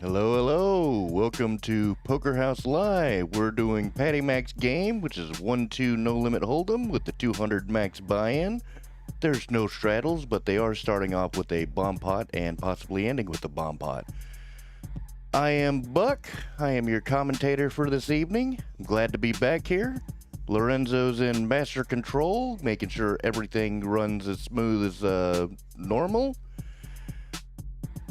Hello, hello. Welcome to Poker House Live. We're doing Patty Max game, which is 1-2 no limit hold'em with the 200 max buy-in. There's no straddles, but they are starting off with a bomb pot and possibly ending with a bomb pot. I am Buck. I am your commentator for this evening. I'm glad to be back here. Lorenzo's in master control, making sure everything runs as smooth as normal.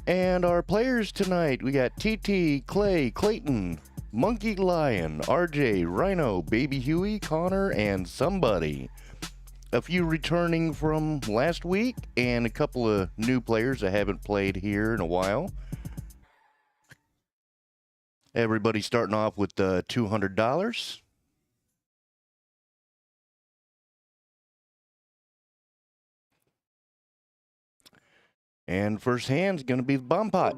And our players tonight, we got TT, Clay, Clayton, MONKEYLION, RJ, RYNO, Baby Huey, Connor, and somebody. A few returning from last week, and a couple of new players that haven't played here in a while. Everybody starting off with $200. And first hand's going to be the bomb pot.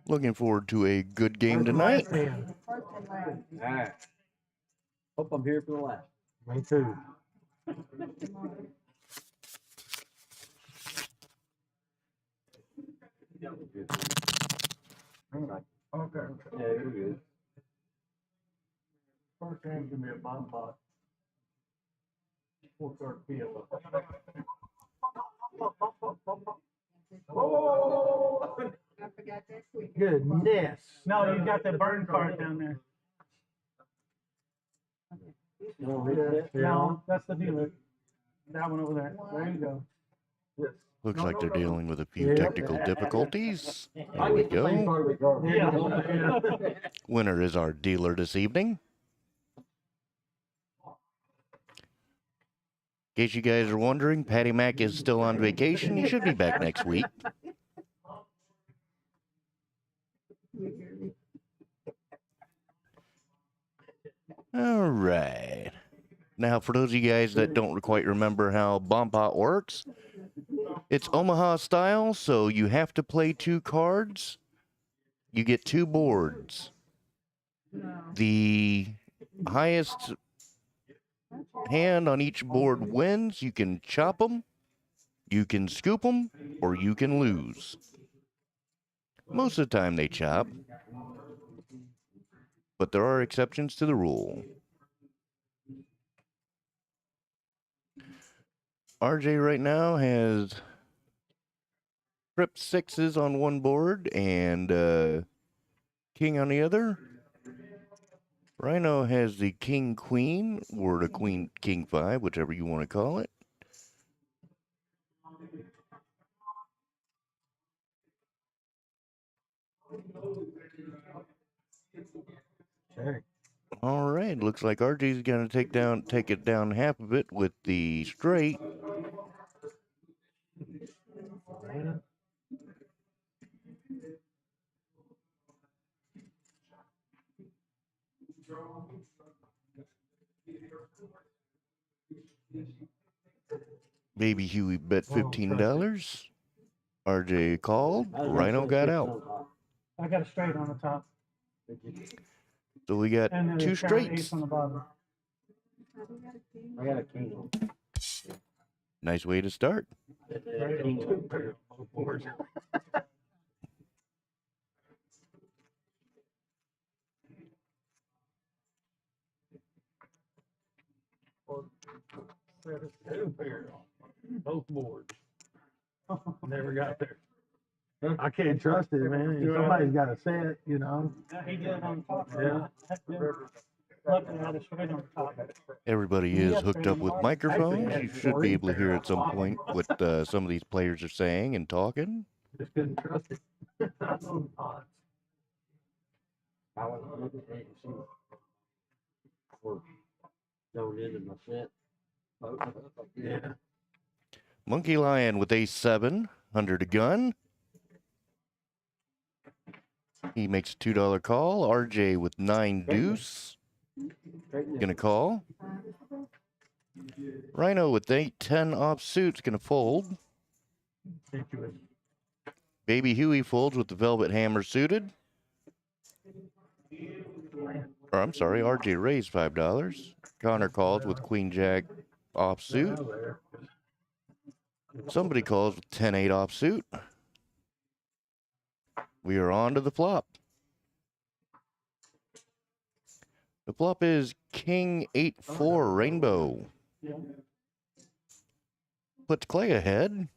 Looking forward to a good game tonight. Alright. Hope I'm here for the last. Me too. Okay. Yeah, you're good. First hand's gonna be a bomb pot. 4-3 field. Goodness. No, you got the burn card down there. No, that's the dealer. That one over there. There you go. Yes. Looks like they're dealing with a few technical difficulties. There I we get the same go. card regardless. Yeah. Winner is our dealer this evening. In case you guys are wondering, Patty Mac is still on vacation. He should be back next week. All right. Now, for those of you guys that don't quite remember how bomb pot works, it's Omaha style, so you have to play 2 cards. You get 2 boards. The highest hand on each board wins. You can chop them, you can scoop them, or you can lose. Most of the time they chop, but there are exceptions to the rule. RJ right now has trip 6s on one board and king on the other. RYNO has the king queen or the queen king 5, whichever you want to call it. Okay. All right, looks like RJ's gonna take it down half of it with the straight. Baby Huey bet $15. RJ called. RYNO got out. I got a straight on the top. So we got And then 2 it's got an straights. ace on the bottom. I got a king. Nice way to start. Both boards. Never got there. I can't trust it, man. Somebody's got to set, you know. Yeah, he did it on the top. Yeah. Luckily, I had a straight on the top. Everybody is hooked up with microphones. You should be able to hear at some point what some of these players are saying and talking. Just couldn't trust it. I want to look at it and see what going into my set. Yeah. MONKEYLION with ace-7 under the gun. He makes a $2 call. RJ with 9 deuce. Gonna call. RYNO with 8-10 offsuit's gonna fold. Baby Huey folds with the velvet hammer suited. Or I'm sorry, RJ raised $5. Connor calls with queen jack offsuit. Somebody calls with 10-8 offsuit. We are on to the flop. The flop is King 8-4 Rainbow. Puts Clay ahead.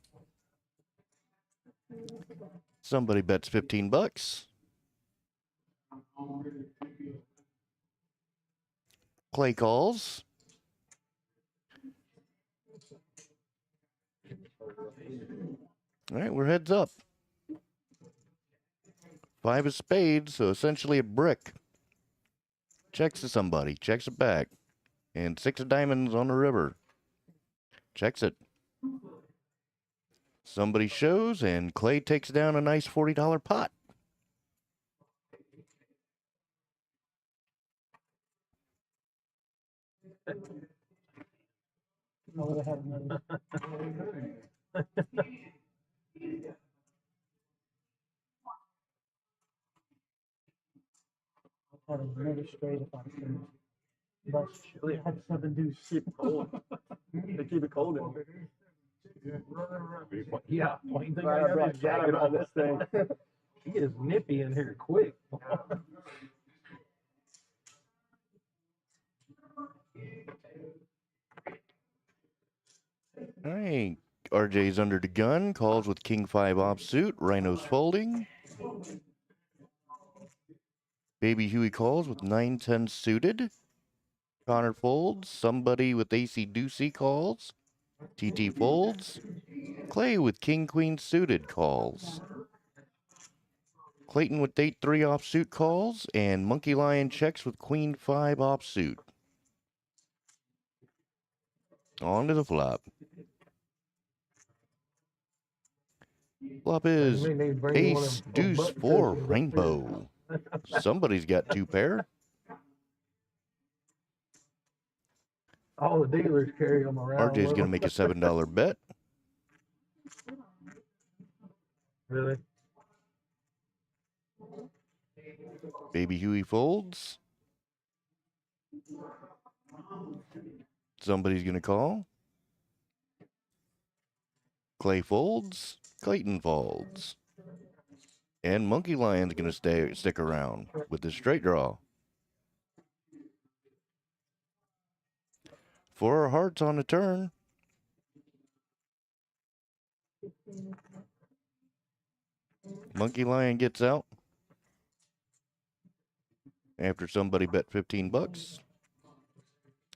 Somebody bets 15 bucks. Clay calls. All right, we're heads up. 5 of spades, so essentially a brick. Checks to somebody, checks it back. And 6 of diamonds on the river. Checks it. Somebody shows, and Clay takes down a nice $40 pot. I would have had another. Had another straight if I could. But I had 7 deuce. Keep it cold. They keep it cold in here. Yeah, well, you think I I got brought this jacket jacket on on this thing. He is nippy in here quick. All right, RJ's under the gun, calls with King 5 offsuit, Rhino's folding. Baby Huey calls with 9-10 suited. Connor folds, somebody with AC deucey calls. TT folds. Clay with King Queen suited calls. Clayton with 8-3 offsuit calls, and Monkey Lion checks with Queen 5 offsuit. On to the flop. Flop is Ace Deuce 4 Rainbow. Somebody's got 2 pair. All the dealers carry them around. RJ's going to make a $7 bet. Really? Baby Huey folds. Somebody's going to call. Clay folds. Clayton folds. And Monkey Lion's going to stick around with the straight draw. 4 hearts on the turn. Monkey Lion gets out after somebody bet 15 bucks.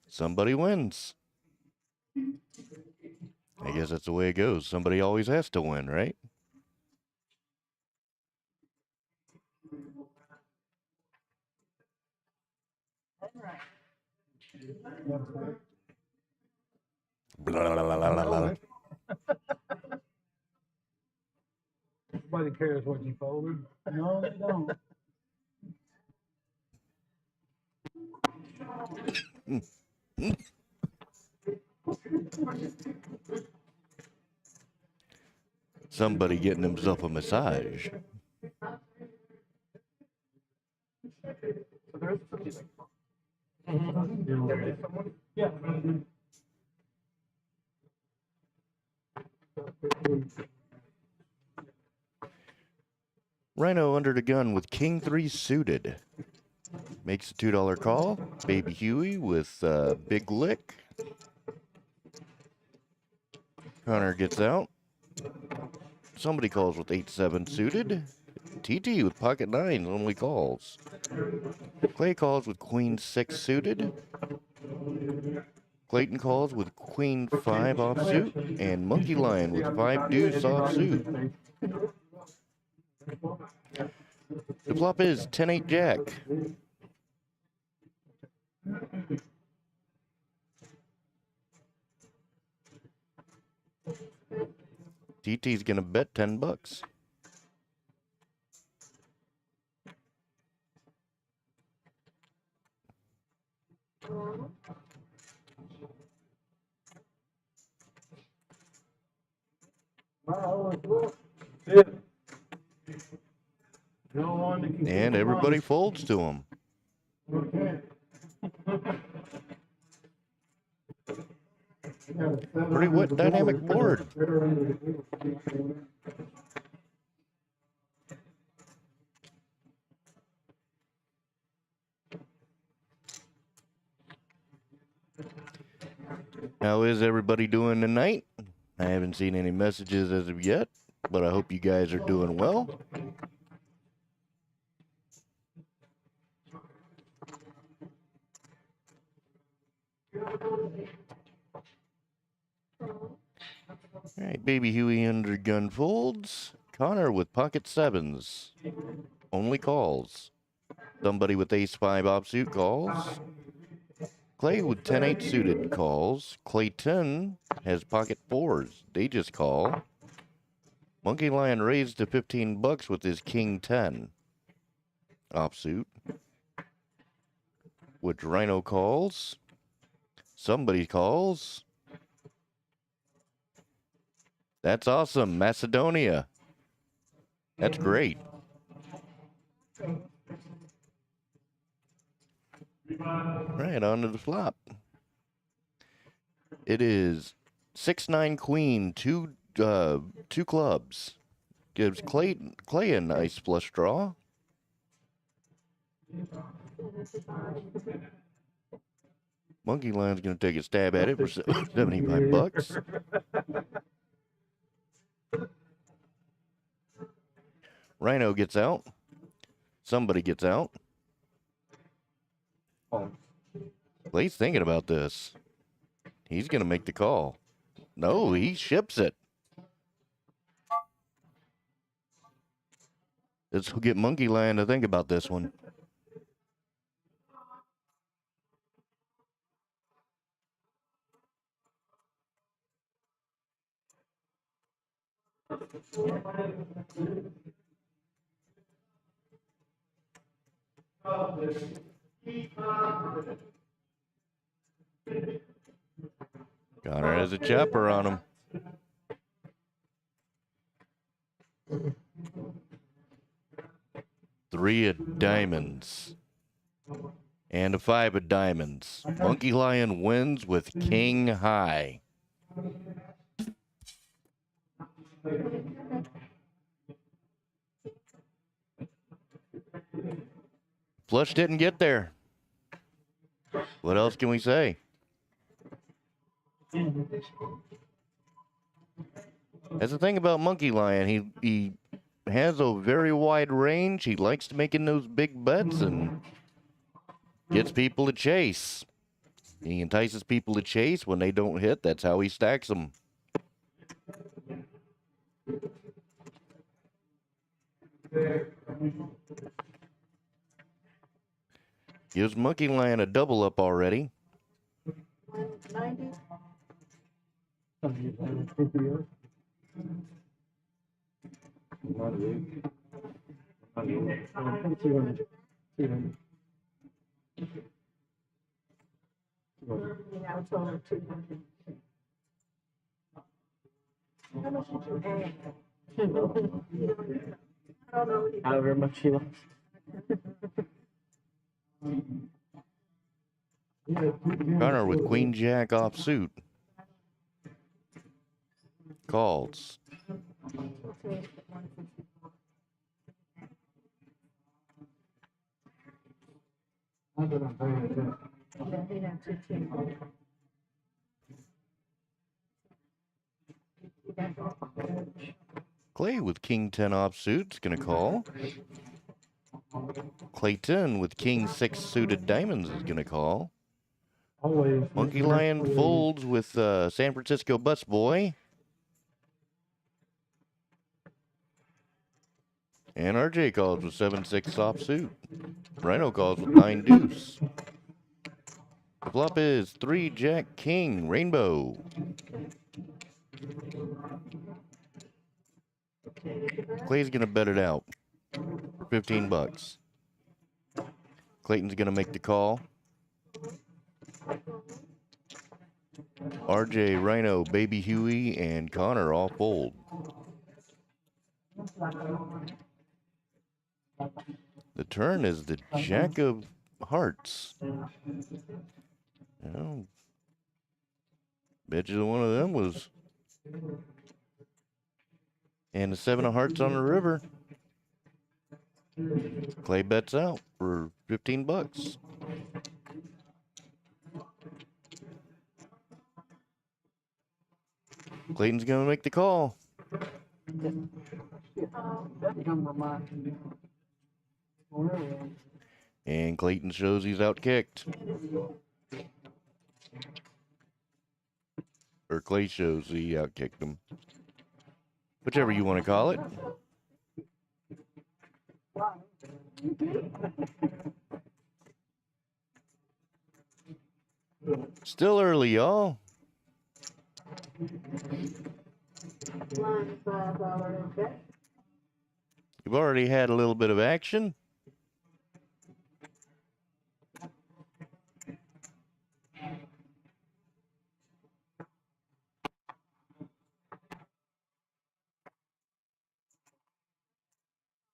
Somebody wins. I guess that's the way it goes. Somebody always has to win, right? Blah, blah, blah, blah, blah. Nobody cares what you folded. No, they don't. Somebody getting himself a massage. Yeah. Rhino under the gun with King 3 suited. Makes a $2 call. Baby Huey with big lick. Connor gets out. Somebody calls with 8-7 suited. TT with pocket 9 only calls. Clay calls with Queen 6 suited. Clayton calls with Queen 5 offsuit. And Monkey Lion with 5 deuce offsuit. The flop is 10-8 jack. TT's gonna bet 10 bucks. And everybody folds to him. Pretty wet dynamic board. How is everybody doing tonight? I haven't seen any messages as of yet, but I hope you guys are doing well. All right, Baby Huey under gun folds. Connor with pocket sevens. Only calls. Somebody with ace-5 offsuit calls. Clay with 10-8 suited calls. CLAYTON has pocket fours. They just call. Monkey Lion raised to 15 bucks with his king 10 offsuit. Which RYNO calls. Somebody calls. That's awesome. Macedonia. That's great. Right, on to the flop. It is 6-9 queen, two clubs. Gives Clay a nice flush draw. Monkey Lion's gonna take a stab at it for 75 bucks. RYNO gets out. Somebody gets out. Clay's thinking about this. He's gonna make the call. No, he ships it. Let's get Monkey Lion to think about this one. Connor has a chopper on him. Three of diamonds. And a 5 of diamonds. Monkey Lion wins with king high. Flush didn't get there. What else can we say? That's the thing about Monkey Lion. He has a very wide range. He likes to making those big bets and gets people to chase. He entices people to chase. When they don't hit, that's how he stacks them. Gives Monkey Lion a double up already. 90. Now it's only 200. How much did you add? However much she wants. Connor with Queen Jack offsuit. Calls. Clay with King 10 offsuit's gonna call. CLAYTON with King 6 suited diamonds is gonna call. Monkey Lion folds with San Francisco Busboy. And RJ calls with 7-6 offsuit. RYNO calls with 9 deuce. The flop is 3 Jack King Rainbow. Clay's gonna bet it out for 15 bucks. Clayton's gonna make the call. RJ, RYNO, Baby Huey, and Connor all fold. The turn is the Jack of Hearts. Oh. Bet you one of them was. And the 7 of hearts on the river. Clay bets out for 15 bucks. Clayton's going to make the call. And Clayton shows he's outkicked. Or Clay shows he outkicked him. Whichever you want to call it. Still early, y'all. You've already had a little bit of action.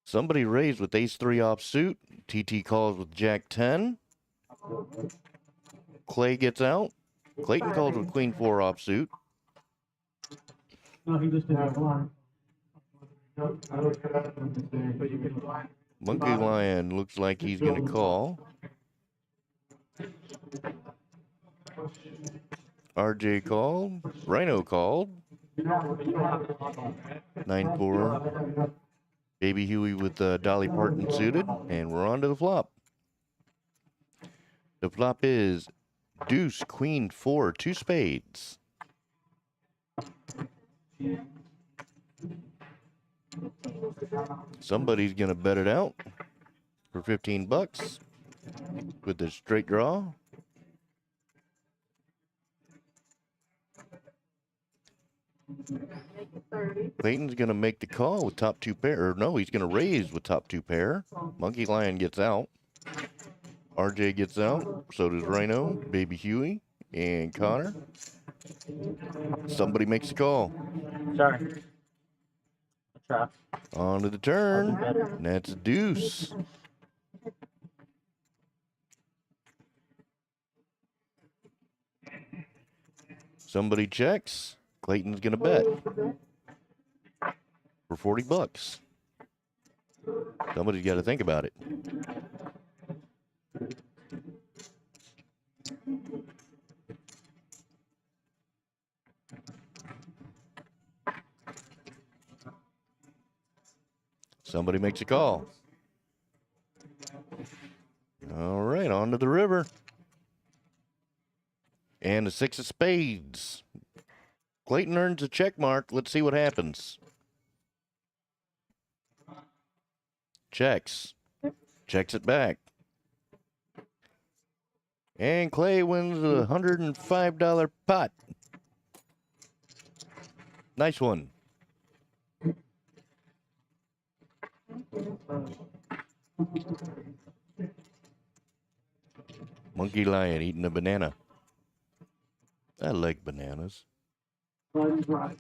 Somebody raised with ace-3 offsuit. TT calls with jack-10. Clay gets out. Clayton calls with queen-4 offsuit. No, he just did that one. Monkey Lion looks like he's going to call. RJ called. RYNO called. 9-4. Baby Huey with Dolly Parton suited. And we're on to the flop. The flop is deuce, queen, 4, 2 spades. Somebody's going to bet it out for 15 bucks with the straight draw. Clayton's going to make the call with top 2 pair. Or no, he's going to raise with top 2 pair. Monkey Lion gets out. RJ gets out. So does RYNO, Baby Huey, and Connor. Somebody makes the call. Sorry. Trap. On to the turn. And that's a deuce. Somebody checks. Clayton's going to bet for 40 bucks. Somebody's got to think about it. Somebody makes a call. All right, on to the river. And the 6 of spades. Clayton earns a check mark. Let's see what happens. Checks. Checks it back. And Clay wins a $105 pot. Nice one. Monkey Lion eating a banana. I like bananas. Right.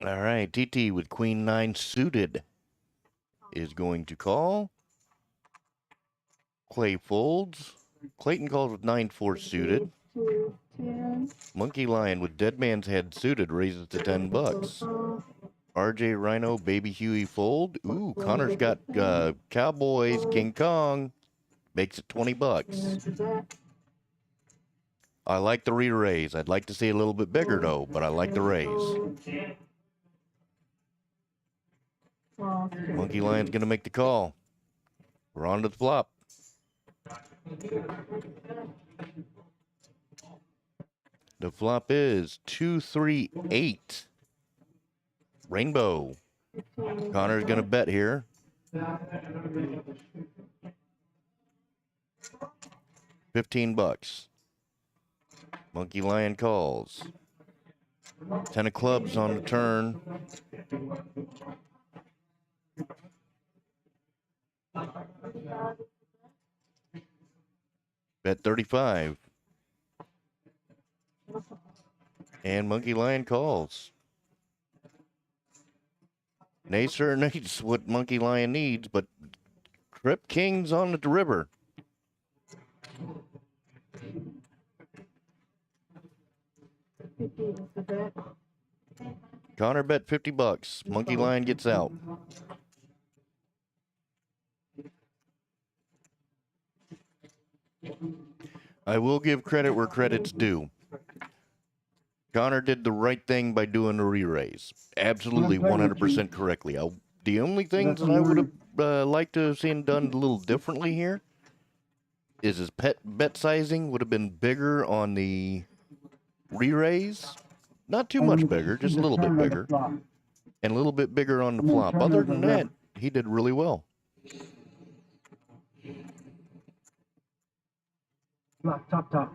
All right, TT with queen 9 suited is going to call. Clay folds. Clayton calls with 9-4 suited. Monkey Lion with dead man's head suited raises to 10 bucks. RJ RYNO, Baby Huey fold. Ooh, Connor's got Cowboys, King Kong. Makes it 20 bucks. I like the re-raise. I'd like to see it a little bit bigger though, but I like the raise. Monkey Lion's gonna make the call. We're on to the flop. The flop is 2-3-8. Rainbow. Connor's gonna bet here. $15. Monkey Lion calls. 10 of clubs on the turn. Bet 35. And Monkey Lion calls. Nay, sir, that's what Monkey Lion needs, but Trip King's on the river. Connor bet 50 bucks. Monkey Lion gets out. I will give credit where credit's due. Connor did the right thing by doing the re-raise. Absolutely 100% correctly. The only things that I would have liked to have seen done a little differently here is his bet sizing would have been bigger on the re-raise. Not too much bigger, just a little bit bigger. And a little bit bigger on the flop. Other than that, he did really well.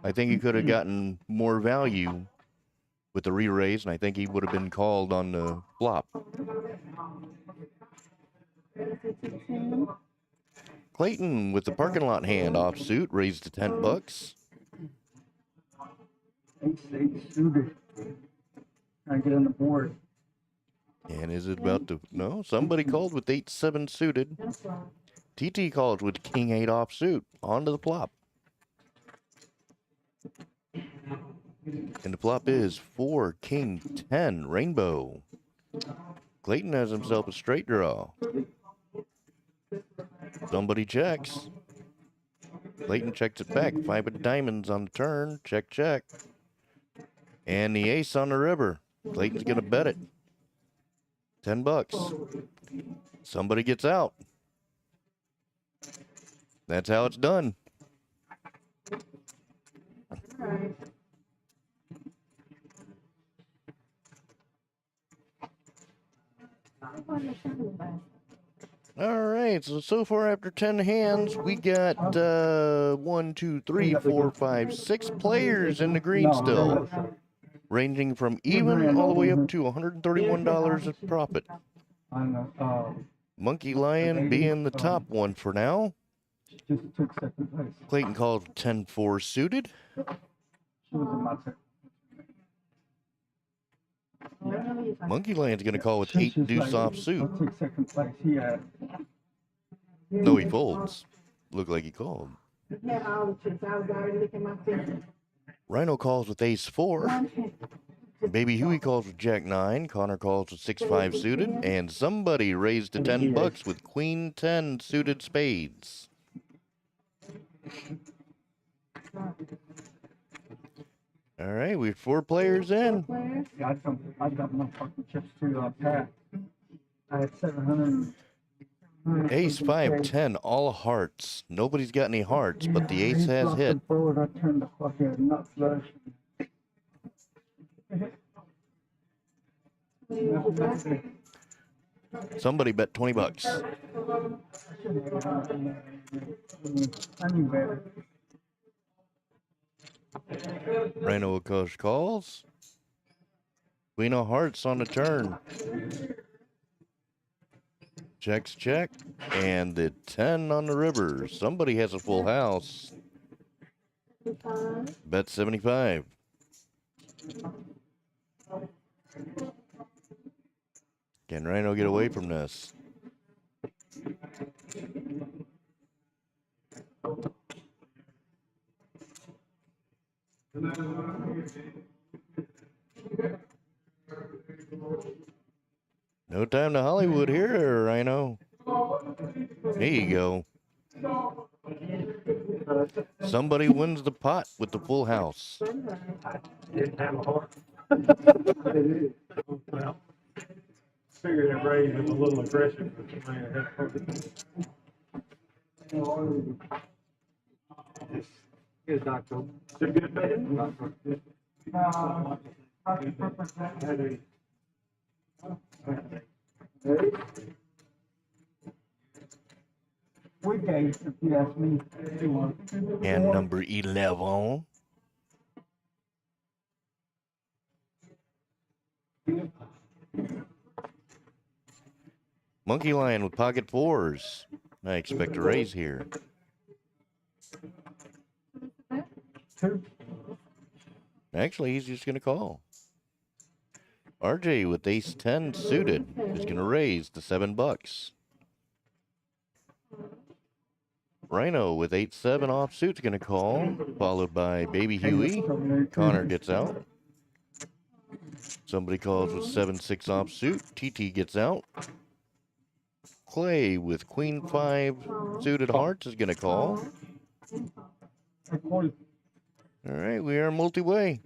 I think he could have gotten more value with the re-raise, and I think he would have been called on the flop. Clayton with the parking lot hand offsuit raised to 10 bucks. Eight suited. Trying to get on the board. And is it about to? No, somebody called with 8-7 suited. TT called with King 8 offsuit onto the flop. And the flop is 4 King 10 rainbow. Clayton has himself a straight draw. Somebody checks. Clayton checks it back. 5 of diamonds on the turn. Check, check. And the ace on the river. Clayton's gonna bet it. 10 bucks. Somebody gets out. That's how it's done. All right, so far after 10 hands, we got 1, 2, 3, 4, 5, 6 players in the green still, ranging from even all the way up to $131 of profit. Monkey Lion being the top one for now. Clayton calls 10-4 suited. Monkey Lion's going to call with 8 deuce offsuit. No, he folds. Looked like he called. Rhino calls with ace 4. Baby Huey calls with jack 9. Connor calls with 6-5 suited. And somebody raised to 10 bucks with queen 10 suited spades. All right, we have 4 players in. Yeah, I got my fucking chips to Pat. I had 700. Ace 5-10, all hearts. Nobody's got any hearts, but the ace has hit. Forward, I turned the fucking nut flush. Somebody bet 20 bucks. I knew better. Rhino Coach calls. Queen of hearts on the turn. Checks, check. And the 10 on the river. Somebody has a full house. Bet 75. Can Rhino get away from this? No time to Hollywood here, Rhino. There you go. Somebody wins the pot with the full house. Didn't have a heart. Well, figured it raised with a little aggression, but you might have perfect. Good, Doctor. It's a good bet. We gave, if you ask me. And number 11. Monkey Lion with pocket 4s. I expect a raise here. 2. Actually, he's just going to call. RJ with ace 10 suited is going to raise to $7. RYNO with 8-7 offsuit is going to call, followed by Baby Huey. Connor gets out. Somebody calls with 7-6 offsuit. TT gets out. Clay with Queen 5 suited hearts is going to call. All right, we are multi-way.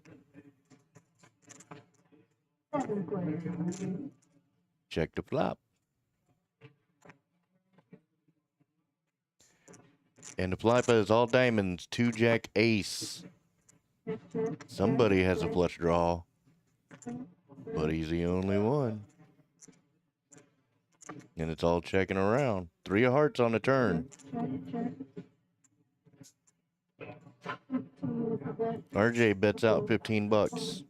Check the flop. And the flop is all diamonds, 2 jack ace. Somebody has a flush draw, but he's the only one. And it's all checking around. 3 of hearts on the turn. RJ bets out $15.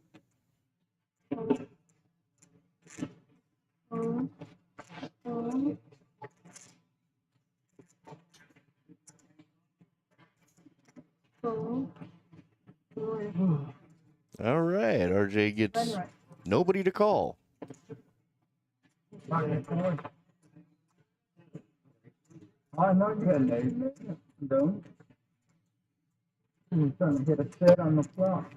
All right, RJ gets nobody to call. I know you had an ace. Don't. He's trying to hit a set on the flop.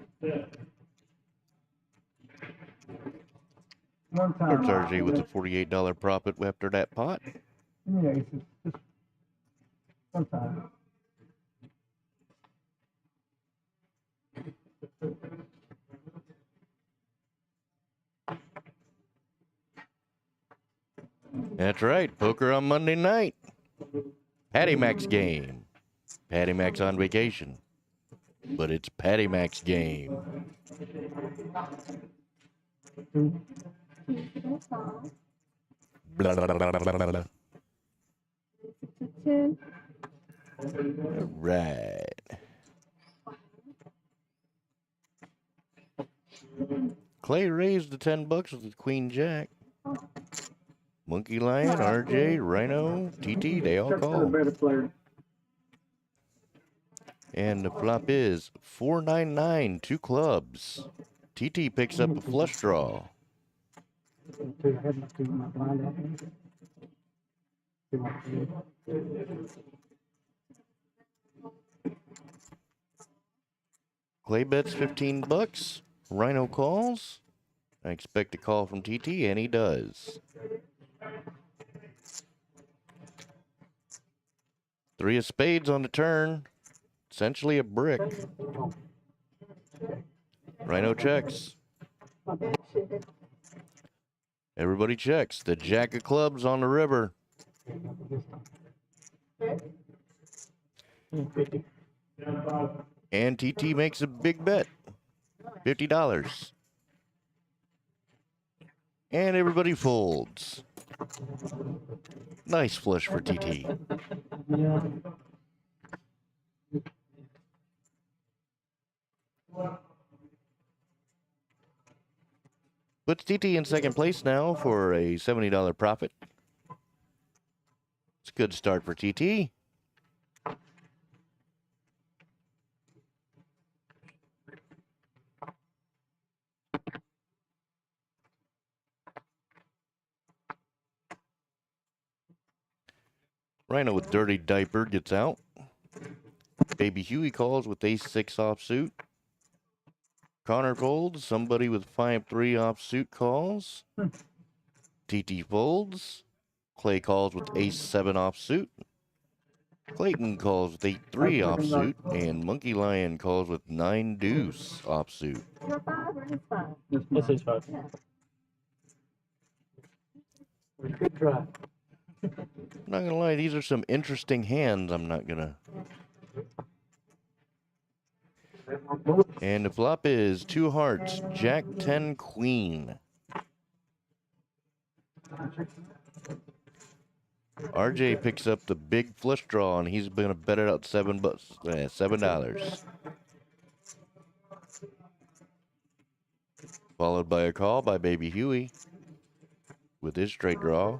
One time. There's RJ with a $48 profit after that pot. Yeah, it's just one time. That's right, poker on Monday night. Patty Mac's game. Patty Mac's on vacation, but it's Patty Mac's game. Blah, blah, blah, blah, blah, blah, blah. All right. Clay raised the $10 with the Queen Jack. Monkey Lion, RJ, RYNO, TT, they all call. And the flop is 499, 2 clubs. TT picks up a flush draw. Clay bets $15. RYNO calls. I expect a call from TT, and he does. 3 of spades on the turn. Essentially a brick. RYNO checks. Everybody checks. The jack of clubs on the river. And TT makes a big bet. $50. And everybody folds. Nice flush for TT. Puts TT in second place now for a $70 profit. It's a good start for TT. RYNO with dirty diaper gets out. Baby Huey calls with ace-6 offsuit. Connor folds. Somebody with 5-3 offsuit calls. TT folds. Clay calls with ace-7 offsuit. Clayton calls with 8-3 offsuit. And Monkey Lion calls with 9-deuce offsuit. This is 5. Good try. Not gonna lie, these are some interesting hands. I'm not gonna. And the flop is 2 hearts, Jack 10 Queen. RJ picks up the big flush draw, and he's gonna bet it out $7. Followed by a call by Baby Huey with his straight draw.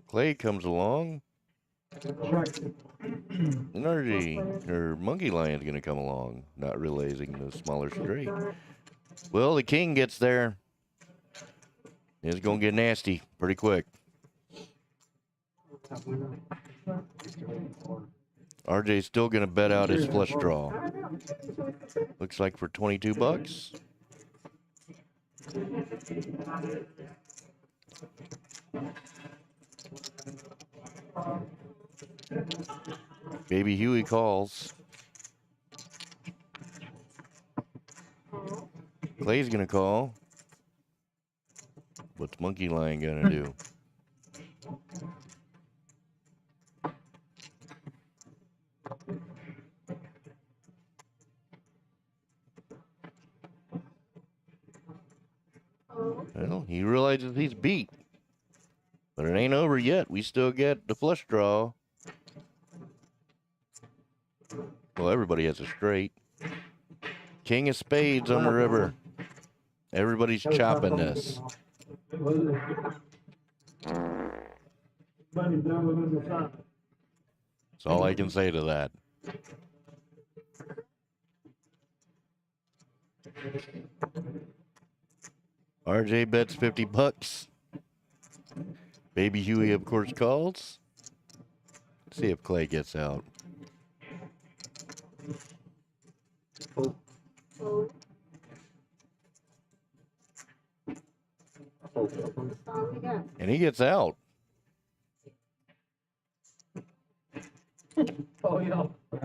Clay comes along. Check. Energy, or Monkey Lion's gonna come along, not realizing the smaller straight. Well, the king gets there. It's gonna get nasty pretty quick. RJ's still gonna bet out his flush draw. Looks like for 22 bucks. Baby Huey calls. Clay's gonna call. What's Monkey Lion gonna do? Well, he realizes he's beat. But it ain't over yet. We still get the flush draw. Well, everybody has a straight. King of spades on the river. Everybody's chopping this. Money down within the sun. That's all I can say to that. RJ bets 50 bucks. Baby Huey, of course, calls. Let's see if Clay gets out. And he gets out. Oh, yeah. You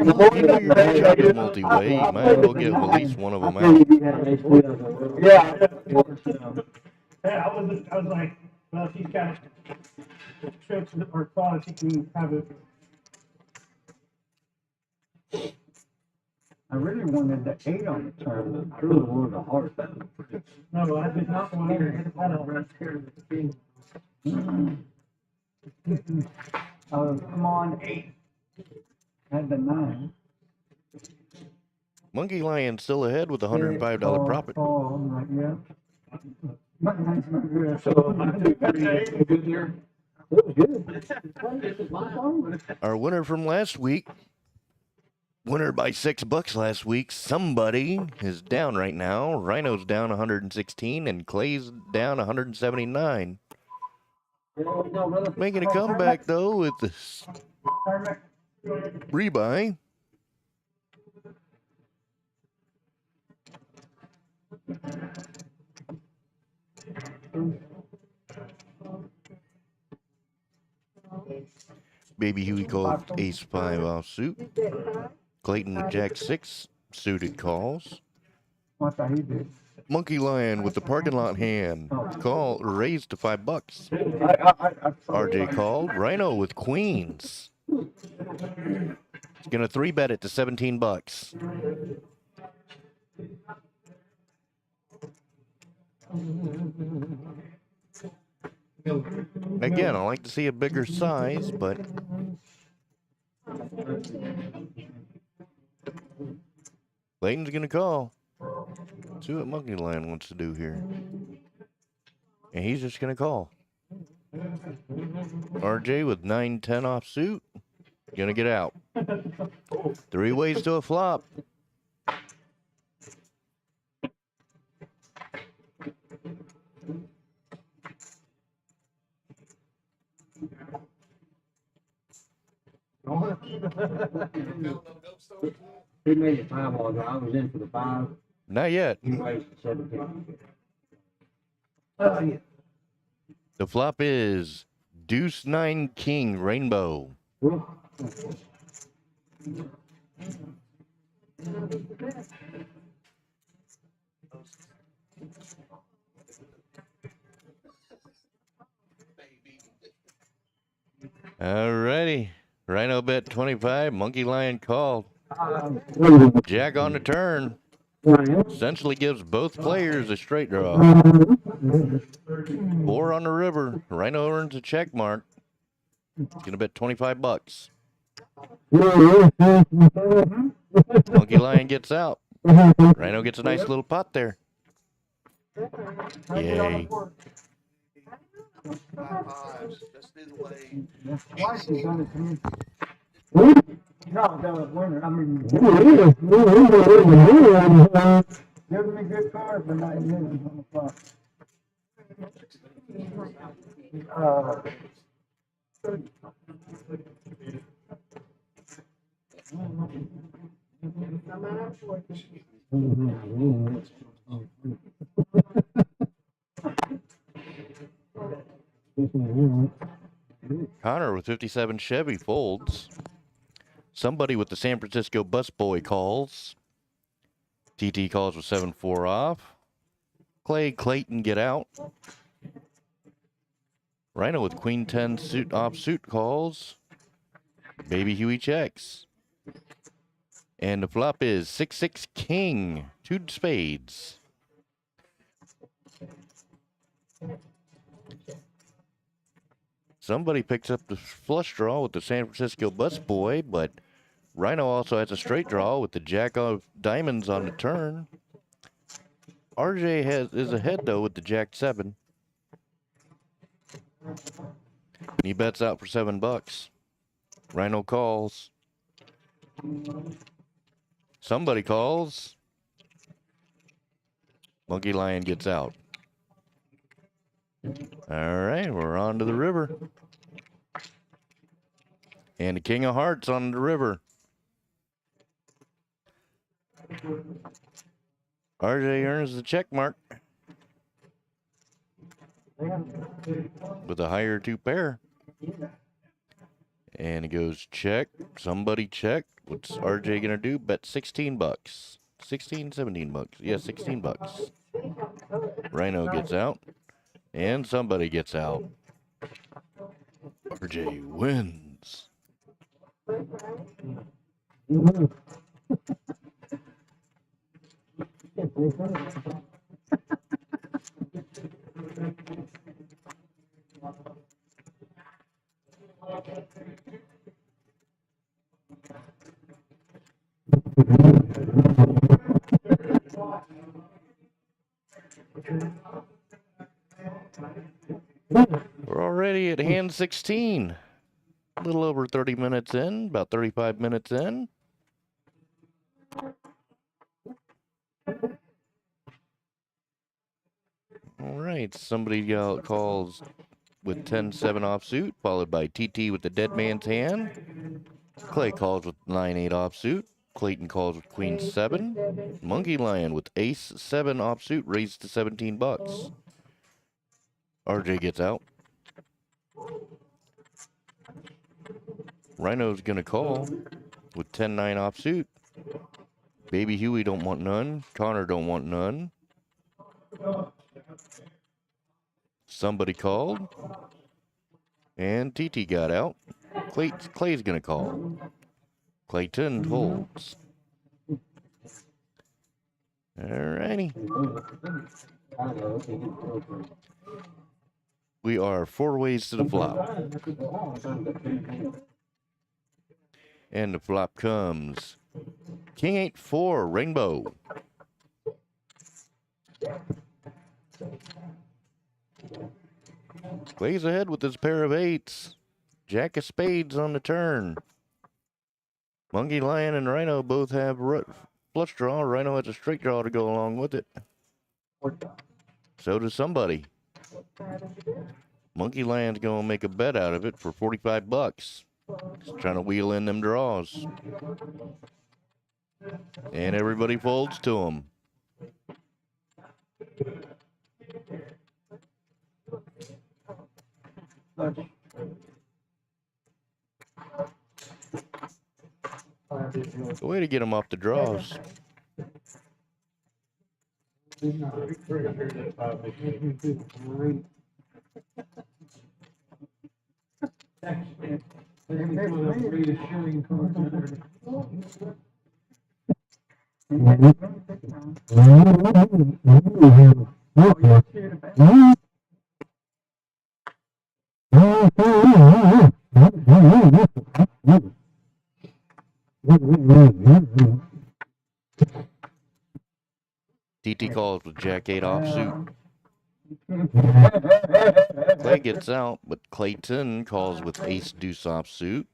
know you're gonna chuck a multi-way. You might as well get at least one of them out. Yeah. Yeah, I was like, well, she's got tricks or thought she can have it. I really wanted the 8 on the turn. I really wanted the heart. No, I did not want to hit that on right here. Come on, 8. Had the 9. Monkey Lion still ahead with a $105 profit. Oh, I'm like, yeah. My nine's not good. So, 1, 2, 3, good here. It was good. Our winner from last week, winner by $6 last week. Somebody is down right now. Rhino's down 116 and Clay's down 179. Making a comeback though with this rebuy. Baby Huey called ace-5 offsuit. Clayton with jack-6 suited calls. What the he did? Monkey Lion with the parking lot hand. Call raised to $5. RJ called. RYNO with queens. He's gonna 3-bet it to $17. Again, I like to see a bigger size, but Clayton's gonna call. See what Monkey Lion wants to do here. And he's just gonna call. RJ with 9-10 offsuit. Gonna get out. 3 ways to a flop. He made it 5 all I was in for the 5. Not yet. He raised to 17. The flop is Deuce 9 King Rainbow. Alrighty. RYNO bet 25. Monkey Lion called. Jack on the turn. Essentially gives both players a straight draw. 4 on the river. RYNO earns a check mark. He's gonna bet $25. Monkey Lion gets out. RYNO gets a nice little pot there. Yay. Let's do the way. That's twice he's done it to me. No, the winner. I mean, giving me good cards, but not using on the flop. Connor with 57 Chevy folds. Somebody with the San Francisco busboy calls. TT calls with 7-4 off. Clayton get out. RYNO with Queen 10 suit offsuit calls. Baby Huey checks. And the flop is 6-6 King. 2 spades. Somebody picks up the flush draw with the San Francisco busboy, but RYNO also has a straight draw with the jack of diamonds on the turn. RJ is ahead though with the jack 7. He bets out for $7. RYNO calls. Somebody calls. MONKEYLION gets out. All right, we're on to the river. And the King of Hearts on the river. RJ earns the check mark with a higher 2 pair. And it goes check. Somebody check. What's RJ gonna do? Bet $16. 16, 17 bucks. Yeah, $16. RYNO gets out. And somebody gets out. RJ wins. We're already at hand 16. A little over 30 minutes in, about 35 minutes in. All right, somebody calls with 10-7 offsuit, followed by TT with the dead man's hand. Clay calls with 9-8 offsuit. Clayton calls with Queen 7. MONKEYLION with Ace 7 offsuit, raised to $17. RJ gets out. RYNO's gonna call with 10-9 offsuit. Baby Huey don't want none. Connor don't want none. Somebody called. And TT got out. Clay's gonna call. Clayton holds. Alrighty. We are 4 ways to the flop. And the flop comes King 8-4 Rainbow. Clay's ahead with his pair of 8s. Jack of spades on the turn. MONKEYLION and RYNO both have flush draw. RYNO has a straight draw to go along with it. So does somebody. MONKEYLION's gonna make a bet out of it for $45. He's trying to wheel in them draws. And everybody folds to him. The way to get him off the draws. TT calls with Jack 8 offsuit. Clay gets out, but Clayton calls with Ace Deuce offsuit.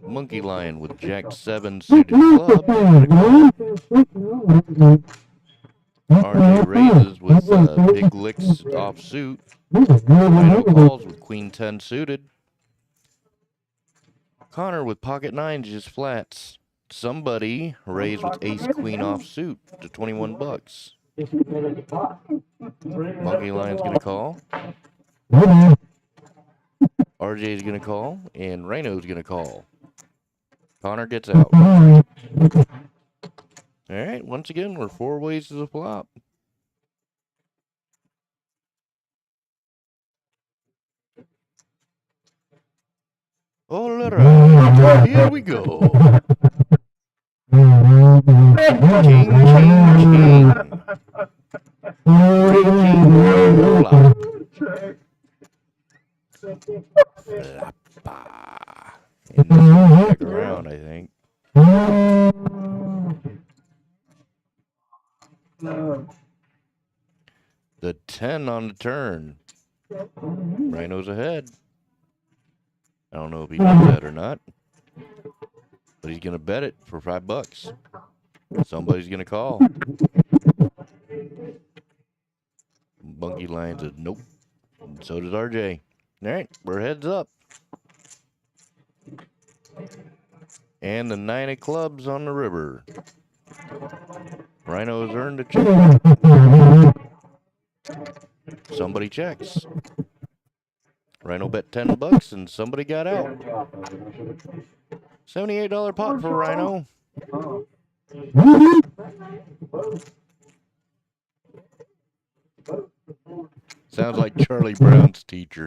MONKEYLION with Jack 7 suited club. RJ raises with Big Licks offsuit. RYNO calls with Queen 10 suited. Connor with Pocket 9 just flats. Somebody raised with Ace Queen offsuit to 21 bucks. MONKEYLION's gonna call. RJ's gonna call, and RYNO's gonna call. Connor gets out. Alright, once again, we're 4 ways to the flop. Alright, here we go. King, king, king. 3 king flop. Floppa. And this will check around, I think. The 10 on the turn. RYNO's ahead. I don't know if he knows that or not. But he's going to bet it for $5. Somebody's going to call. MONKEYLION says nope. And so does RJ. Alright, we're heads up. And the 9 of clubs on the river. RYNO has earned a check. Somebody checks. RYNO bet $10 and somebody got out. $78 pot for RYNO. Sounds like Charlie Brown's teacher.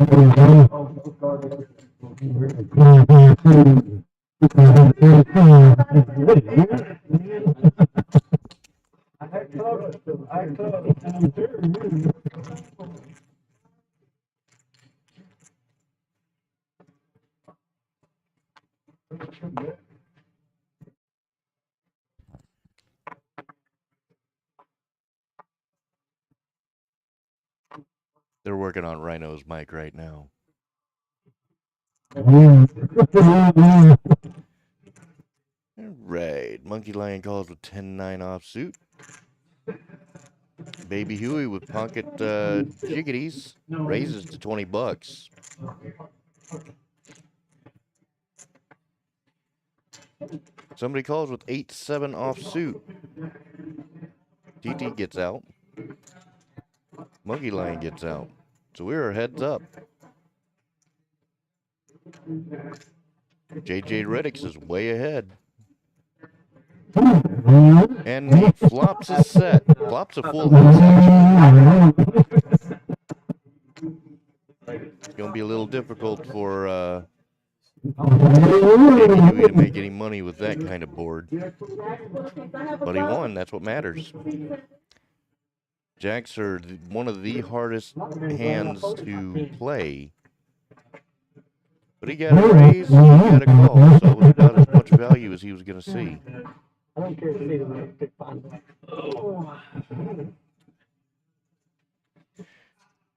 They're working on RYNO's mic right now. Right, MONKEYLION calls with 10-9 offsuit. Baby Huey with pocket jiggities raises to $20. Somebody calls with 8-7 offsuit. TT gets out. MONKEYLION gets out. So we're heads up. JJ Reddix is way ahead. And he flops his set. Flops a full house, actually. It's going to be a little difficult for Baby Huey to make any money with that kind of board. But he won. That's what matters. Jacks are one of the hardest hands to play. But he got a raise and he got a call, so it was about as much value as he was going to see. I don't care if you need to find.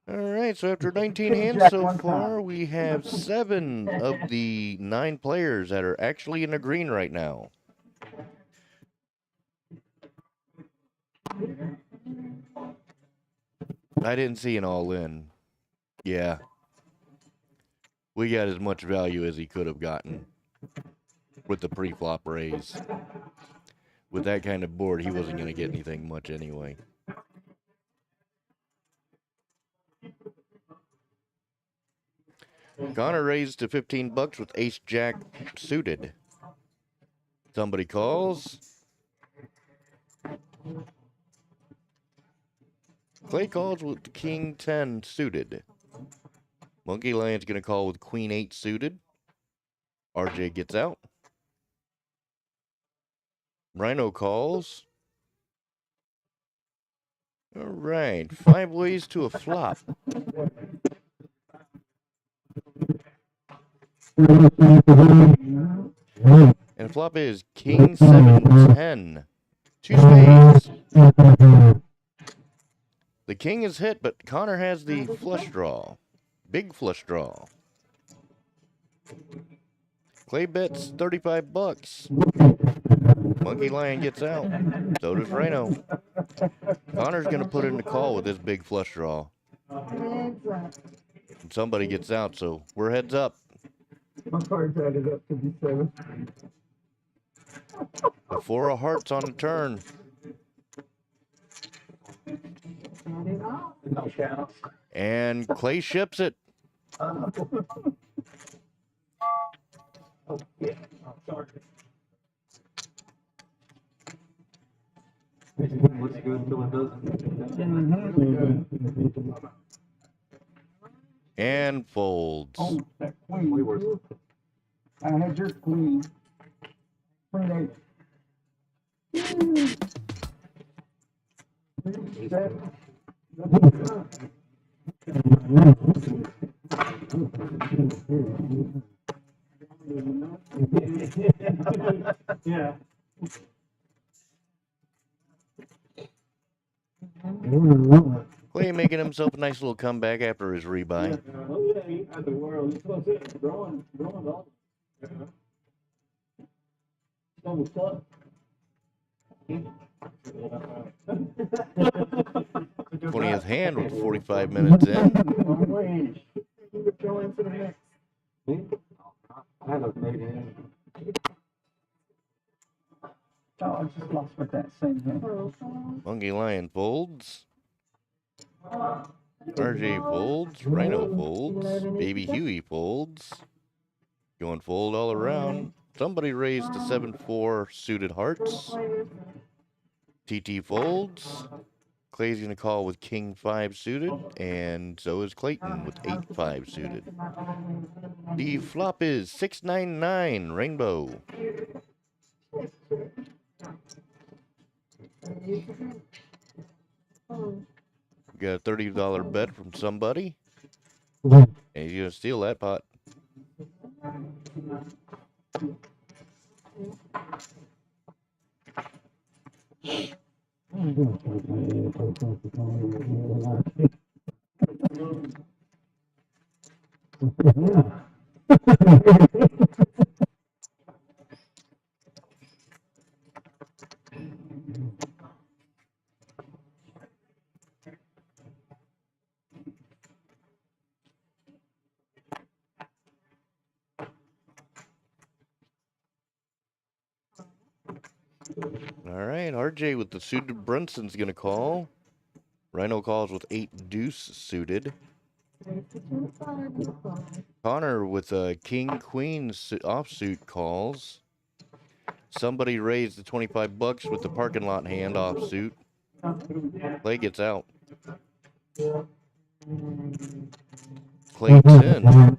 Alright, so after 19 hands so far, we have 7 of the 9 players that are actually in the green right now. I didn't see an all-in. Yeah. We got as much value as he could have gotten with the pre-flop raise. With that kind of board, he wasn't going to get anything much anyway. Connor raised to $15 with Ace-Jack suited. Somebody calls. Clay calls with King 10 suited. MONKEYLION's going to call with Queen 8 suited. RJ gets out. RYNO calls. All right, 5 ways to a flop. And flop is King 7-10 2 spades. The king is hit, but Connor has the flush draw. Big flush draw. Clay bets 35 bucks. Monkey Lion gets out. So does Rhino. Connor's going to put in the call with his big flush draw. And somebody gets out, so we're heads up. My card's added up to be 7. The 4 of hearts on the turn. No count. And Clay ships it. Oh, yeah. I'm sorry. Looks good until it doesn't. And folds. Oh, that queen. I had your queen. Queen 8. Yeah. Clay making himself a nice little comeback after his rebuy. Oh, yeah, he had the world. He's supposed to growing all. Almost up. 20th hand with 45 minutes in. Go into the next. I have a made hand. Oh, I just lost with that same hand. Monkey Lion folds. RJ folds. Rhino folds. Baby Huey folds. Going fold all around. Somebody raised the 7-4 suited hearts. TT folds. Clay's going to call with King 5 suited, and so is Clayton with 8-5 suited. The flop is 699 Rainbow. We got a $30 bet from somebody, and he's going to steal that pot. All right, RJ with the suited Brunson's going to call. Rhino calls with 8 deuce suited. Connor with a King Queen offsuit calls. Somebody raised the 25 bucks with the parking lot hand offsuit. Clay gets out. Clayton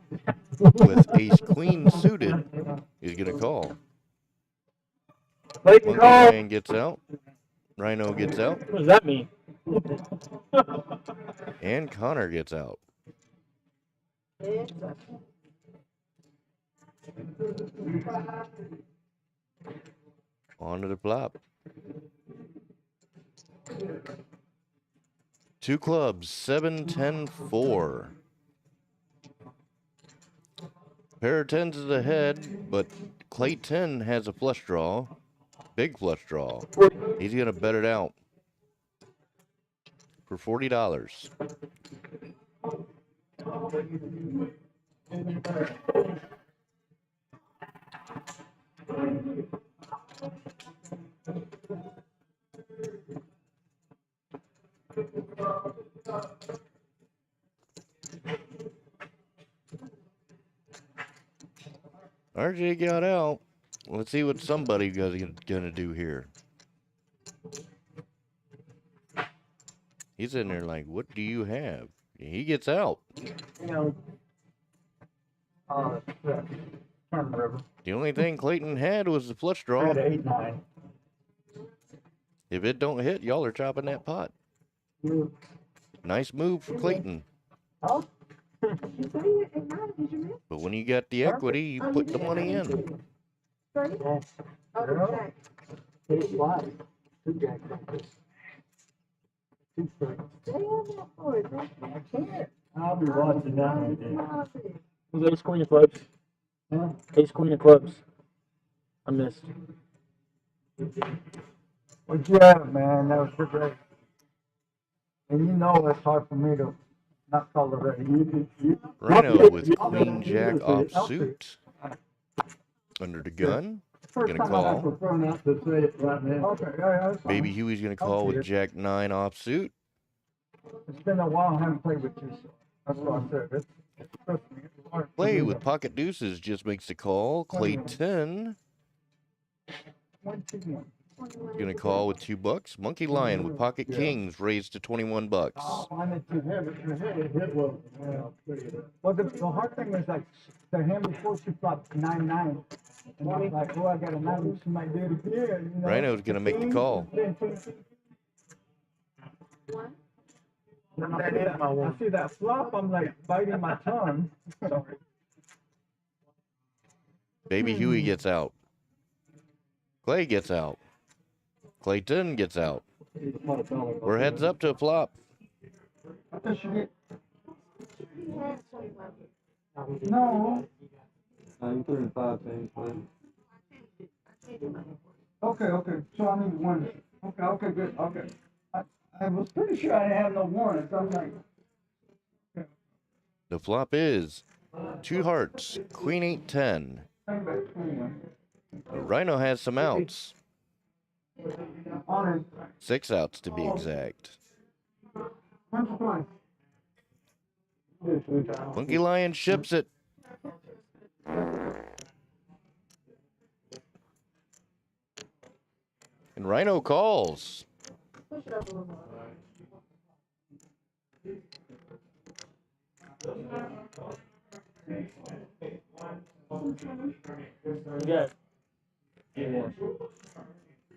with ace queen suited is going to call. Monkey Lion gets out. Rhino gets out. What does that mean? And Connor gets out. On to the flop. 2 clubs, 7, 10, 4. Pair of 10s is ahead, but Clayton has a flush draw. Big flush draw. He's going to bet it out for $40. RJ got out. Let's see what somebody's gonna do here. He's in there like, what do you have? He gets out. You know, River. The only thing Clayton had was the flush I draw. had 8, 9. If it don't hit, y'all are chopping that pot. Nice move for Clayton. Oh, But when you got the equity, you put the money in. yeah. 8 flat. Two jackpots. Two straight. I can't. I'll be watching that right there. Was ace queen of clubs? Huh? Ace queen of clubs. I missed. What you have, man? That was pretty great. And you know it's hard for me to not tolerate. Ryno with queen jack offsuit. Under the gun. First Gonna time call. I prefer not to say it right now. Okay, yeah, that's fine. Baby Huey's gonna call with jack 9 offsuit. It's been a while I haven't played with you, so that's what I said. Trust me, it's hard for Clay me with to- pocket deuces just makes the call. Clayton 21. gonna call with $2. Monkey Lion with pocket kings raised to $21. I'm at too heavy. Well, the hard thing was like the hand before she flopped 9-9. And I was like, oh, I got a 9, she might do it again. You know? Ryno's gonna make the call. I see that flop, I'm like biting my tongue. Sorry. Baby Huey gets out. Clay gets out. Clayton gets out. We're heads up to a flop. No. I'm 35 things, man. Okay. So I need one. Okay, good. Okay. I was pretty sure I didn't have no warrants. I'm like, The flop is 2 hearts, queen 8-10. I'm back 21. Ryno has some outs. Honor. 6 outs to be exact. Punch twice. Monkey Lion ships it. And Ryno calls.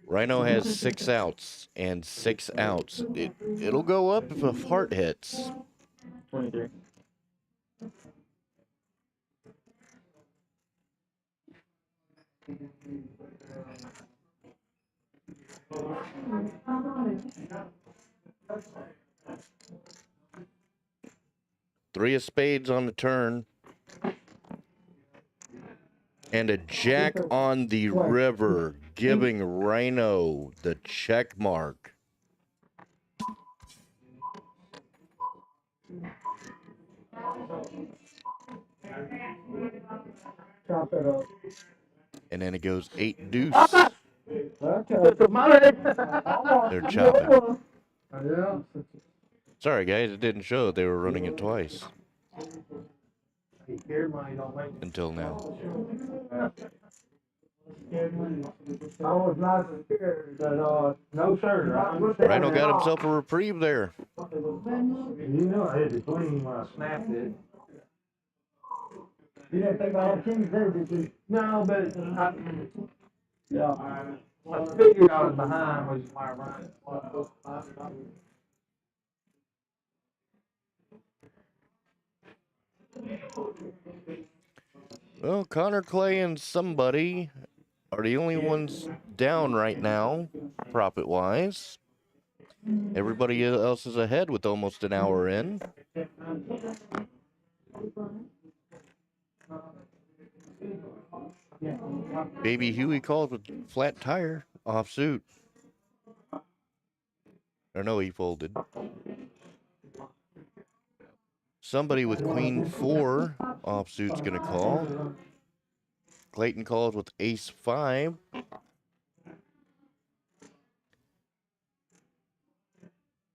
Ryno has 6 outs and 6 outs. It'll go up if a heart hits. 23. Three of spades on the turn. And a jack on the river, giving Ryno the check mark. Chop it up. And then it goes 8 deuce. Okay. They're chopping. Yeah. Sorry, guys, it didn't show that they were running it twice. Until now. I was not scared that, No, sir. Ryno got himself a reprieve there. You know I hit the queen when I snapped it. You didn't think I had kings there, did you? No, but Yeah. I figured I was behind was my run. Well, Connor, Clay, and somebody are the only ones down right now, profit-wise. Everybody else is ahead with almost an hour in. Baby Huey calls with flat tire, offsuit. Or no, he folded. Somebody with queen 4 offsuit's gonna call. Clayton calls with ace 5.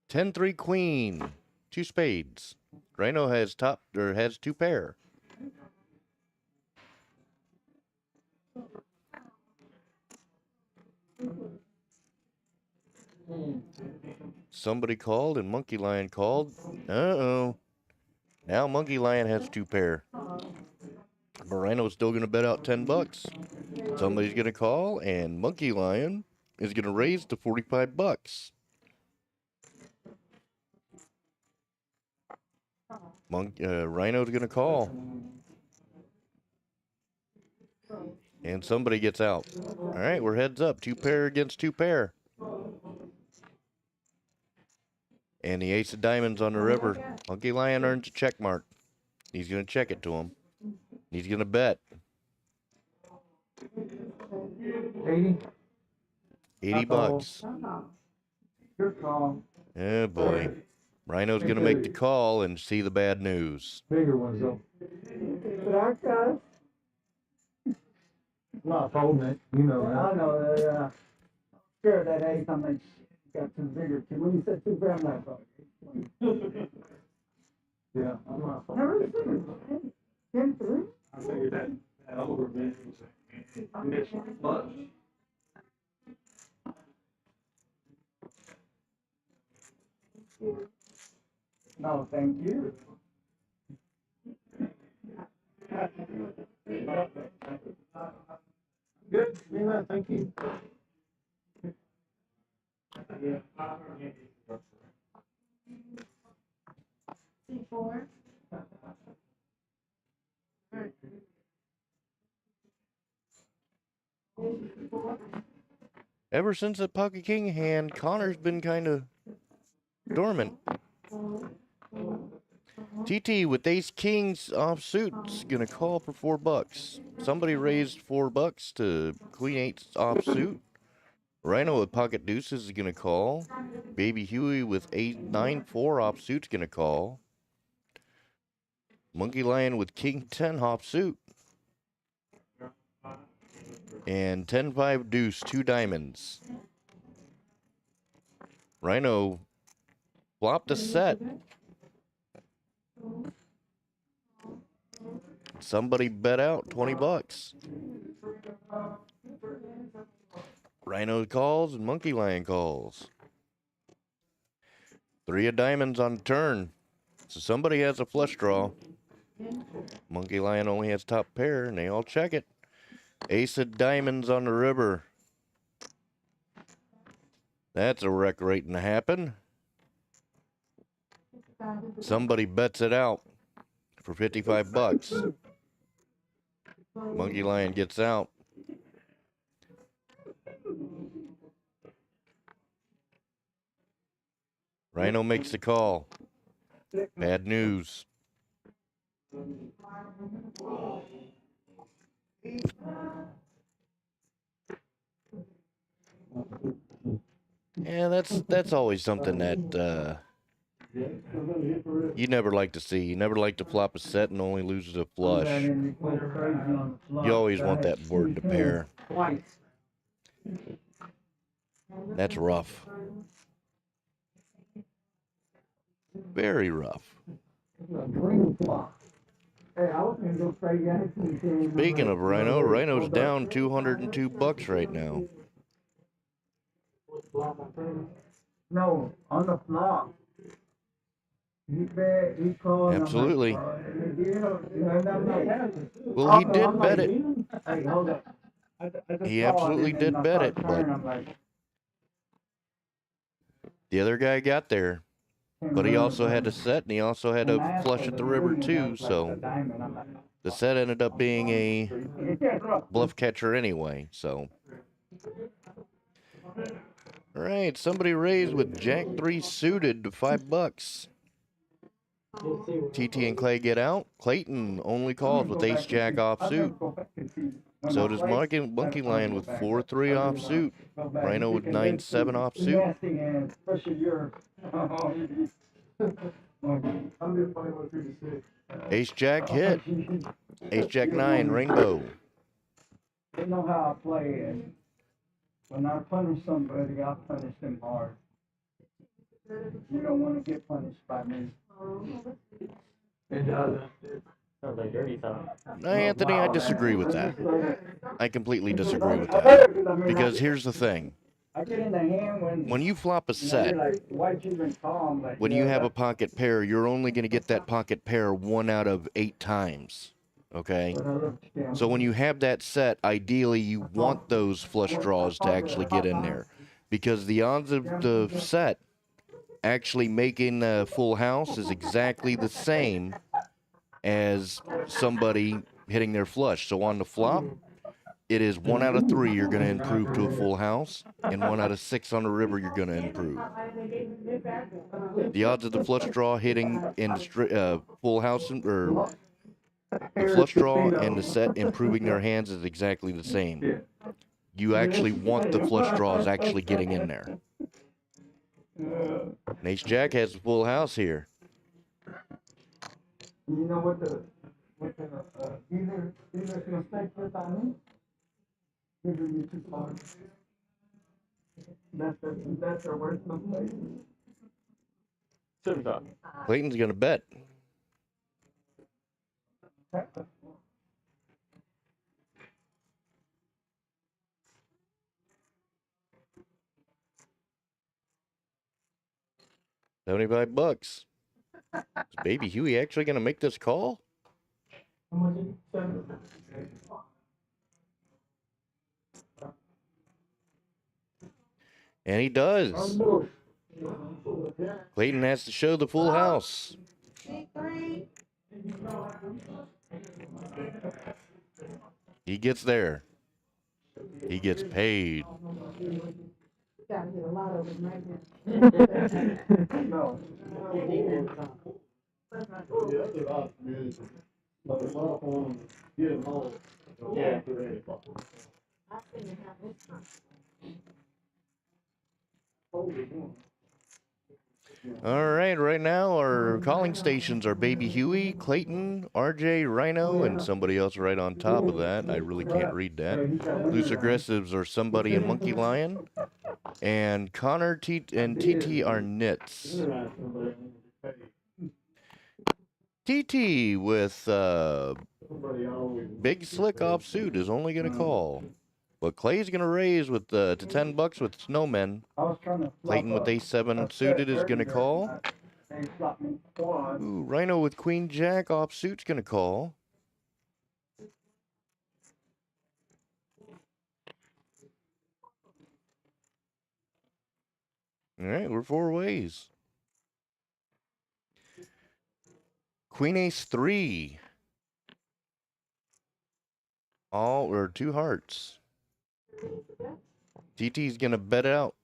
Ten 3 queen, 2 spades. Ryno has has 2 pair. Somebody called and Monkey Lion called. Uh-oh. Now Monkey Lion has 2 pair. Ryno's still gonna bet out $10. Somebody's gonna call and Monkey Lion is gonna raise to $45. Ryno's gonna call. And somebody gets out. All right, we're heads up. 2 pair against 2 pair. And the ace of diamonds on the river. Monkey Lion earns a check mark. He's going to check it to him. He's going to bet. 80. 80 bucks. Your call. Oh, boy. Rhino's going to make the call and see the bad news. Bigger ones though. But I got it. Not folding it, you know I that. know that, sure, that ace, I mean, got some bigger, when you said 2 grams, I thought. Yeah, I'm not folding. Never seen it. 10-3? I figured that over, man. It's much. No, thank you. Good, Mina, thank you. C4. Ever since the Pocket King hand, Connor's been kind of dormant. TT with ace kings offsuit's gonna call for $4. Somebody raised $4 to queen 8 offsuit. Rhino with pocket deuces is gonna call. Baby Huey with 8-9-4 offsuit's gonna call. Monkey Lion with king 10 offsuit. And 10-5 deuce, 2 diamonds. Rhino flopped a set. Somebody bet out $20. Rhino calls and Monkey Lion calls. 3 of diamonds on the turn. So somebody has a flush draw. Monkey Lion only has top pair and they all check it. Ace of diamonds on the river. That's a wreck waiting to happen. Somebody bets it out for $55. Monkey Lion gets out. Rhino makes the call. Bad news. Yeah, that's always something that you never like to see. You never like to flop a set and only loses a flush. You always want that board to pair. That's rough. Very rough. Speaking of Rhino, Rhino's down $202 right now. No, on the flop. He bet, he called. Absolutely. Well, Well, he did bet it. Hey, hold up. He absolutely did bet it, but the other guy got there. But he also had a set, and he also had a flush at the river, too, so the set ended up being a bluff catcher anyway, so. All right, somebody raised with Jack 3 suited to $5. TT and Clay get out. Clayton only calls with ace jack offsuit. So does Monkey Lion with 4-3 offsuit. Rhino with 9-7 offsuit. Ace jack hit. Ace jack 9 rainbow. They know how I play it. When I punish somebody, I punish them hard. You don't want to get punished by me. It doesn't. Sounds like dirty talk. No, Anthony, I disagree with that. I completely disagree with that. Because here's the thing. I get in the hand When you flop a set, when you have a pocket pair, you're only going to get that pocket pair 1 out of 8 times. Okay? So when you have that set, ideally you want those flush draws to actually get in there. Because the odds of the set actually making a full house is exactly the same as somebody hitting their flush. So on the flop, It is 1 out of 3 you're going to improve to a full house, and 1 out of 6 on the river you're going to improve. The odds of the flush draw hitting in the full house or the flush draw and the set improving their hands is exactly the same. You actually want the flush draws actually getting in there. Ace Jack has a full house here. You know what the dealer's mistake is on me? Giving you 2 cards. That's their worst mistake. Clayton's going to bet. $75. Is Baby Huey actually going to make this call? How much did you send? And he does. Clayton has to show the full house. He gets there. He gets paid. Gotta get a lot of them right now. No. Yeah. I think have this time. All right now our calling stations are Baby Huey, Clayton, RJ, RYNO, and somebody else right on top of that. I really can't read that. Loose aggressives are somebody and MONKEYLION. And Connor and TT are nits. TT with big slick offsuit is only going to call. But Clay's going to raise with to $10 with Snowmen. Clayton with ace-7 suited is going to call. Ooh, RYNO with Queen Jack offsuit's going to call. All right, we're 4 ways. Queen ace-3. All or 2 hearts. TT's gonna bet out.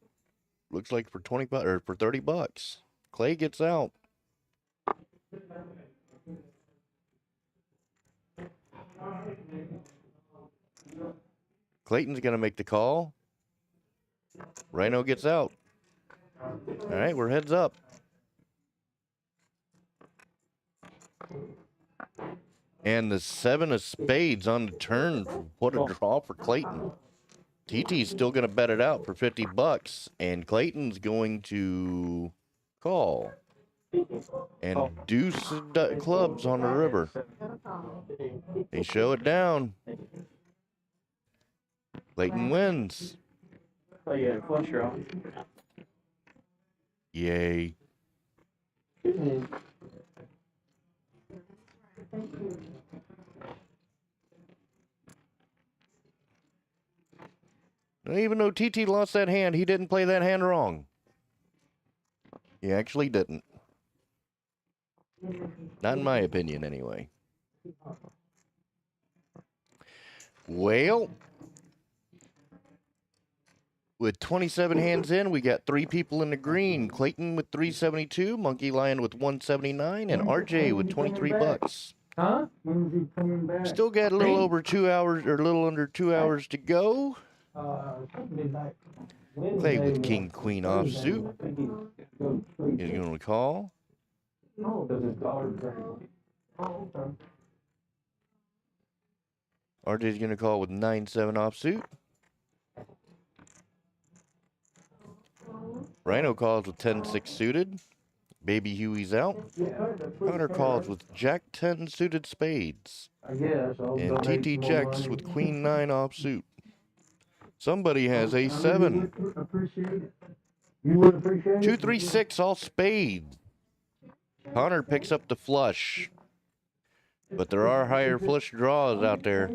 Looks like for 20 or for $30. Clay gets out. Clayton's gonna make the call. RYNO gets out. All right, we're heads up. And the 7 of spades on the turn. What a draw for Clayton. TT's still going to bet it out for $50. And Clayton's going to call. And deuce of clubs on the river. They show it down. Clayton wins. Oh yeah, flush draw. Yay. And even though TT lost that hand, he didn't play that hand wrong. He actually didn't. Not in my opinion, anyway. Well, with 27 hands in, we got 3 people in the green. Clayton with 372, MONKEYLION with 179, and RJ with $23. Huh? When is he coming back? Still got a little over 2 hours, or a little under 2 hours to go. Clay with King Queen offsuit. He's going to call. RJ's going to call with 9-7 offsuit. RYNO calls with 10-6 suited. Baby Huey's out. Connor calls with Jack-10 suited spades. And TT checks with Queen-9 offsuit. Somebody has ace-7. 2-3-6 all spades. Connor picks up the flush. But there are higher flush draws out there.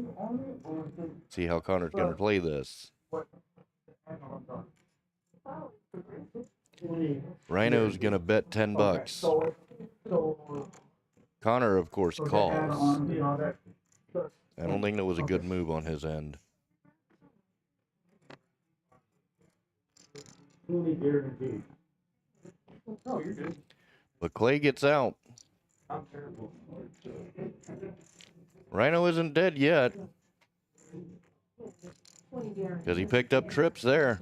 See how Connor's going to play this. RYNO's going to bet $10. Connor, of course, calls. I don't think that was a good move on his end. fully guaranteed. Oh, you're good. But Clay gets out. I'm terrible. Rhino isn't dead yet 20 guaranteed. because he picked up trips there.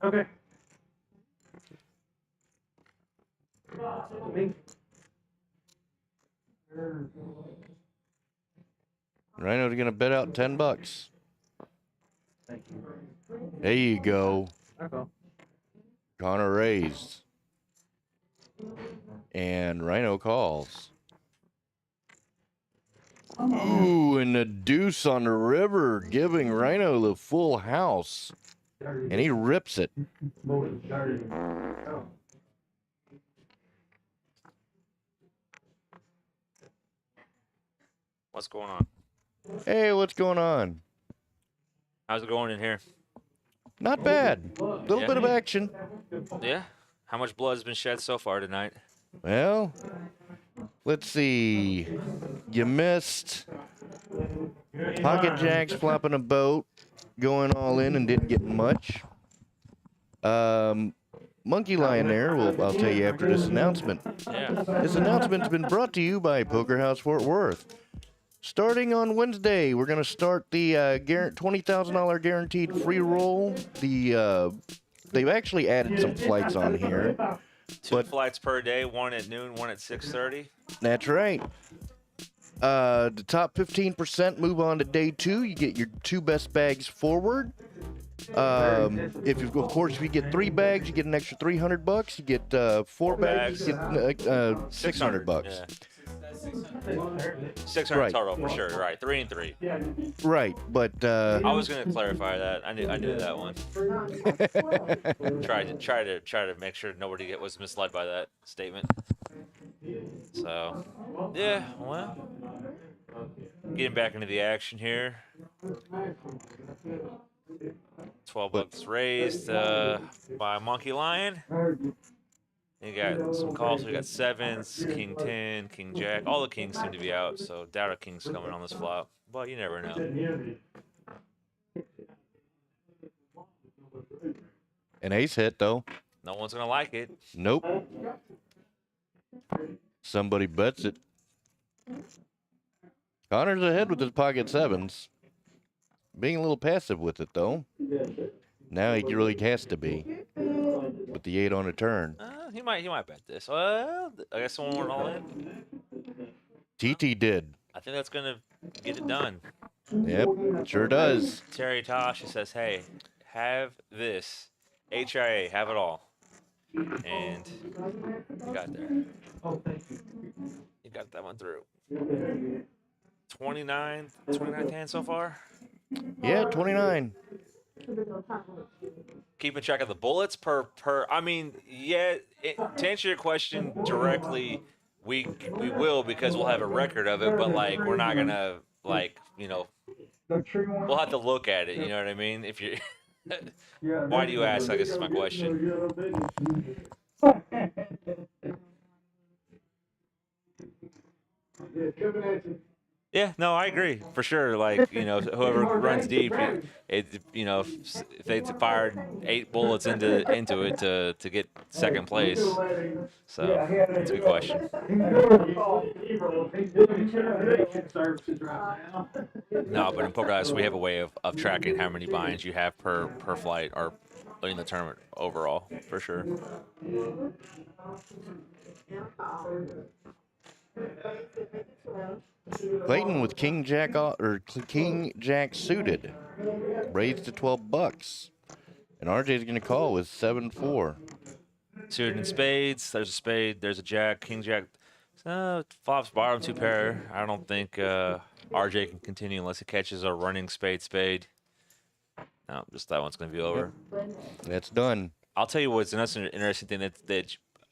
Okay. Rhino's going to bet out 10 bucks. Thank you. There you go. Okay. Connor raised. And Rhino calls. Ooh, and the deuce on the river, giving Rhino the full house. And he rips it. What's going on? Hey, what's going on? How's it going in here? Not bad. Little Yeah. bit of action. Yeah? How much blood has been shed so far tonight? Well, let's see. You missed. Pocket Jacks flopping a boat, going all in and didn't get much. MONKEYLION there, I'll tell you after this announcement. Yeah. This announcement's been brought to you by Poker House Fort Worth. Starting on Wednesday, we're going to start the $20,000 guaranteed free roll. They've actually added some flights on here. Two flights per day, one at noon, one at 6:30. That's right. The top 15% move on to day 2. You get your 2 best bags forward. If you, of course, if you get 3 bags, you get an extra $300. You get 4 bags, you get 600 bucks. Yeah. 600 Right. total for sure. Right, 3 and 3. Right, but I was gonna clarify that. I knew that one. Try to make sure nobody was misled by that statement. So, yeah, well, getting back into the action here. 12 bucks raised by MONKEYLION. You got some calls. We got 7s, King 10, King Jack. All the kings seem to be out, so doubt a king's coming on this flop. But you never know. an ace hit though. No one's gonna like it. Nope. Somebody bets it. Connor's ahead with his pocket 7s. Being a little passive with it though. Now he really has to be. With the 8 on a turn. He might bet this. Well, I guess someone went all in. TT did. I think that's gonna get it done. Yep, sure does. Terry Tosh says, "Hey, have this. HIA, have it all." And you got there. You got that one through. 29 hands so far. Yeah, 29. Keeping track of the bullets per. I mean, yeah. To answer your question directly, we will, because we'll have a record of it. But like, we're not gonna we'll have to look at it. You know what I mean? If you, why do you ask? I guess is my question. Yeah, no, I agree for sure. Like, whoever runs deep, if they fired 8 bullets into it to get second place, so that's a good question. No, but in Poker House we have a way of tracking how many buy-ins you have per flight or in the tournament overall, for sure. Clayton with King Jack suited. Raised to 12 bucks. And RJ's going to call with 7-4. Suited in spades. There's a spade. There's a jack. King Jack. Flops bottom 2 pair. I don't think RJ can continue unless he catches a running spade. No, just that one's going to be over. That's done. I'll tell you what's another interesting thing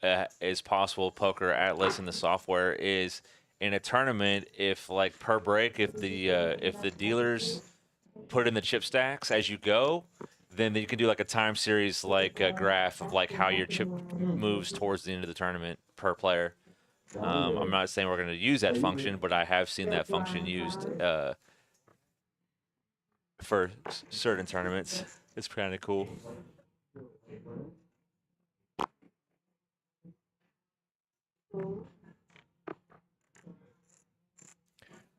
that is possible. Poker Atlas in the software is in a tournament, if like per break, if the dealers put in the chip stacks as you go, then you can do like a time series, like a graph of like how your chip moves towards the end of the tournament per player. I'm not saying we're going to use that function, but I have seen that function used for certain tournaments. It's kind of cool.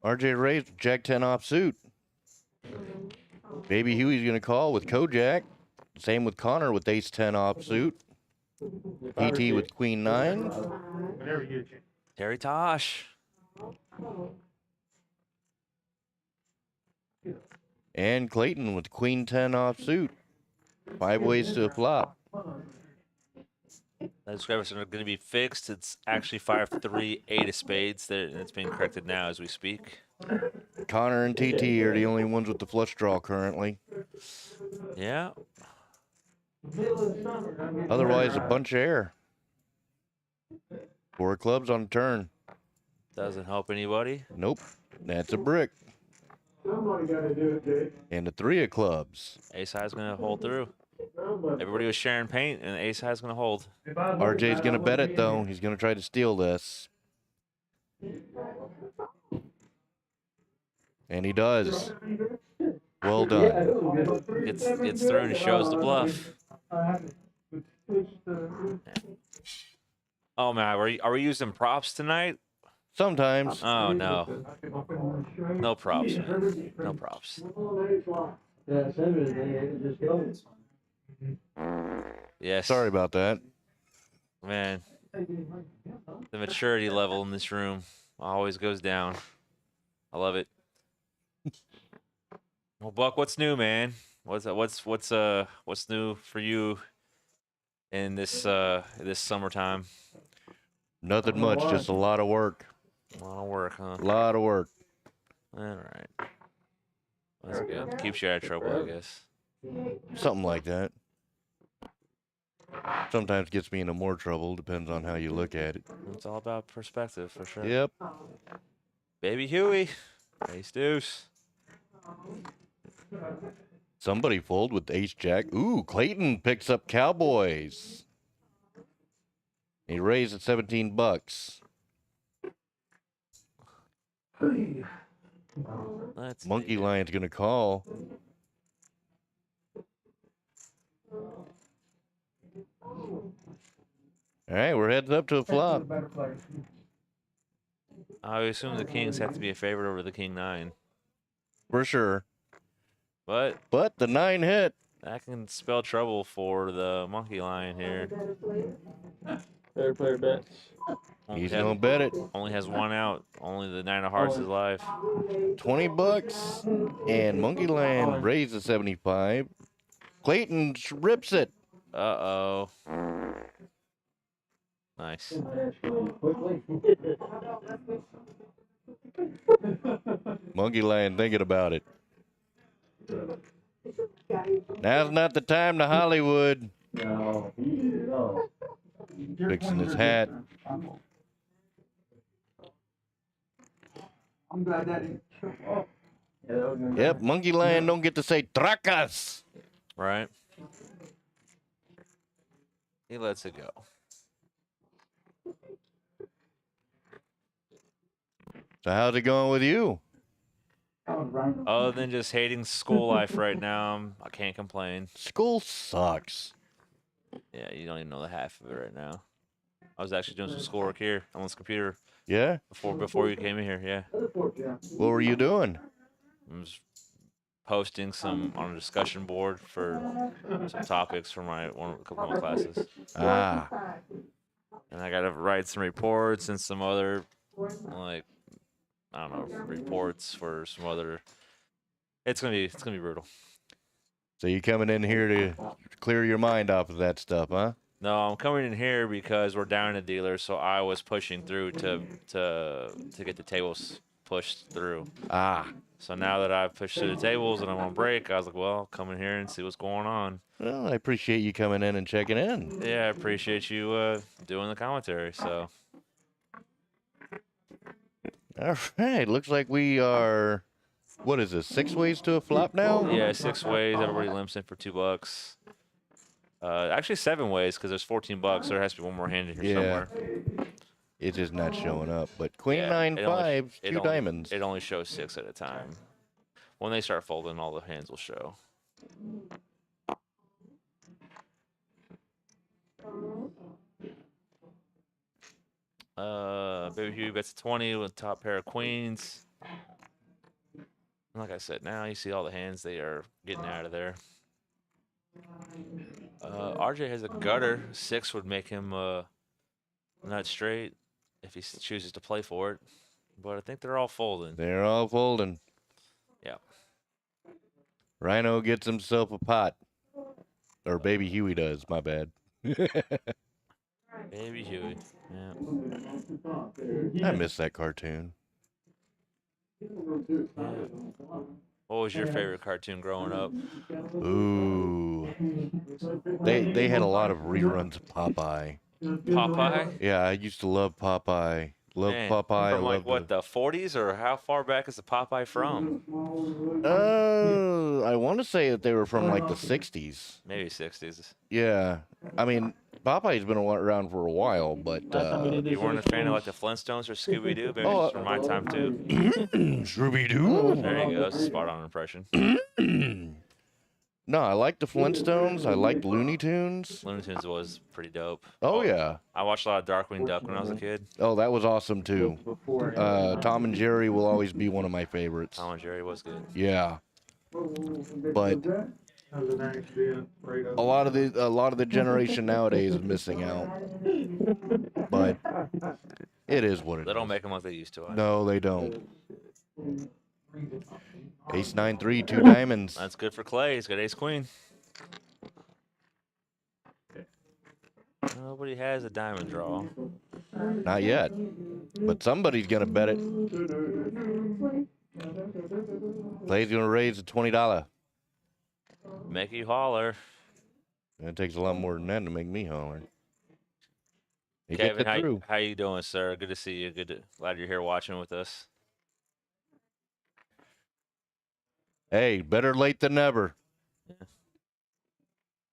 RJ raised Jack 10 offsuit. Baby Huey's going to call with Kojak. Same with Connor with ace 10 offsuit. PT with queen 9. Whenever you get Terry Tosh. And Clayton with queen 10 offsuit. 5 ways to a flop. That descriptions are going to be fixed. It's actually 5-3, 8 of spades. It's being corrected now as we speak. Connor and TT are the only ones with the flush draw currently. Yeah. Otherwise, a bunch of air. 4 clubs on the turn. Doesn't help anybody. Nope. That's a brick. Somebody gotta do it, Jake. And a 3 of clubs. Ace high is going to hold through. Everybody was sharing paint, and ace high is going to hold. RJ's going to bet it, though. He's going to try to steal this. And he does. Well done. Gets through and shows the bluff. Oh, man, are we using props tonight? Sometimes. Oh, no. No props, man. No props. Yeah, it just goes. Yes. Sorry about that. Man. The maturity level in this room always goes down. I love it. Well, Buck, what's new, man? What's new for you in this this summertime? Nothing much, just a lot of work. A lot of work, huh? A lot of work. All right. That's good. Keeps you out of trouble, I guess. Something like that. Sometimes gets me into more trouble, depends on how you look at it. It's all about perspective, for sure. Yep. Baby Huey. Ace deuce. Somebody fold with ace jack. Ooh, Clayton picks up Cowboys. He raised at 17 bucks. Let's Monkey see. Lion's gonna call. All right, we're heads up to a flop. I would assume the kings have to be a favorite over the king 9. For sure. But But the 9 hit. that can spell trouble for the monkey lion here. Fair player bets. He's gonna bet it. Only has 1 out. Only the 9 of hearts is live. 20 bucks. And Monkey Lion raises 75. Clayton rips it. Uh-oh. Nice. Quickly. Monkey Lion thinking about it. Now's not the time to Hollywood. No. No. Fixing his hat. I'm glad that he. Yep, Monkey Lion don't get to say tracas. Right? He lets it go. So how's it going with you? Other than just hating school life right now, I can't complain. School sucks. Yeah, you don't even know the half of it right now. I was actually doing some schoolwork here on this computer Yeah? before you came in here. Yeah, What were you doing? I was posting some on a discussion board for some topics for a couple of my classes, Ah, and I got to write some reports and some other like I don't know reports for some other. It's gonna be brutal. so you coming in here to clear your mind off of that stuff, huh? No, I'm coming in here because we're down a dealer, so I was pushing through to get the tables pushed through. Ah, So now that I've pushed through the tables and I'm on break, I was like, well, I'll come in here and see what's going on. well, I appreciate you coming in and checking in. Yeah, I appreciate you doing the commentary. So All right, looks like we are, what is this, 6 ways to a flop now? yeah, 6 ways. Everybody limps in for $2. Actually 7 ways because there's 14 bucks. There has to be one more hand in here Yeah. somewhere. It's just not showing up. But Queen Yeah, 9 it only- 5, it 2 only- diamonds. It only shows 6 at a time. When they start folding, all the hands will show. Baby Huey bets 20 with top pair of queens. And like I said, now you see all the hands they are getting out of there. RJ has a gutter. 6 would make him not straight if he chooses to play for it. But I think they're all folding. They're all folding. Yeah. Rhino gets himself a pot. Or Baby Huey does, my bad. Baby Huey. Yeah. I miss that cartoon. What was your favorite cartoon growing up? Ooh. They had a lot of reruns of Popeye. Popeye? Yeah, I used to love Popeye. Love Man, Popeye. From like what, the 40s, or how far back is the Popeye from? I want to say that they were from like the 60s. Maybe 60s. Yeah. I mean, Popeye's been around for a while, but You weren't a fan of like the Flintstones or Scooby Doo? Maybe Oh, it's from my time too. Scooby-Doo. There you go. Spot on impression. No, I liked the Flintstones. I liked Looney Tunes. Looney Tunes was pretty dope. Oh, yeah. I watched a lot of Darkwing Duck when I was a kid. Oh, that was awesome, too. Tom and Jerry will always be one of my favorites. Tom and Jerry was good. Yeah. But a lot of the generation nowadays is missing out. But it is what it They is. don't make them like they used to. No, they don't. Ace 9-3, 2 diamonds. That's good for Clay. He's got ace queen. Nobody has a diamond draw. Not yet. But somebody's going to bet it. Clay's going to raise a $20. Make you holler. And it takes a lot more than that to make me holler. He gets Kevin, it through. how you doing, sir? Good to see you. Glad you're here watching with us. Hey, better late than never. Yeah.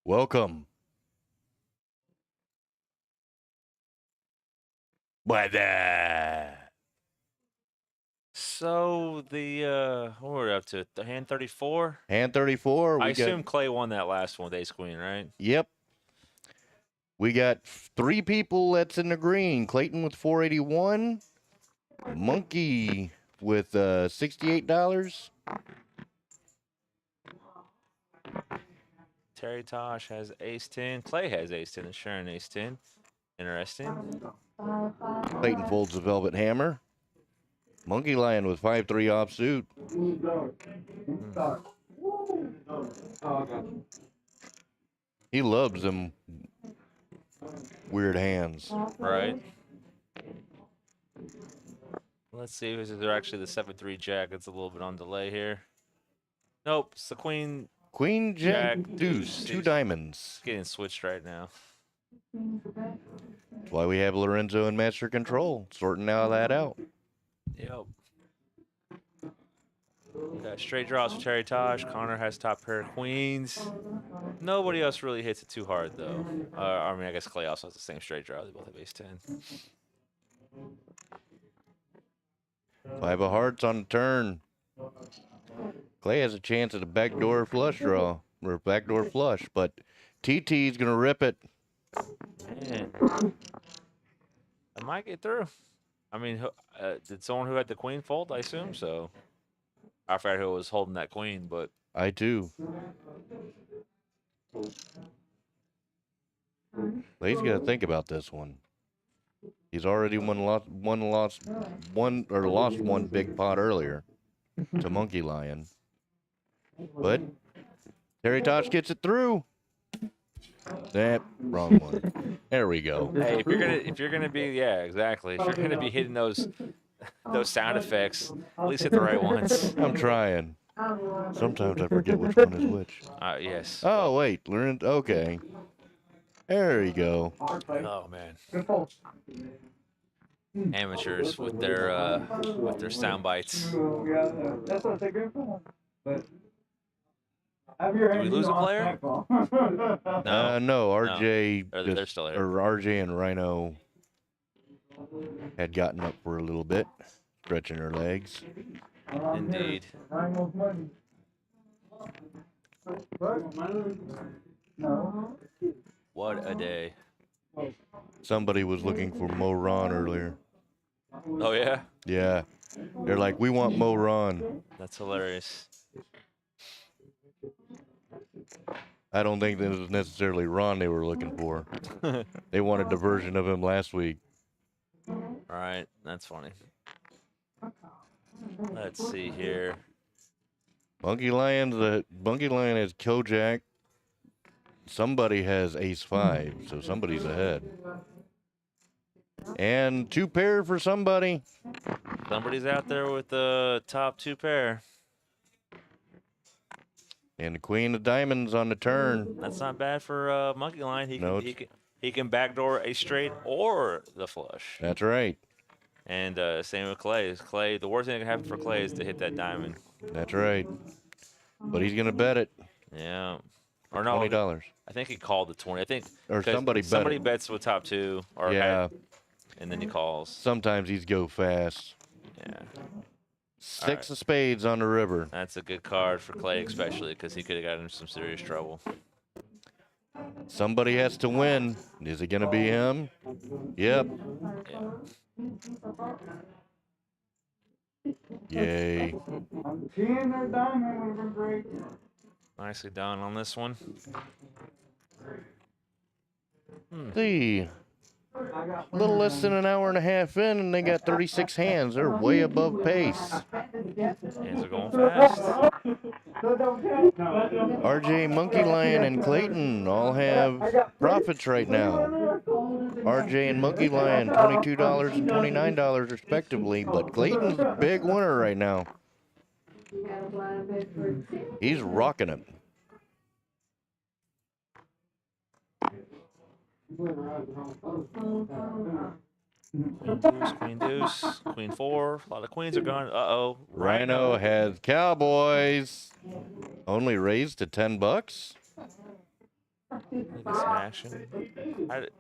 Welcome. What So the what were we up to? The hand 34? Hand 34. I We got, assume Clay won that last one with ace queen, right? yep. We got 3 people that's in the green. Clayton with 481. Monkey with $68. Terry Tosh has ace 10. Clay has ace 10 and Sharon ace 10. Interesting. Clayton folds the Velvet Hammer. Monkey Lion with 5-3 offsuit. He loves them weird hands. Right. Let's see if they're actually the 7-3 jack. It's a little bit on delay here. Nope, it's the queen. Queen, Jack, Jack, Deuce, Deuce. 2 diamonds. Getting switched right now. That's why we have Lorenzo in master control, sorting all that out. Yep. We got straight draws for Terry Tosh. Connor has top pair of queens. Nobody else really hits it too hard, though. I mean, I guess Clay also has the same straight draw. They both have ace 10. 5 of hearts on the turn. Clay has a chance at a backdoor flush draw, or backdoor flush, but TT's going to rip it. Man. I might get through. I mean, did someone who had the queen fold? I assume so. I forgot who was holding that queen, but I too. Clay's got to think about this one. He's already lost one big pot earlier to Monkey Lion. But Terry Tosh gets it through. Wrong one. There we go. hey, if you're gonna be, yeah, exactly. If you're gonna be hitting those sound effects, at least hit the right ones. I'm trying. Sometimes I forget which one is which. Yes. Oh wait, learn. Okay. There you go. Oh man. Amateurs with their sound bites. That's what they're good for. But have your Did we lose a player? No, No. RJ. They're still here. Or RJ and RYNO had gotten up for a little bit, stretching her legs. Indeed. Rhino's money. But, no. What a day. Somebody was looking for Mo Ron earlier. Oh yeah, Yeah. They're like, we want Mo Ron. that's hilarious. I don't think that was necessarily Ron they were looking for. They wanted the version of him last week. All right, that's funny. Let's see here. Monkey Lion has Kojak. Somebody has Ace 5, so somebody's ahead. And 2 pair for somebody. Somebody's out there with the top 2 pair. And the Queen of Diamonds on the turn. That's not bad for Monkey Line. He can backdoor a straight or the flush. That's right. And same with Clay. Clay, the worst thing that can happen for Clay is to hit that diamond. That's right. But he's gonna bet it. Yeah. Or no, $20. I think he called the 20. I think Or somebody bet bets with top 2 or yeah. and then he calls. Sometimes he's go fast. Yeah. 6 of spades on the river. That's a good card for Clay, especially because he could have gotten in some serious trouble. Somebody has to win. Is it gonna be him? Yep. Yeah. Yay. Seeing their diamond would have been great. Nicely done on this one. See. A little less than an hour and a half in, and they got 36 hands. They're way above pace. Hands are going fast. RJ, Monkey Lion, and Clayton all have profits right now. RJ and Monkey Lion, $22 and $29 respectively, but Clayton's a big winner right now. He's rocking it. Queen deuce, queen 4. A lot of queens are gone. Uh-oh. RYNO has Cowboys. Only raised to $10. Maybe some action.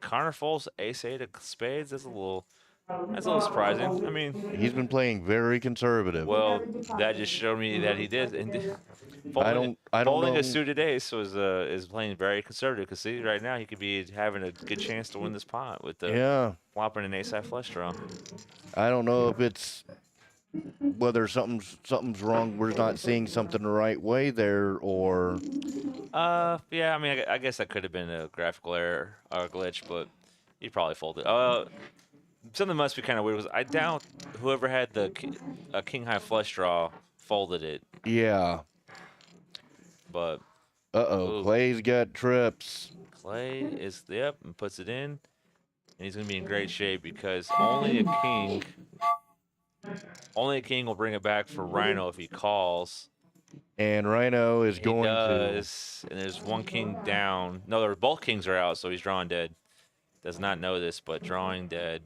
Connor Foles, ace-8 of spades. That's a little surprising. I mean, He's been playing very conservative. well, that just showed me that he did. And I don't folding know. a suited ace is playing very conservative. Because see, right now he could be having a good chance to win this pot with the Yeah, flopping an ace-high flush draw. I don't know if it's whether something's wrong. We're not seeing something the right way there, or Yeah. I mean, I guess that could have been a graphical error or a glitch, but he probably folded. Something must be kind of weird. Was I doubt whoever had the king high flush draw folded it, yeah. but Uh-oh, Ooh. Clay's got trips. Clay is and puts it in, and he's gonna be in great shape because only a king will bring it back for RYNO if he calls. And RYNO is He going does, and there's one king down. No, both kings are out, so he's drawing dead. Does not know this, but drawing dead.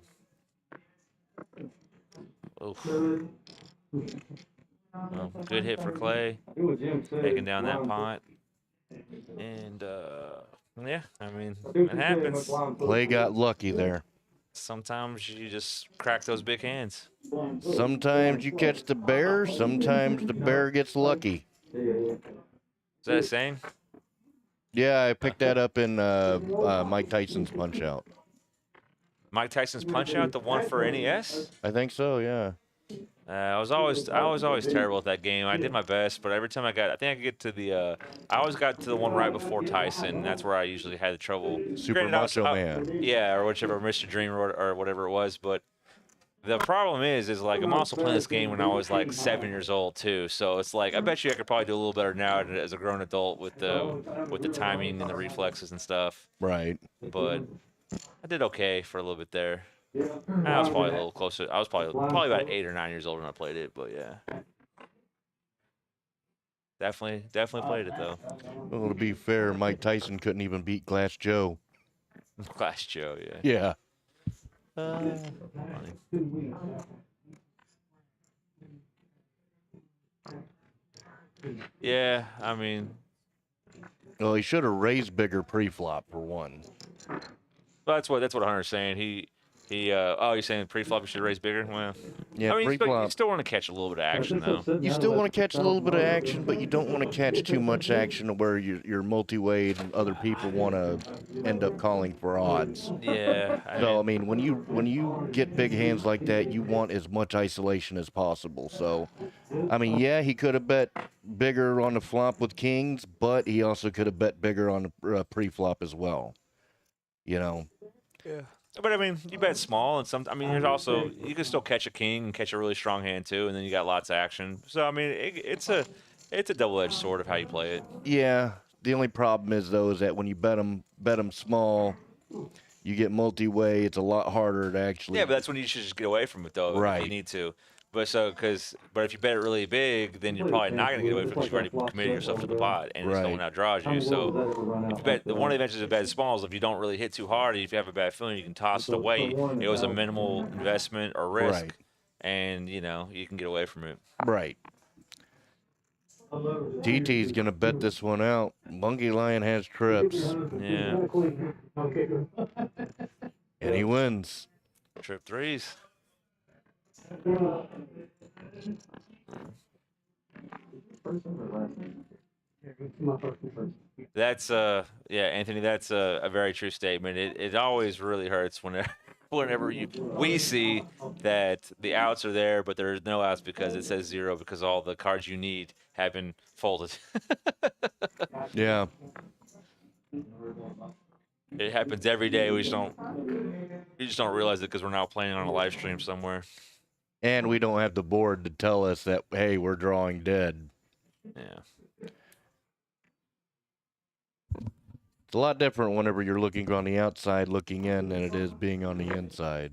Oof. Well, good hit for Clay, taking down that pot. And, yeah, I mean, it happens. to. Clay got lucky there. Sometimes you just crack those big hands. Sometimes you catch the bear, sometimes the bear gets lucky. Is that a saying? Yeah, I picked that up in Mike Tyson's Punch-Out. Mike Tyson's Punch-Out, the one for NES? I think so, yeah. I was always terrible at that game. I did my best, but every time I could get to the, I always got to the one right before Tyson. That's where I usually had the trouble. Super Macho Man. Yeah, or whichever, Mr. Dream or whatever it was. But the problem is like I'm also playing this game when I was like 7 years old too. So it's like I bet you I could probably do a little better now as a grown adult with the timing and the reflexes and stuff. Right. But I did okay for a little bit there. I was probably a little closer. I was probably about 8 or 9 years old when I played it, but yeah. Definitely played it though. Well, to be fair, Mike Tyson couldn't even beat Glass Joe. Glass Joe, yeah. Yeah. Funny. Yeah, I mean, Well, he should have raised bigger pre-flop for one. that's what Hunter's saying. He oh, you're saying pre-flop you should raise bigger? Well, Yeah, I mean, you pre-flop. still want to catch a little bit of action though. You still want to catch a little bit of action, but you don't want to catch too much action to where you're multi-weight and other people want to end up calling for odds. Yeah. So I mean, when you get big hands like that, you want as much isolation as possible. So, I mean, yeah, he could have bet bigger on the flop with kings, but he also could have bet bigger on the pre-flop as well. You know. Yeah. But I mean, you bet small, and I mean, there's also you can still catch a king and catch a really strong hand too, and then you got lots of action. So I mean, it's a double-edged sword of how you play it. Yeah. The only problem is though is that when you bet them small, you get multi-way. It's a lot harder to actually. Yeah, but that's when you should just get away from it though, Right. if you need to. But if you bet it really big, then you're probably not going to get away from it because you've already committed yourself to the pot, and it's no one outdraws you. So if you bet, one of the advantages of betting small is if you don't really hit too hard, if you have a bad feeling, you can toss it away. It was a minimal investment or risk, Right. and you know you can get away from it. Right. TT's gonna bet this one out. Monkey Lion has trips, Yeah, and he wins. trip threes. That's yeah, Anthony. That's a very true statement. It always really hurts whenever we see that the outs are there, but there's no outs because it says 0 because all the cards you need have been folded. Yeah. It happens every day. We just don't realize it because we're now playing on a live stream somewhere. And we don't have the board to tell us that, hey, we're drawing dead. Yeah. It's a lot different whenever you're looking on the outside looking in than it is being on the inside.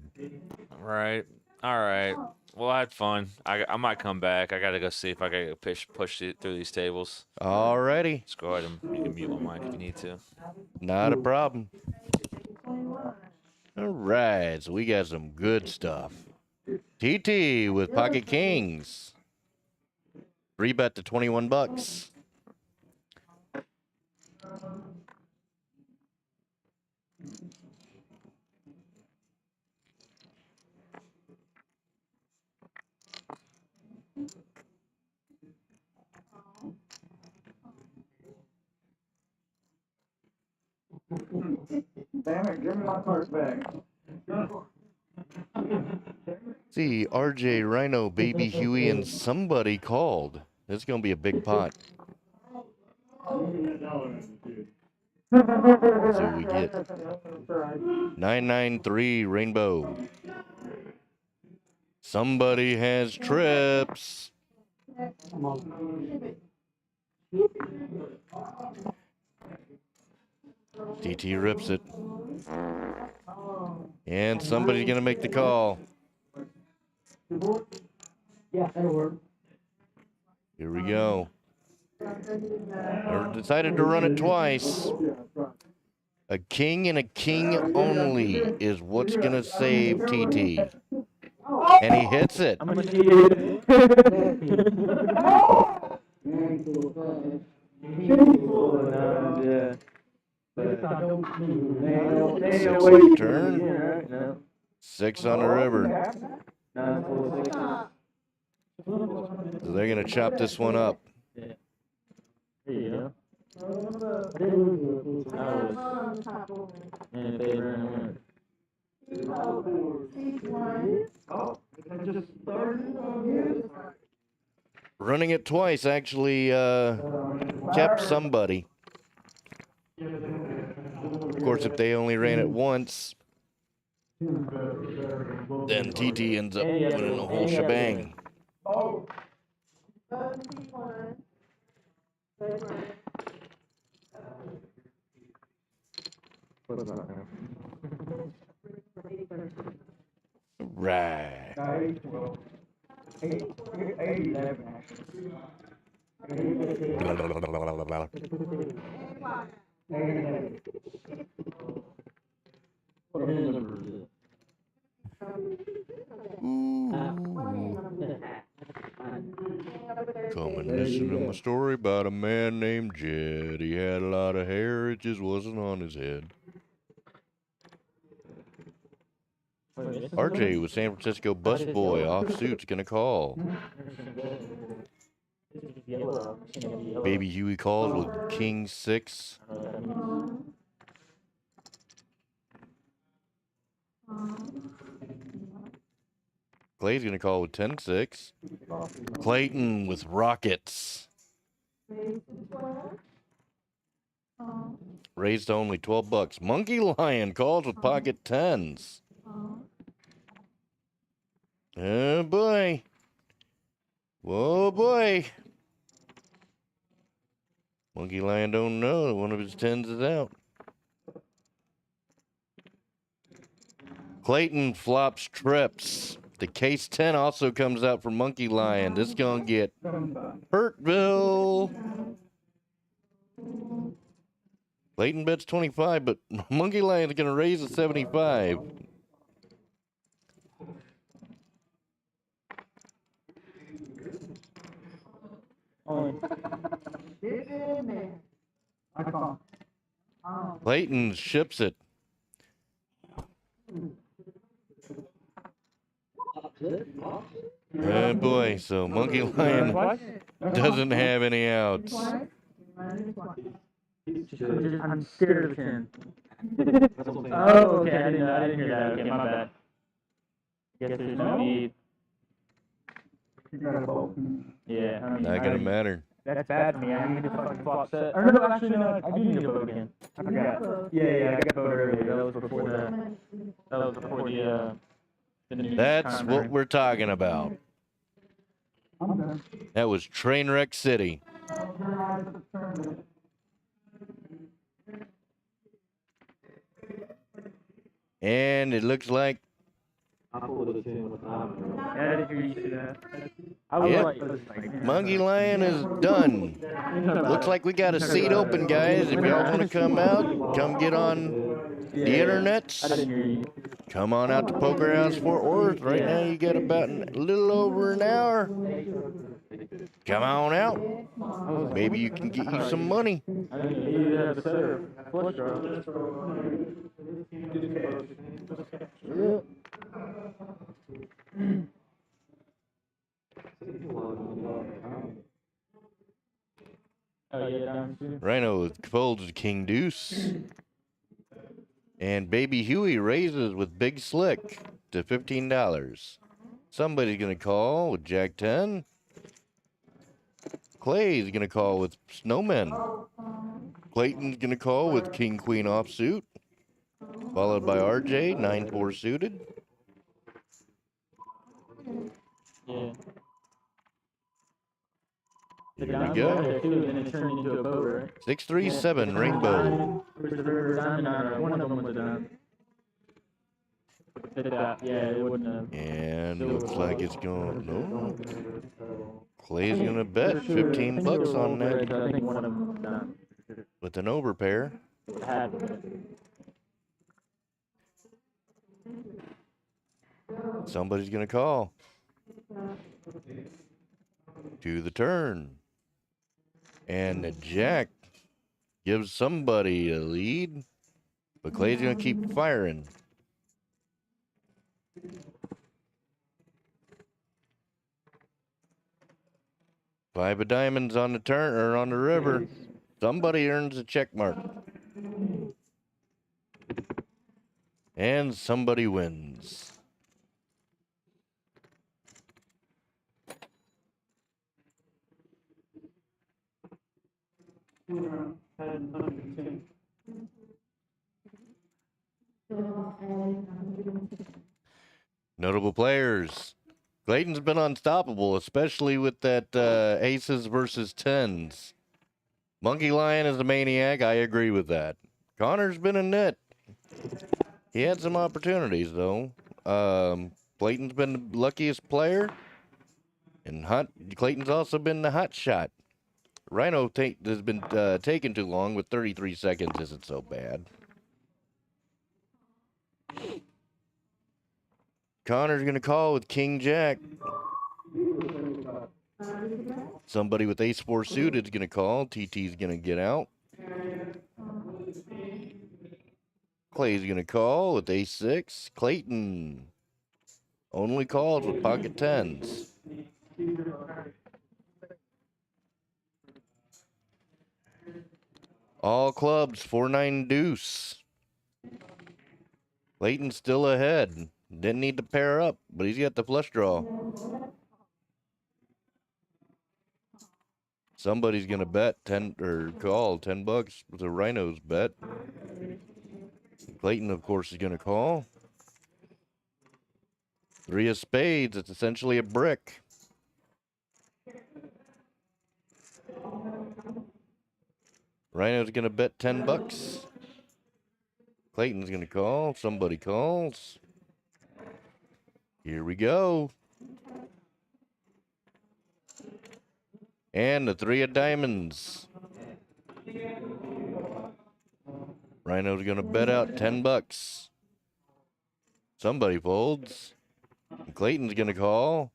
Right. All right. Well, I had fun. I might come back. I got to go see if I got to push through these tables. Alrighty. Let's go ahead and you can mute my mic if you need to. Not a problem. All right. So we got some good stuff. TT with pocket kings. 3-bet to 21 bucks. Damn it, give me my card back. See, RJ, RYNO, Baby Huey, and somebody called. This is going to be a big pot. Let's see what we get. 993 Rainbow. Somebody has trips. DT rips it. And somebody's going to make the call. Yeah, that'll work. Here we go. They decided to run it twice. A king and a king only is what's going to save TT. And he hits it. I'm gonna see you. Six turn. 6 on the river. So they're going to chop this one up. Running it twice actually kept somebody. Of course, if they only ran it once, then TT ends up winning the whole shebang. Right. Come and listen to my story about a man named Jed. He had a lot of hair, it just wasn't on his head. RJ with San Francisco Busboy offsuit's gonna call. Baby Huey calls with King 6. Clay's gonna call with 10-6. Clayton with Rockets. Raised to only 12 bucks. Monkey Lion calls with pocket 10s. Oh boy. Whoa boy. Monkey Lion don't know that one of his 10s is out. Clayton flops trips. The case 10 also comes out for Monkey Lion. This gonna get Hurtville. Clayton bets 25, but Monkey Lion's gonna raise to 75. Clayton ships it. Oh boy, so Monkey Lion doesn't have any outs. I'm scared of him. Oh, okay, I didn't hear that. Okay, my bad. Guess there's no need. Yeah. Not gonna matter. That's bad for me. I need to fucking flop set. Or no, actually, no, I do need to vote again. I forgot. Yeah, I got voted earlier. That was before the news. That's what we're talking about. That was Trainwreck City. And it looks like Monkey Lion is done. Looks like we got a seat open, guys. If y'all want to come out, come get on the internets. Come on out to Poker House Fort Worth. Right now you got about a little over an hour. Come on out. Maybe you can get you some money. RYNO folds King Deuce. And Baby Huey raises with Big Slick to $15. Somebody's going to call with Jack 10. Clay's going to call with Snowmen. Clayton's going to call with King Queen offsuit. Followed by RJ, 9-4 suited. Yeah. Here we go. 637 Rainbow. One of them was down. Yeah, it wouldn't have. And looks like it's going. No. Clay's gonna bet 15 bucks on that. I think one of them was down. With an overpair. Somebody's gonna call. To the turn. And the jack gives somebody a lead. But Clay's gonna keep firing. Five of diamonds on the turn or on the river. Somebody earns a check mark. And somebody wins. Notable players. Clayton's been unstoppable, especially with that aces versus tens. Monkey Lion is a maniac. I agree with that. Connor's been a nit. He had some opportunities, though. Clayton's been the luckiest player. And Clayton's also been the hot shot. RYNO has been taking too long with 33 seconds. Isn't so bad. Connor's going to call with King Jack. Somebody with ace-4 suited is going to call. TT's going to get out. Clay's gonna call with ace six. Clayton only calls with pocket tens. All clubs, 4-9 deuce. Clayton's still ahead. Didn't need to pair up, but he's got the flush draw. Somebody's gonna bet 10 or call $10 with a RYNO's bet. Clayton, of course, is gonna call. Three of spades. It's essentially a brick. RYNO's gonna bet $10. Clayton's gonna call. Somebody calls. Here we go. And the three of diamonds. RYNO's gonna bet out $10. Somebody folds. And Clayton's gonna call.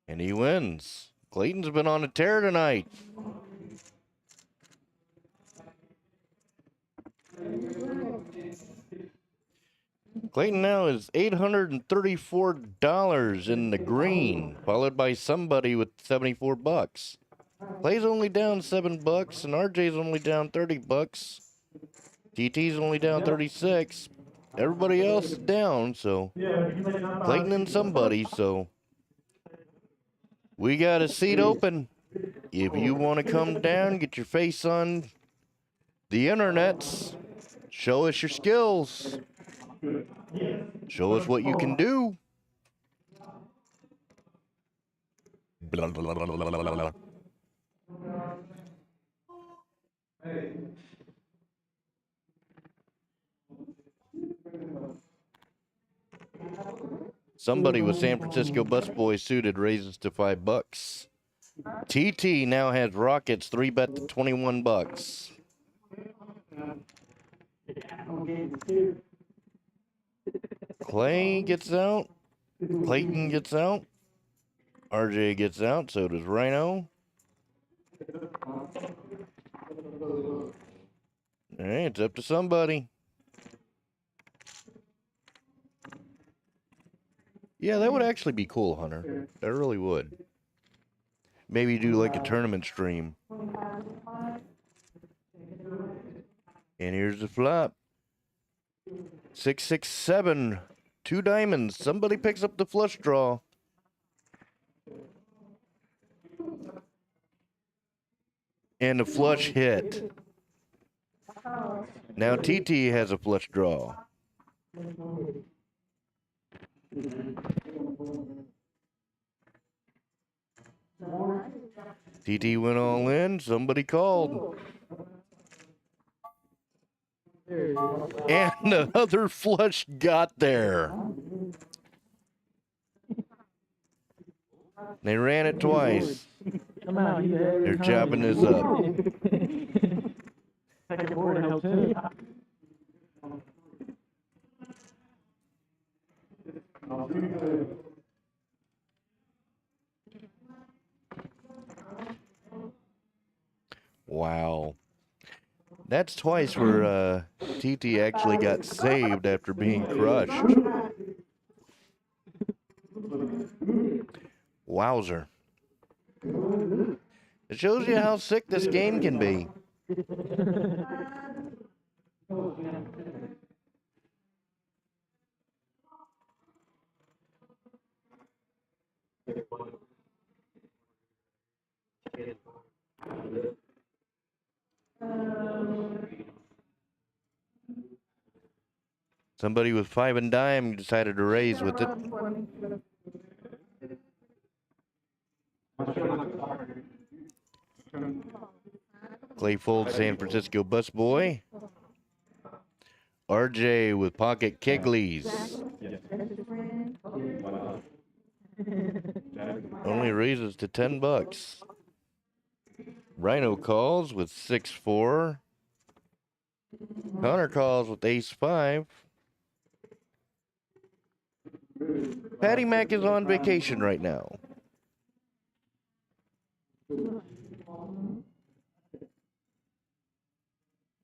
And he wins. Clayton's been on a tear tonight. Clayton now is $834 in the green, followed by somebody with $74. Clay's only down $7 and RJ's only down $30. TT's only down 36. Everybody else is down, so Clayton and somebody, so we got a seat open. If you want to come down, get your face on the internets, show us your skills. Show us what you can do. Blah, blah, blah, blah, blah, blah. Somebody with San Francisco busboy suited raises to $5. TT now has Rockets 3-bet to $21. Clay gets out. Clayton gets out. RJ gets out. So does RYNO. All right, it's up to somebody. Yeah, that would actually be cool, Hunter. That really would. Maybe do like a tournament stream. And here's the flop. 6, 6, 7. 2 diamonds. Somebody picks up the flush draw. And the flush hit. Now TT has a flush draw. TT went all in. Somebody called. And the other flush got there. They ran it twice. They're chopping this up. Wow. That's twice where TT actually got saved after being crushed. Wowzer. It shows you how sick this game can be. Somebody with 5 and dime decided to raise with it. Clay folds San Francisco busboy. RJ with pocket Kegleys. Only raises to $10. RYNO calls with 6-4. Connor calls with ace-5. Patty Mac is on vacation right now.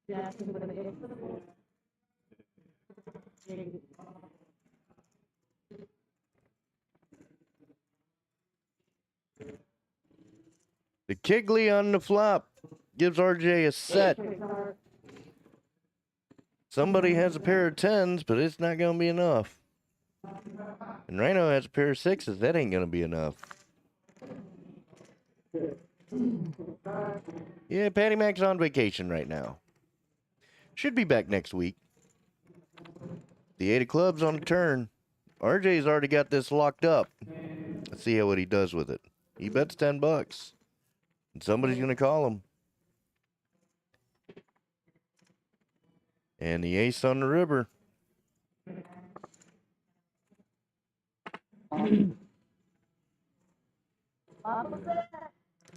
Jackson with an X. The Kigley on the flop gives RJ a set. Somebody has a pair of 10s, but it's not going to be enough. And RYNO has a pair of 6s. That ain't going to be enough. Yeah, Patty Mac's on vacation right now. Should be back next week. The 8 of clubs on the turn. RJ's already got this locked up. Let's see what he does with it. He bets $10. And somebody's going to call him. And the ace on the river.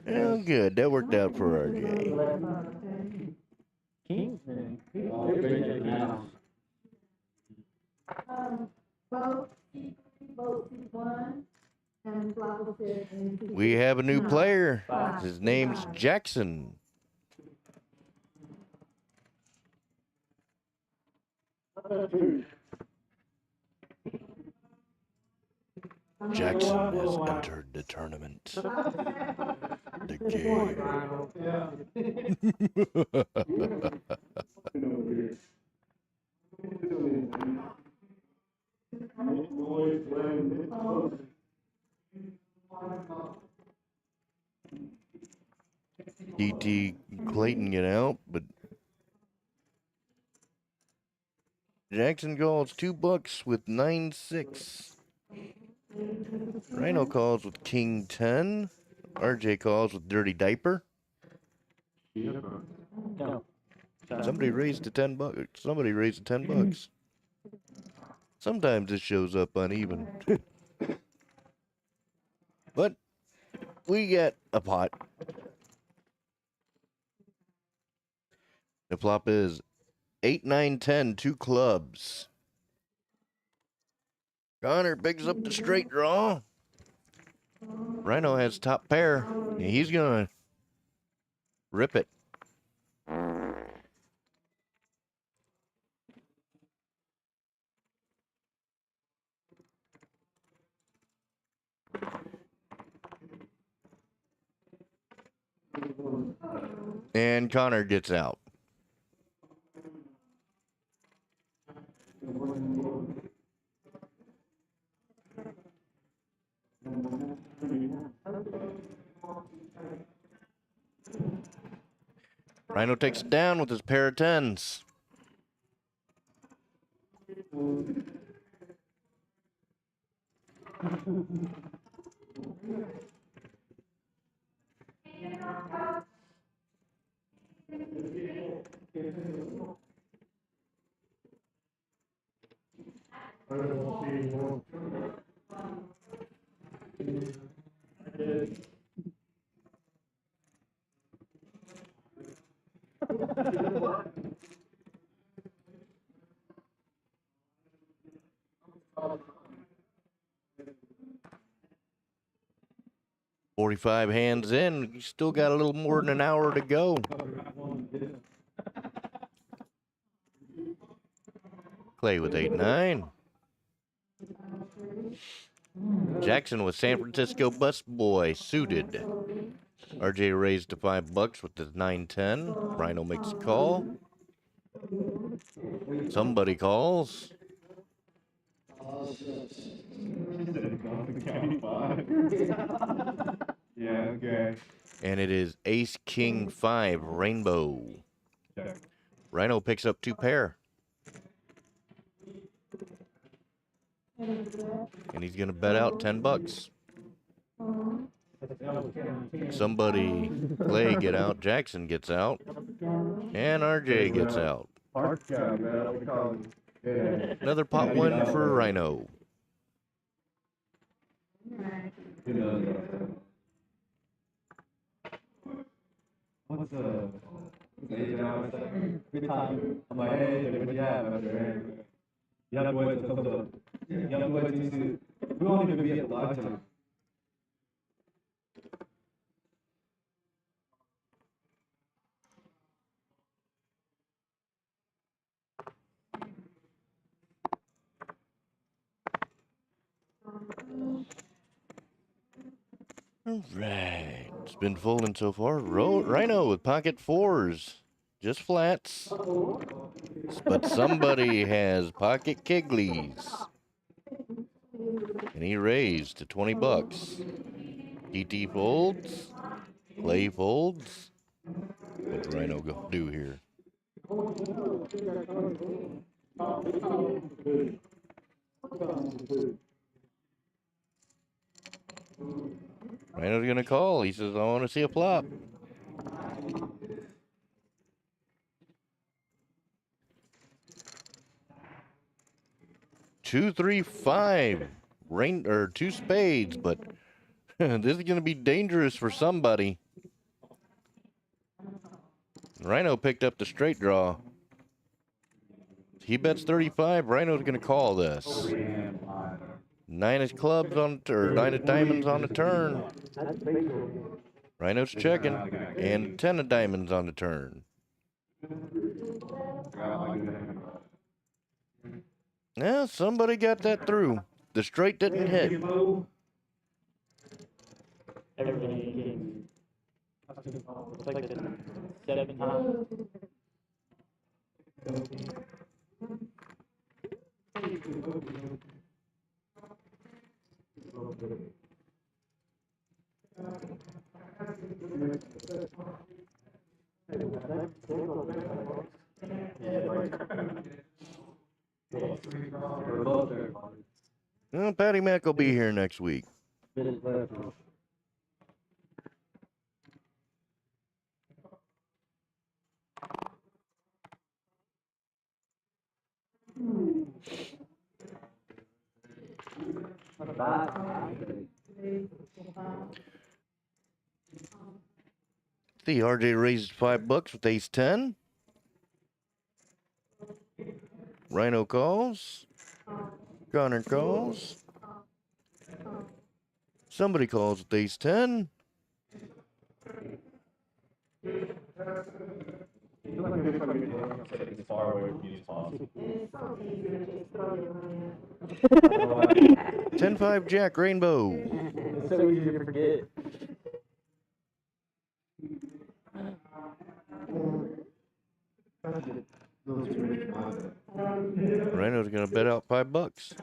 Oh, good. That worked out for RJ. We have a new player. His name's JAXON. JAXON has entered the tournament. The game. DT Clayton get out, but JAXON calls $2 with 9-6. RYNO calls with King 10. RJ calls with Dirty Diaper. Somebody raised to $10. Somebody raised to $10. Sometimes it shows up uneven. But we get a pot. The flop is 8, 9, 10, 2 clubs. Connor picks up the straight draw. RYNO has top pair. And he's going to rip it. And Connor gets out. RYNO takes it down with his pair of 10s. "45 hands in. You still got a little more than an hour to go." Clay with 8-9. JAXON with San Francisco Bus Boy suited. RJ raised to $5 with his 9-10. RYNO makes a call. Somebody calls. Yeah, okay. And it is Ace King 5 Rainbow. RYNO picks up 2 pair. And he's gonna bet out $10. Somebody, Clay get out, JAXON gets out, and RJ gets out. Another pot win for RYNO. What's good time? I'm like, hey, what do you have? You have to wait until you have to wait till we won't even be at the live time. All right. It's been folding so far. Rhino with pocket fours. Just flats. But somebody has pocket Kegleys. And he raised to 20 bucks. TT folds. Clay folds. What's Rhino gonna do here? Rhino's gonna call. He says, I want to see a flop. Two, three, five. Rain or two spades, but this is gonna be dangerous for somebody. Rhino picked up the straight draw. He bets 35. Rhino's gonna call this. 9 of clubs on, or 9 of diamonds on the turn. Rhino's checking, and 10 of diamonds on the turn. Yeah, somebody got that through. The straight didn't hit. Everything. It's like the 7 times. Well, Patty Mac will be here next week. See, RJ raised $5 with ace 10. Rhino calls. Connor calls. Somebody calls with ace 10. As far away from you as possible. 10-5 Jack Rainbow. It's so easy to forget. Rhino's gonna bet out $5.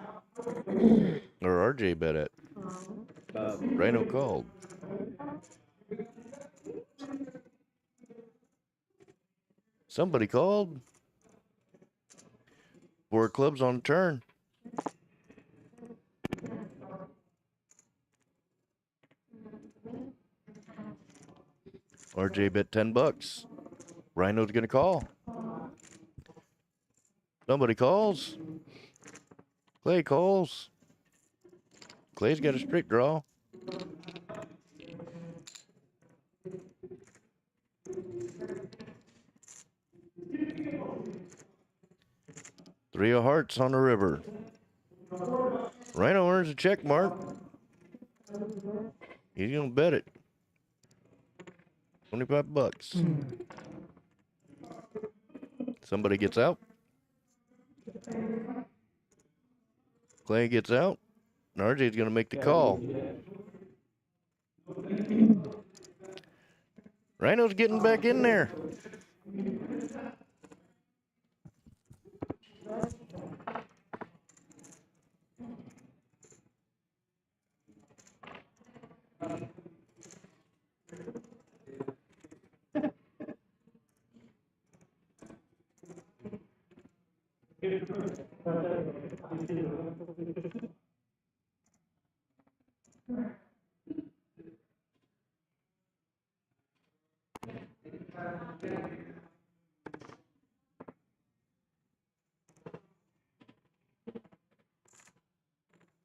Or RJ bet it. Rhino called. Somebody called. 4 clubs on turn. RJ bet $10. Rhino's gonna call. Somebody calls. Clay calls. Clay's got a straight draw. Three of hearts on the river. Rhino earns a check mark. He's gonna bet it. 25 bucks. Somebody gets out. Clay gets out. And RJ's gonna make the call. Rhino's getting back in there.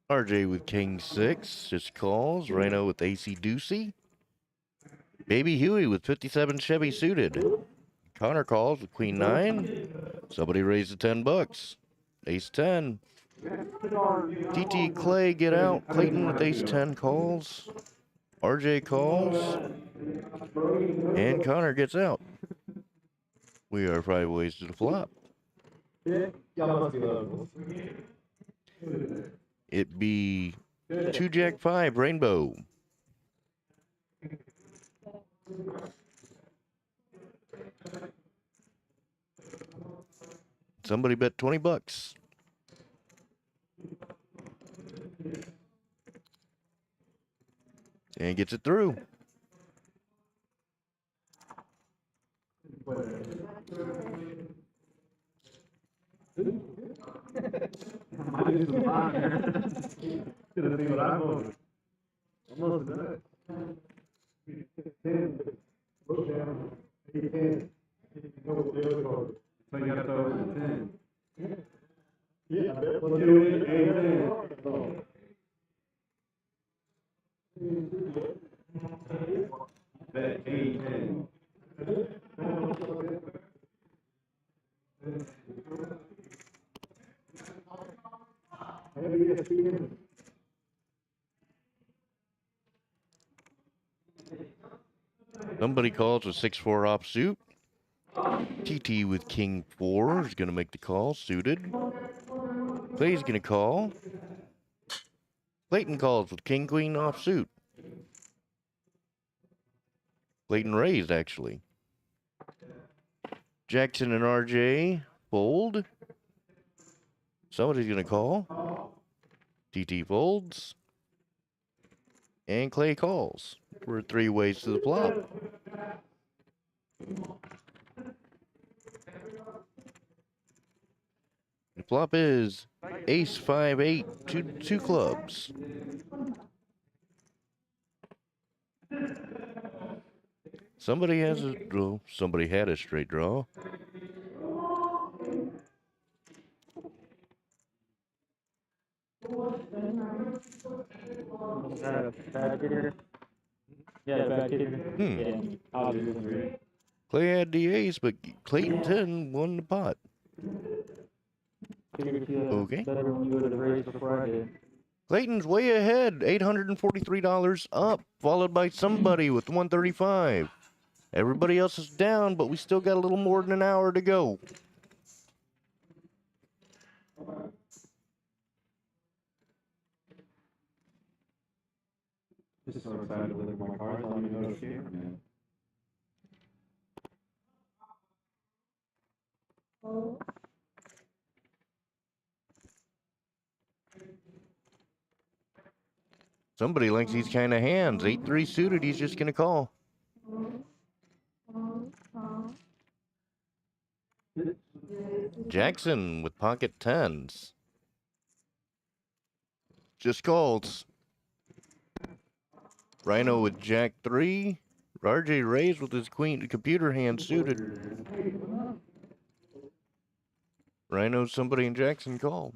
RJ with King 6 just calls. Rhino with AC Deucey. Baby Huey with 57 Chevy suited. Connor calls with Queen 9. Somebody raised the $10. Ace 10. TT Clay get out. Clayton with ace 10 calls. RJ calls. And Connor gets out. We are 5 ways to the flop. It be 2 Jack 5 Rainbow. Somebody bet 20 bucks. And gets it through. Could have seen what I voted. Almost done. 10. Look down. 10. Go with the other card. So you got to throw it 10. Yeah, let's do it. 8. Bet 8, 10. Somebody calls with 6-4 offsuit. TT with king 4 is going to make the call, suited. Clay's going to call. Clayton calls with king queen offsuit. Clayton raised, actually. Jackson and RJ fold. Somebody's going to call. TT folds. And Clay calls. We're 3 ways to the flop. The flop is ace 5-8, two clubs. Somebody has a draw. Somebody had a straight draw. Yeah, back here. Yeah, I'll do it. Clay had the ace, but Clayton won the pot. Okay. Better when you go to the race before I did. Clayton's way ahead, $843 up, followed by somebody with 135. Everybody else is down, but we still got a little more than an hour to go. Just so excited to look at my cards. I don't even know the camera, man. Somebody likes these kind of hands. 8-3 suited, he's just going to call. Jackson with pocket 10s. Just calls. RYNO with Jack 3. RJ raised with his queen computer hand suited. RYNO, somebody, and Jackson call.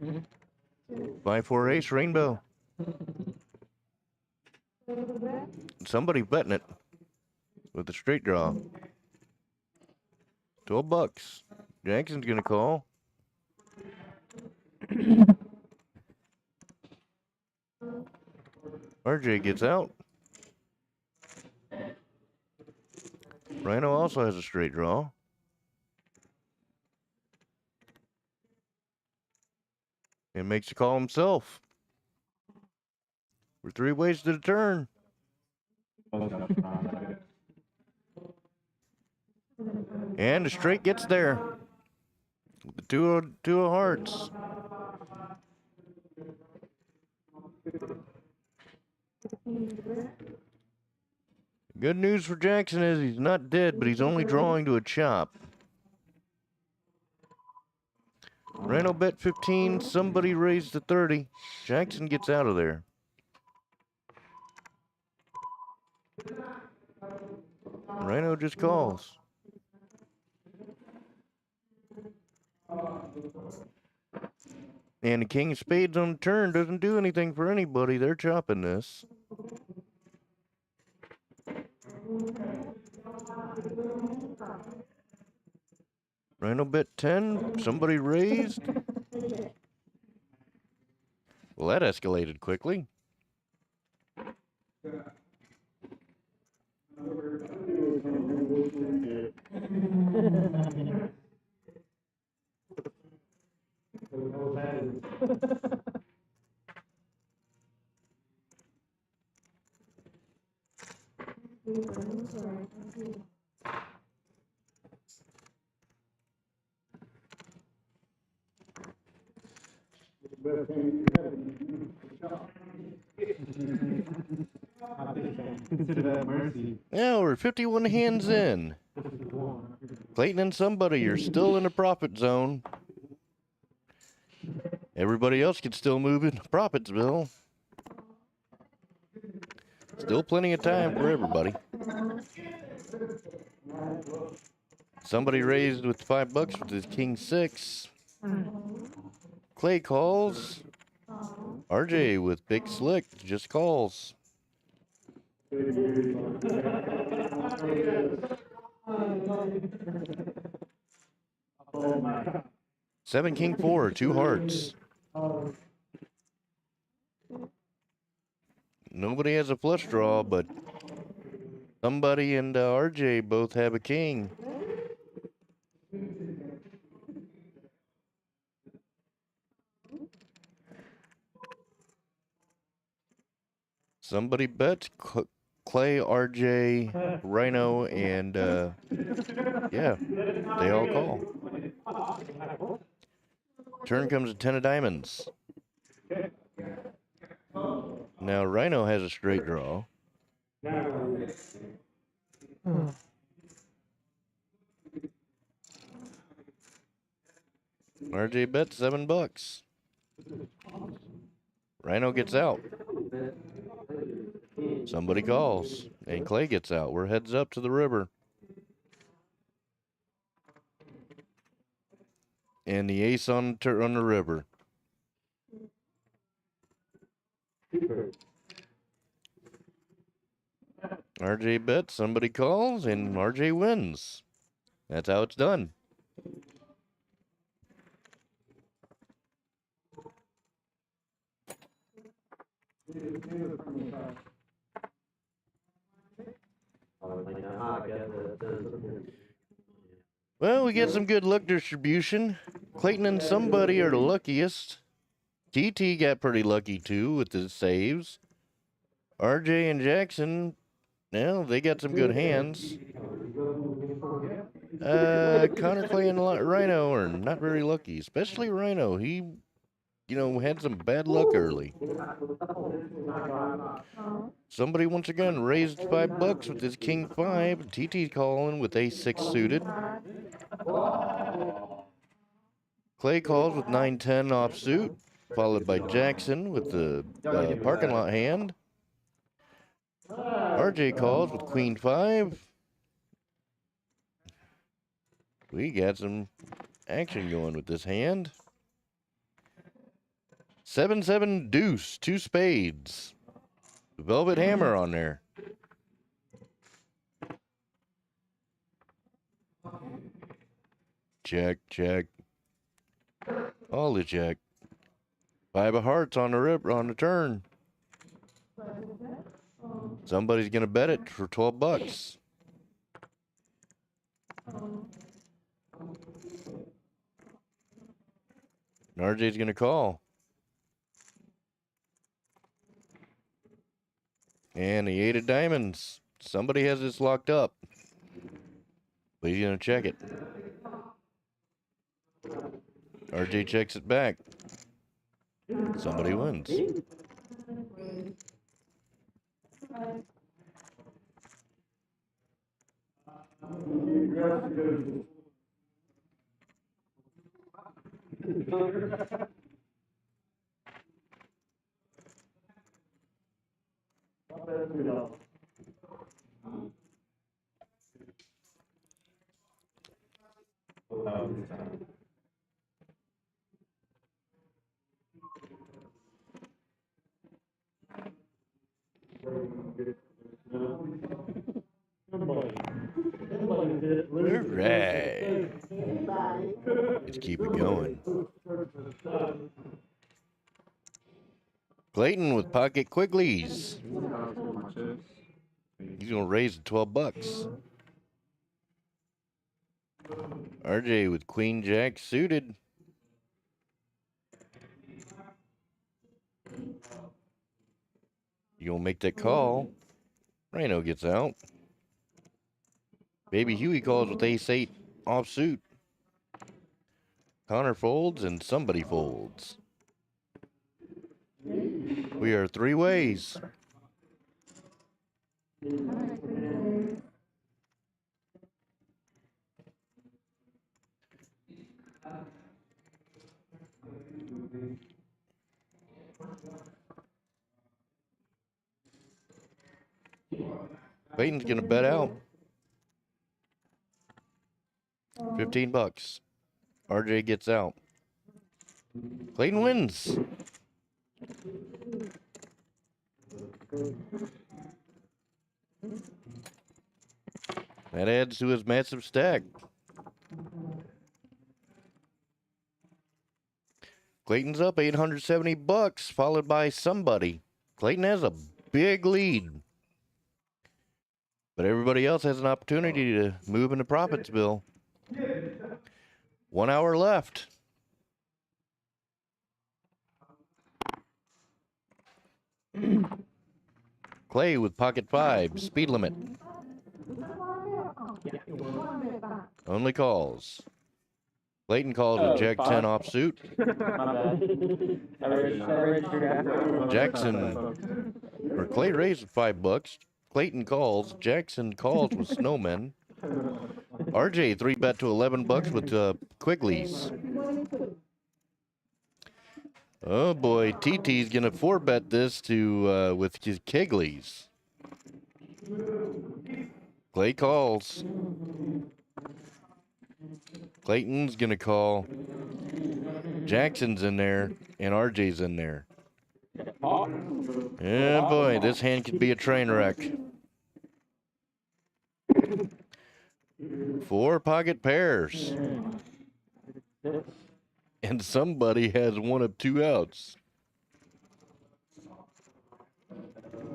Mm-hmm. 5-4 ace rainbow. Somebody betting it with a straight draw. 12 bucks. Jackson's gonna call. RJ gets out. RYNO also has a straight draw. And makes the call himself. We're 3 ways to the turn. And the straight gets there. The two of hearts. Good news for Jackson is he's not dead, but he's only drawing to a chop. RYNO bet 15. Somebody raised to 30. Jackson gets out of there. RYNO just calls. And the king of spades on the turn doesn't do anything for anybody. They're chopping this. RYNO bet 10. Somebody raised. Well, that escalated quickly. Best thing you I think I consider that mercy. Now we're 51 hands in. Clayton and somebody, you're still in the profit zone. Everybody else can still move in Profitsville. Still plenty of time for everybody. Somebody raised with $5 with his king 6. Clay calls. RJ with big slick just calls. Seven king 4, 2 hearts. Nobody has a flush draw, but somebody and RJ both have a king. Somebody bets Clay, RJ, Rhino, and yeah, they all call. Turn comes a 10 of diamonds. Now Rhino has a straight draw. RJ bets $7. Rhino gets out. Somebody calls, and Clay gets out. We're heads up to the river. And the ace on the river. RJ bets, somebody calls, and RJ wins. That's how it's done. Well, we get some good luck distribution. Clayton and somebody are the luckiest. TT got pretty lucky too with his saves. RJ and Jackson, well, they got some good hands. Connor, Clay, and Rhino are not very lucky, especially Rhino. He, had some bad luck early. Somebody once again raised $5 with his king 5. TT calling with ace 6 suited. Clay calls with 9-10 offsuit, followed by Jackson with the parking lot hand. RJ calls with queen 5. We got some action going with this hand. 7-7 deuce, 2 spades. Velvet hammer on there. Check, check. All the check. 5 of hearts on the turn. Somebody's gonna bet it for $12. And RJ's gonna call. And the 8 of diamonds. Somebody has this locked up. But he's gonna check it. RJ checks it back. Somebody wins. Alright. Let's keep it going. Clayton with pocket quickies. He's gonna raise to $12. RJ with queen jack suited. You gonna make that call? RYNO gets out. Baby Huey calls with ace-8 offsuit. Connor folds and somebody folds. We are 3 ways. Clayton's gonna bet out. $15. RJ gets out. Clayton wins. That adds to his massive stack. Clayton's up $870, followed by somebody. Clayton has a big lead. But everybody else has an opportunity to move into profits, Bill. 1 hour left. Clay with pocket 5, speed limit. Only calls. Clayton calls with Jack 10 offsuit. Jackson, or Clay raised with $5. Clayton calls. Jackson calls with snowmen. RJ 3-bet to $11 with Quigleys. Oh boy, TT's gonna 4-bet this to with his Kegleys. Clay calls. Clayton's gonna call. Jackson's in there, and RJ's in there. Yeah, boy, this hand could be a train wreck. 4 pocket pairs. And somebody has one of 2 outs.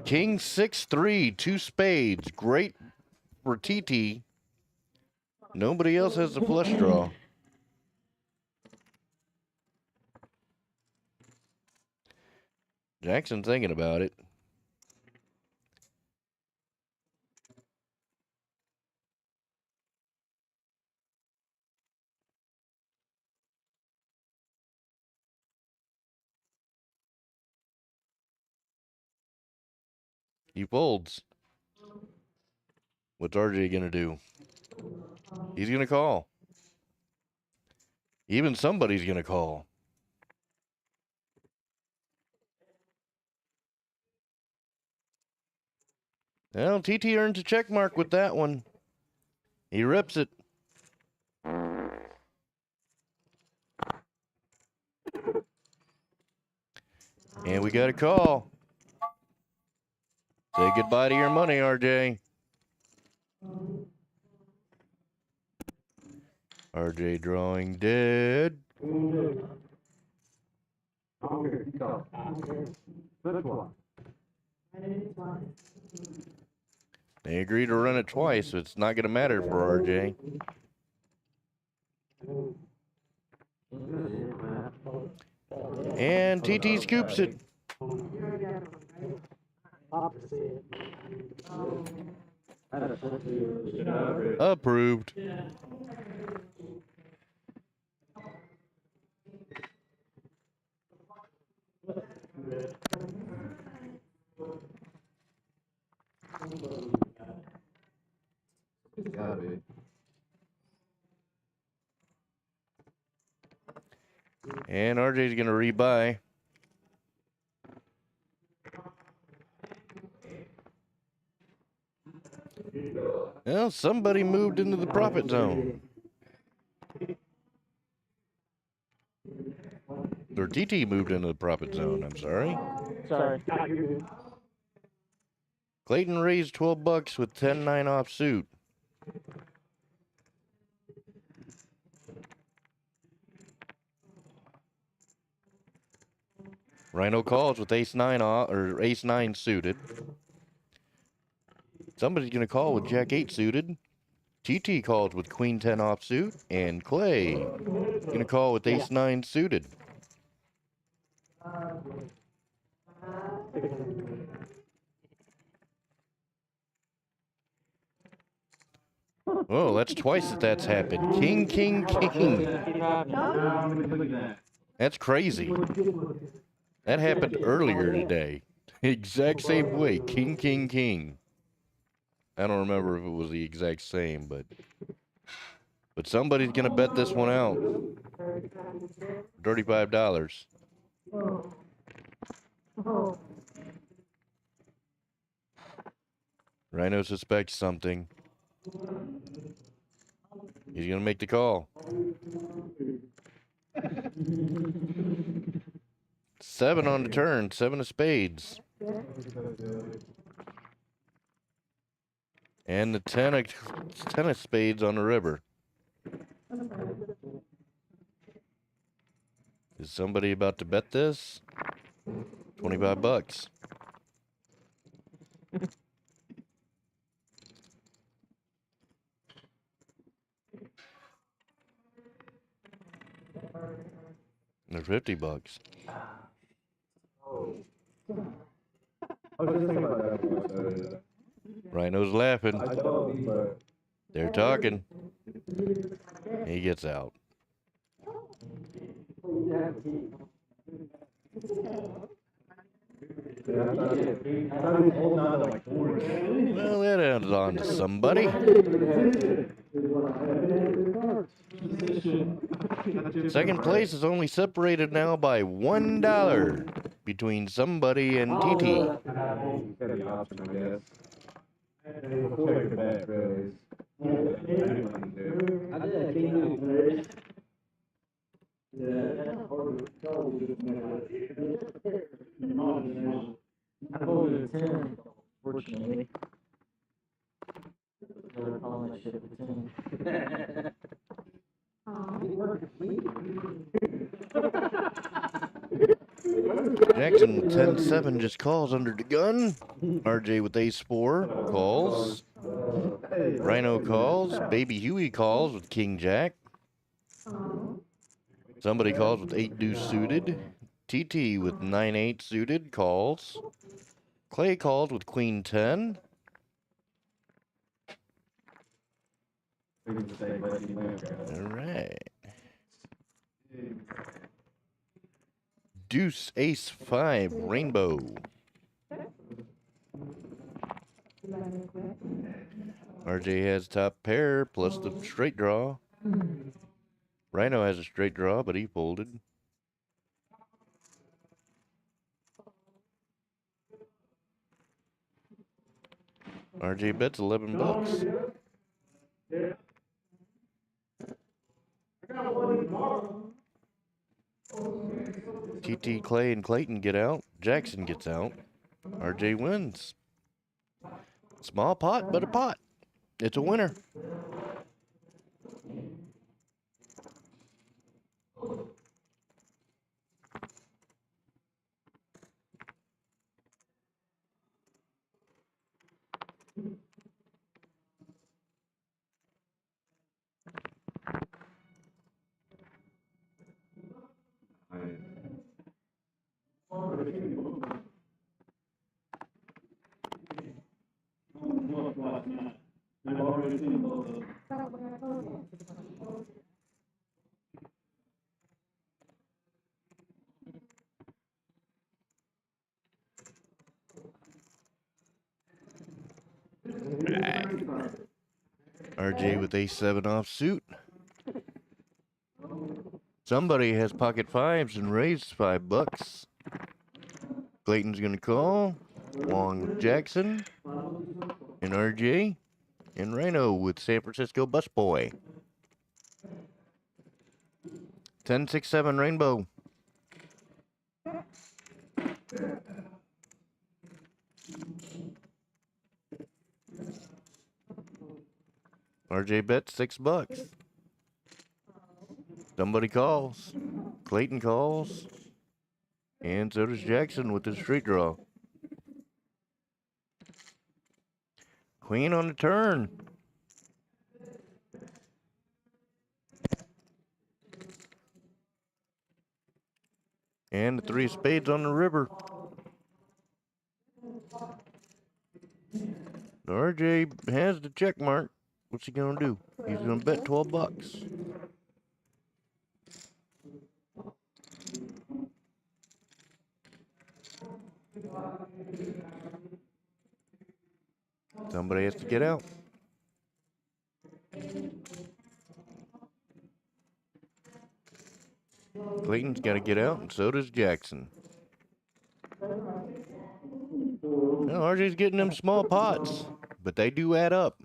King 6-3, 2 spades. Great for TT. Nobody else has the flush draw. Jackson thinking about it. He folds. What's RJ gonna do? He's gonna call. Even somebody's gonna call. Well, TT earns a check mark with that one. He rips it. And we got a call. Say goodbye to your money, RJ. RJ drawing dead. They agreed to run it twice, so it's not going to matter for RJ. And TT scoops it. Approved. Gotta be. And RJ's going to rebuy. Well, somebody moved into the profit zone. Or TT moved into the profit zone, I'm sorry. Sorry. Clayton raised $12 with 10-9 offsuit. RYNO calls with ace-9 or ace-9 suited. Somebody's gonna call with Jack-8 suited. TT calls with Queen-10 offsuit, and Clay gonna call with ace-9 suited. Oh, that's twice that's happened. King, king, king. That's crazy. That happened earlier today. Exact same way. King, king, king. I don't remember if it was the exact same, but somebody's gonna bet this one out. $35. Rhino suspects something. He's gonna make the call. 7 on the turn. 7 of spades. And the 10 of spades on the river. Is somebody about to bet this? $25. They're $50. Rhino's laughing. They're talking. He gets out. Well, that ends on to somebody. Second place is only separated now by $1 between somebody and TT. I voted 10, fortunately. They're calling that shit with 10. Jackson 10-7 just calls under the gun. RJ with ace-4 calls. Rhino calls. Baby Huey calls with king jack. Somebody calls with 8 deuce suited. TT with 9-8 suited calls. Clay calls with queen 10. All right. Deuce, ace, 5, rainbow. RJ has top pair plus the straight draw. Rhino has a straight draw, but he folded. RJ bets $11. TT, Clay, and Clayton get out. Jackson gets out. RJ wins. Small pot, but a pot. It's a winner. RJ with ace-7 offsuit. Somebody has pocket fives and raised $5. Clayton's gonna call. Along with Jackson and RJ and Rhino with San Francisco Busboy. 10-6-7 rainbow. RJ bets $6. Somebody calls. Clayton calls. And so does Jackson with his straight draw. Queen on the turn. And the 3 of spades on the river. RJ has the check mark. What's he gonna do? He's gonna bet 12 bucks. Somebody has to get out. Clayton's got to get out, and so does Jackson. Well, RJ's getting them small pots, but they do add up.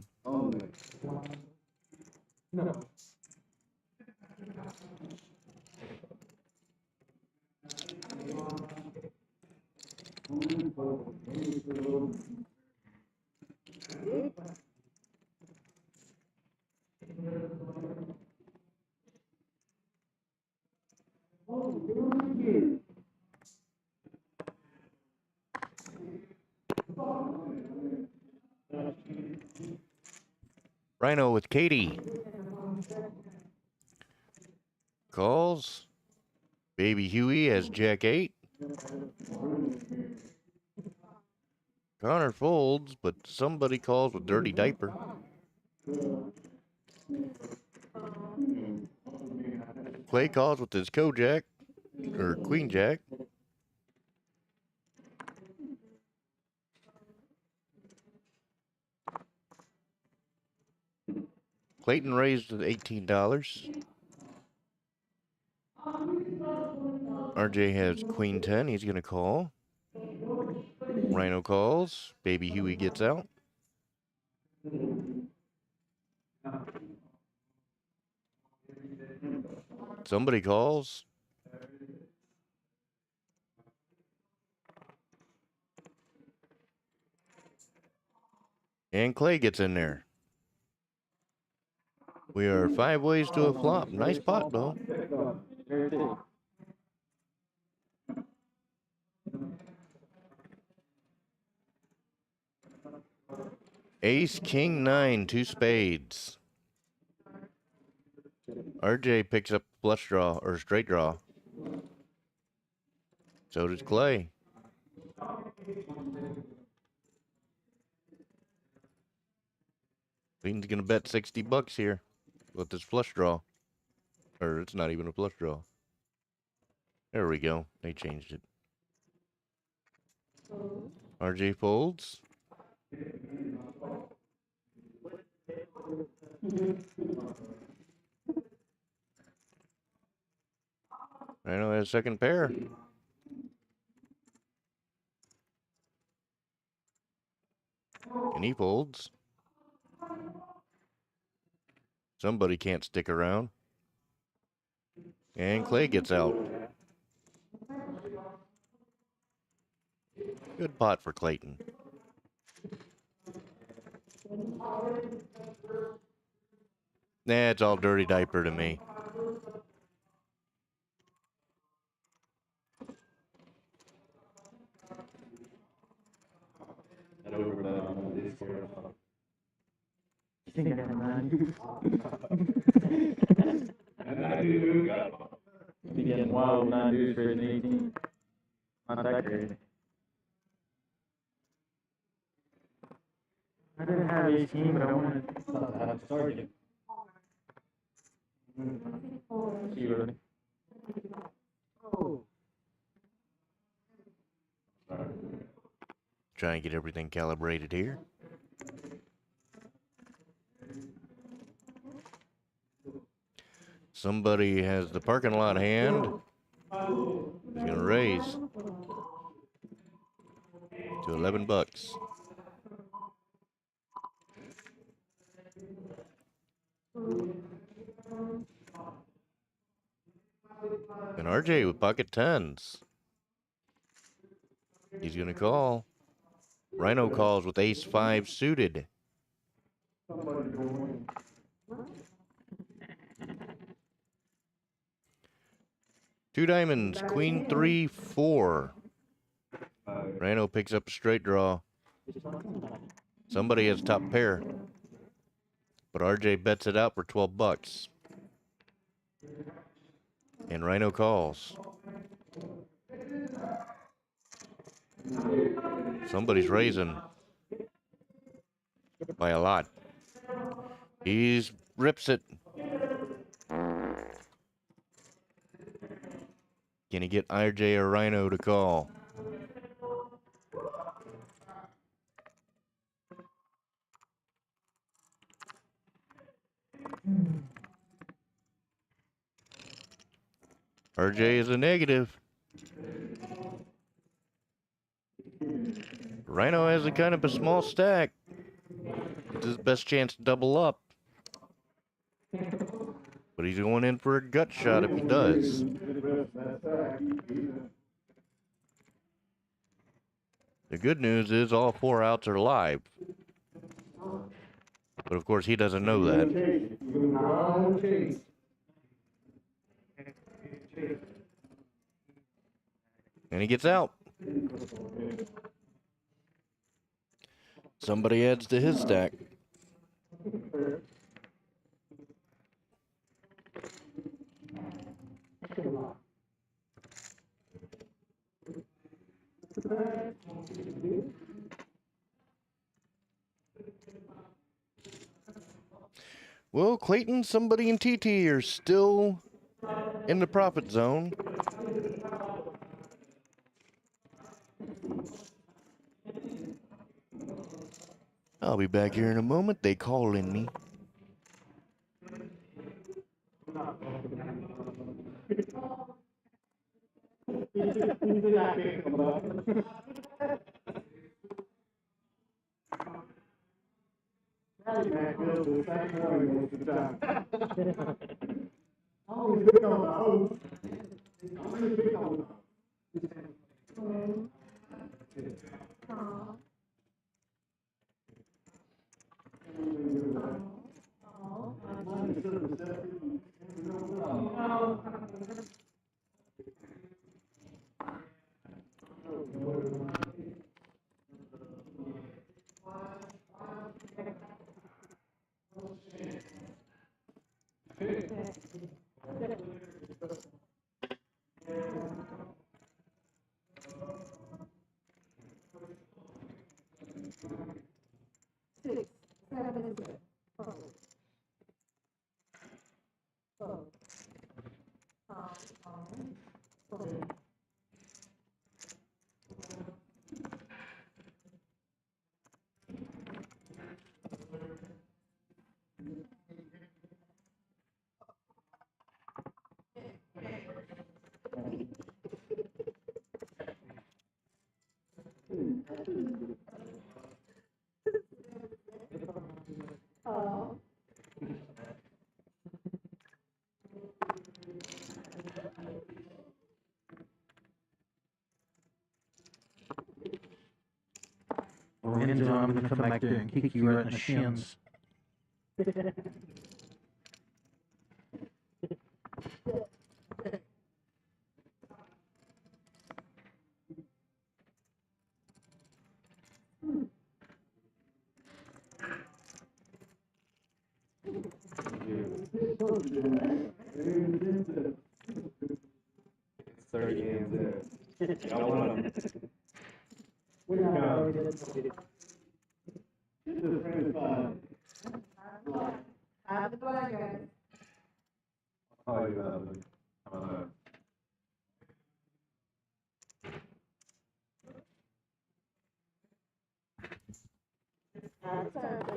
Rhino with Katie. Calls. Baby Huey has Jack 8. Connor folds, but somebody calls with Dirty Diaper. Clay calls with his Kojak, or Queen Jack. Clayton raised to $18. RJ has Queen 10. He's going to call. Rhino calls. Baby Huey gets out. Somebody calls. And Clay gets in there. We are 5 ways to a flop. Nice pot, though. Ace, King, 9, 2 spades. RJ picks up flush draw, or straight draw. So does Clay. Clayton's gonna bet 60 bucks here with this flush draw. Or it's not even a flush draw. There we go. They changed it. RJ folds. Rhino has second pair. And he folds. Somebody can't stick around. And Clay gets out. Good pot for Clayton. Nah, it's all Dirty Diaper to me. I think I got 9. Be getting wild 9 dudes for an 18. Not that crazy. I didn't have 18, but I wanted to have started. See you, Rodney. Try and get everything calibrated here. Somebody has the parking lot hand. He's gonna raise to 11 bucks. And RJ with pocket 10s. He's gonna call. Rhino calls with ace 5 suited. Two diamonds, queen 3, 4. Rhino picks up a straight draw. Somebody has top pair. But RJ bets it out for 12 bucks. And Rhino calls. Somebody's raising. by a lot. He's rips it. Can he get RJ or RYNO to call? RJ is a negative. RYNO has a kind of a small stack. It's his best chance to double up. But he's going in for a gut shot if he does. The good news is all 4 outs are live. But of course he doesn't know that. And he gets out. Somebody adds to his stack. Well, Clayton, somebody in TT are still in the profit zone. I'll be back here in a moment. They calling me. Lorenzo, I'm gonna come back there and kick you right in the shins.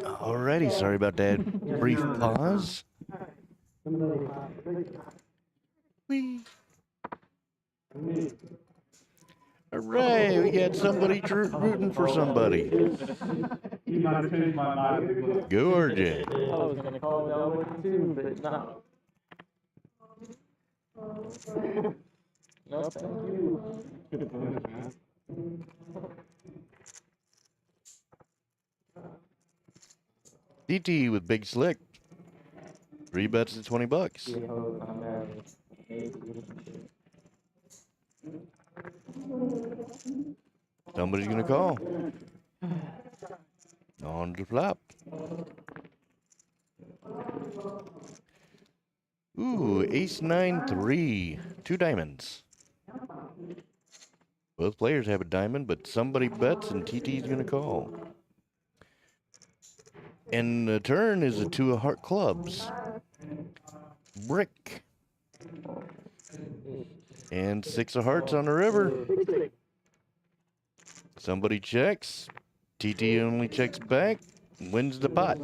Alrighty, sorry about that brief pause. Whee. Alright, we got somebody rooting for somebody. Go RJ. I was gonna call it out too, but no. No, thank you. DT with Big Slick. 3 bets at $20. Somebody's gonna call. On the flop. Ooh, ace 9-3. 2 diamonds. Both players have a diamond, but somebody bets and TT's gonna call. And the turn is a 2 of heart clubs. Brick. And 6 of hearts on the river. Somebody checks. TT only checks back. Wins the pot.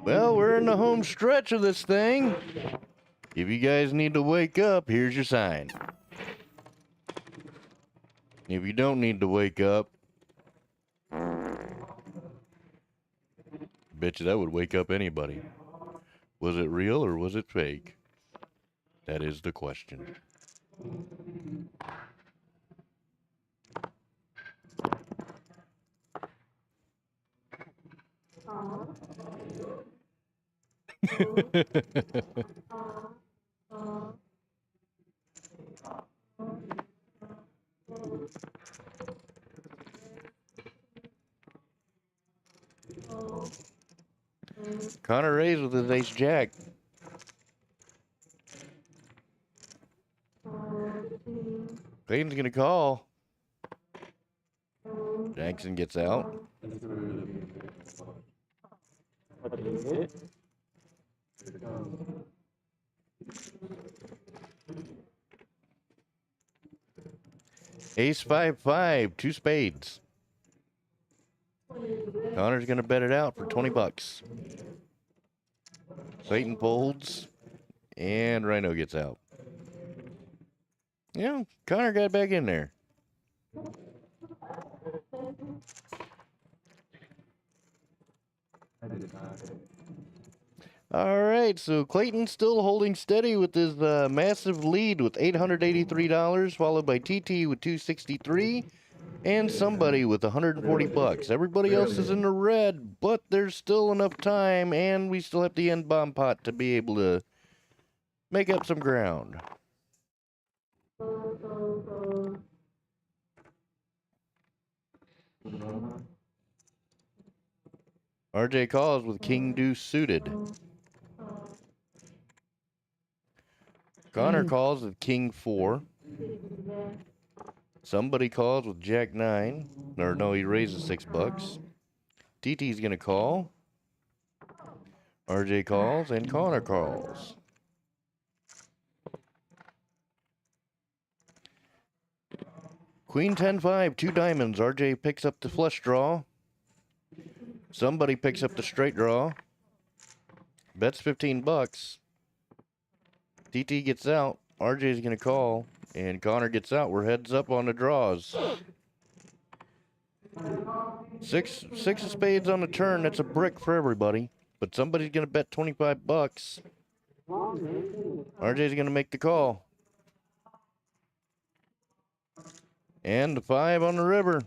Well, we're in the home stretch of this thing. If you guys need to wake up, here's your sign. If you don't need to wake up, bet you that would wake up anybody. Was it real or was it fake? That is the question. Connor raised with his ace jack. Clayton's gonna call. Jackson gets out. Ace 5-5, 2 spades. Connor's gonna bet it out for 20 bucks. Clayton folds, and RYNO gets out. Yeah, Connor got back in there. All right, so Clayton's still holding steady with his massive lead with $883, followed by TT with $263, and somebody with 140 bucks. Everybody else is in the red, but there's still enough time, and we still have the end bomb pot to be able to make up some ground. RJ calls with King Deuce suited. Connor calls with King 4. Somebody calls with Jack 9. Or no, he raises 6 bucks. TT's gonna call. RJ calls and Connor calls. Queen 10-5, 2 diamonds. RJ picks up the flush draw. Somebody picks up the straight draw. Bets 15 bucks. TT gets out. RJ's gonna call. And Connor gets out. We're heads up on the draws. Six of spades on the turn. That's a brick for everybody. But somebody's gonna bet 25 bucks. RJ's gonna make the call. And the 5 on the river.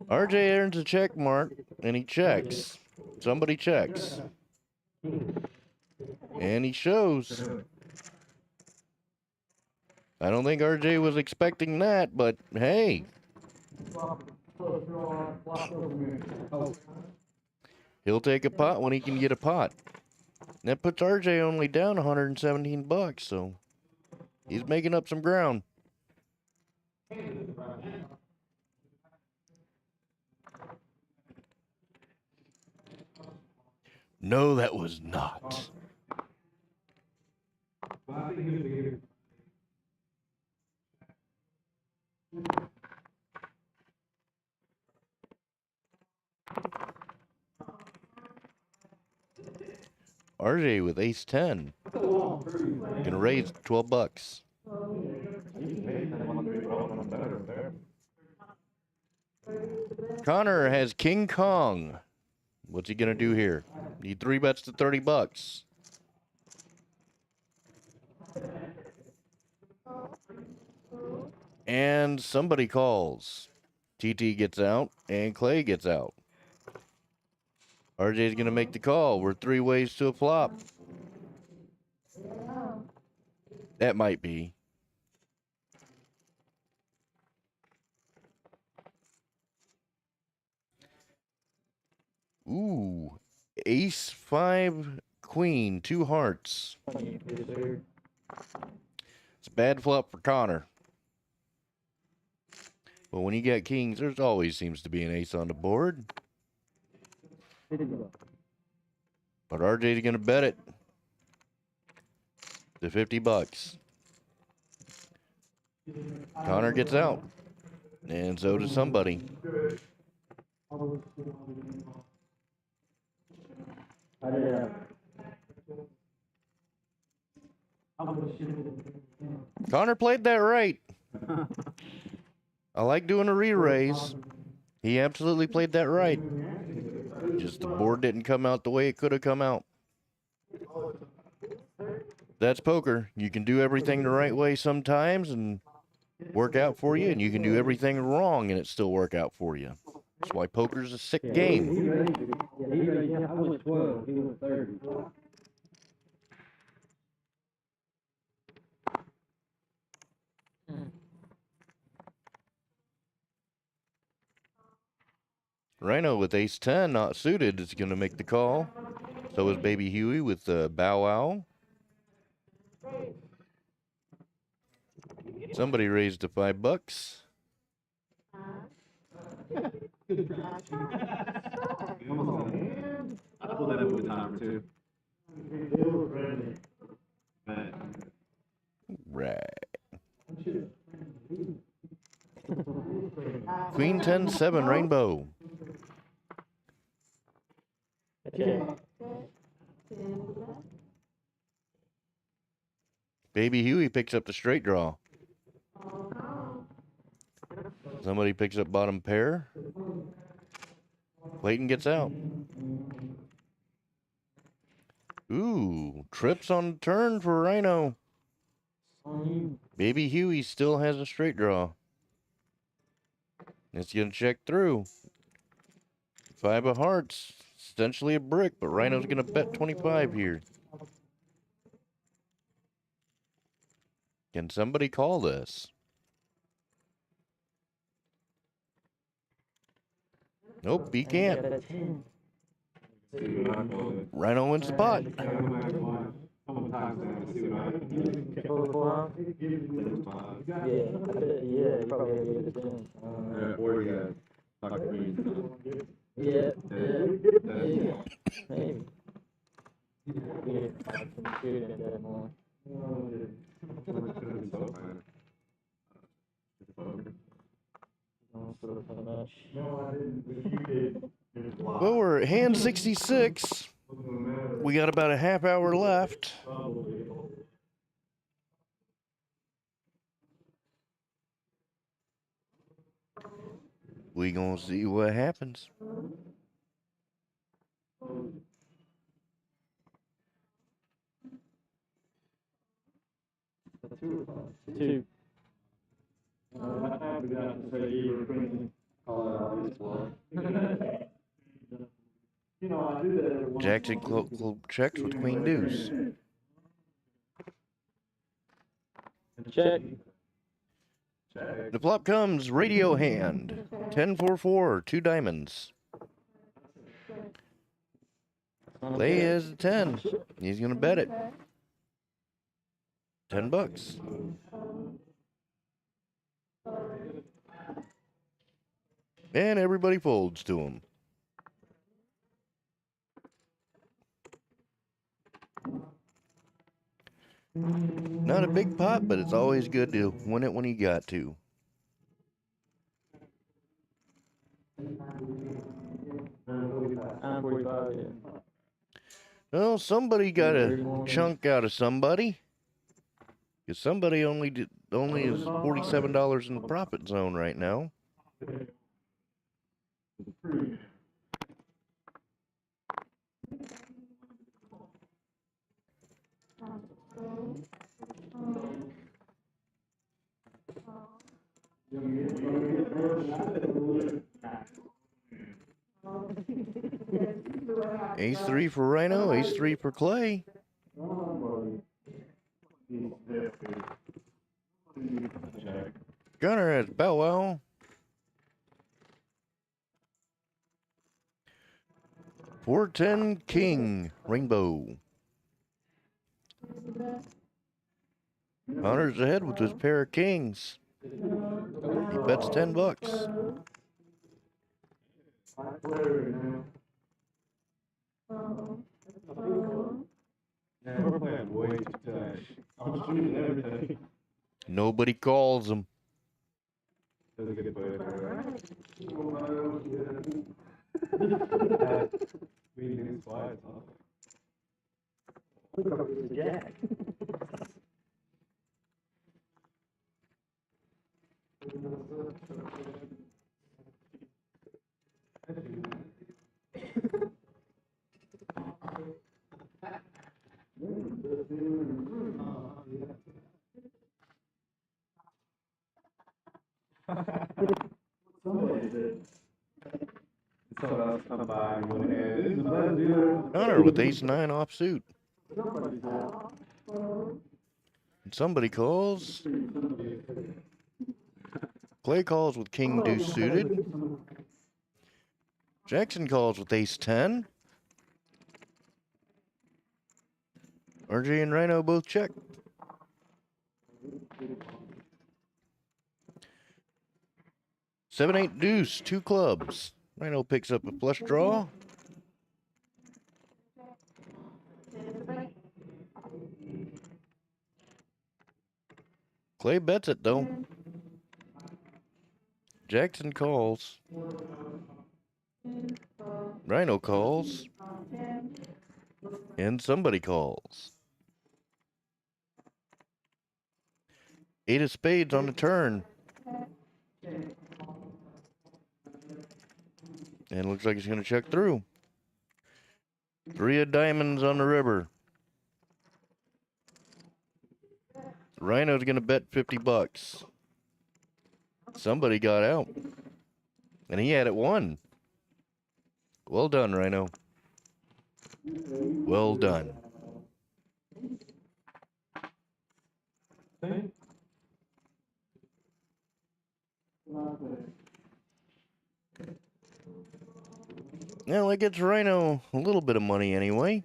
RJ earns a check mark, and he checks. Somebody checks. And he shows. I don't think RJ was expecting that, but hey. He'll take a pot when he can get a pot. That puts RJ only down 117 bucks, so he's making up some ground. No, that was not. RJ with ace 10. Gonna raise 12 bucks. Connor has King Kong. What's he gonna do here? Need 3 bets to 30 bucks. And somebody calls. TT gets out and Clay gets out. RJ's gonna make the call. We're 3 ways to a flop. That might be. Ooh. Ace 5 queen, 2 hearts. It's a bad flop for Connor. But when you got kings, there's always seems to be an ace on the board. But RJ's gonna bet it to $50. Connor gets out. And so does somebody. Connor played that right. I like doing a re-raise. He absolutely played that right. Just the board didn't come out the way it could have come out. That's poker. You can do everything the right way sometimes and work out for you, and you can do everything wrong and it still work out for you. That's why poker's a sick game. I was 12. He was 30. Rhino with ace 10 not suited is going to make the call. So is baby Huey with Bow Wow. Somebody raised to $5. I pulled that up with a time or two. Right. Queen 10-7 rainbow. Baby Huey picks up the straight draw. Somebody picks up bottom pair. Clayton gets out. Ooh, trips on the turn for Rhino. Baby Huey still has a straight draw. It's going to check through. 5 of hearts. Essentially a brick, but Rhino's going to bet 25 here. Can somebody call this? Nope, he can't. Rhino wins the pot. Well, we're at hand 66. We got about a half hour left. We gonna see what happens. Two. Jackson checks with queen deuce. Check. The flop comes radio hand. 10-4-4, 2 diamonds. Lay has a 10. He's gonna bet it. $10. And everybody folds to him. Not a big pot, but it's always good to win it when you got to. Well, somebody got a chunk out of somebody. Because somebody only is $47 in the profit zone right now. Ace 3 for Rhino, ace 3 for Clay. Gunner has Bow Wow. $410 King, Rainbow. Connor's ahead with his pair of kings. He bets $10. Yeah, we're playing way too tight. I'm shooting everything. Nobody calls him. Doesn't get played there. We need slides, huh? Jack. Connor with ace 9 offsuit. And somebody calls. Clay calls with king deuce suited. Jackson calls with ace 10. RJ and Rhino both check. Seven, eight deuce, 2 clubs. Rhino picks up a flush draw. Clay bets it though. Jackson calls. Rhino calls. And somebody calls. 8 of spades on the turn. And looks like he's going to check through. 3 of diamonds on the river. Rhino's going to bet $50. Somebody got out. And he had it won. Well done, Rhino. Well done. Well, that gets Rhino a little bit of money anyway.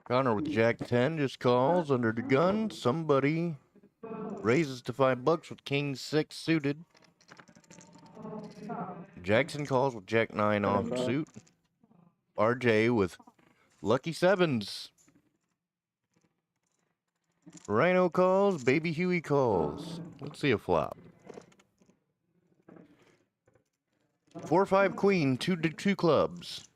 Connor with Jack 10 just calls under the gun. Somebody raises to $5 with King 6 suited. Jackson calls with Jack 9 offsuit. RJ with lucky 7s. Rhino calls, Baby Huey calls. Let's see a flop. 4-5 queen, 2 clubs.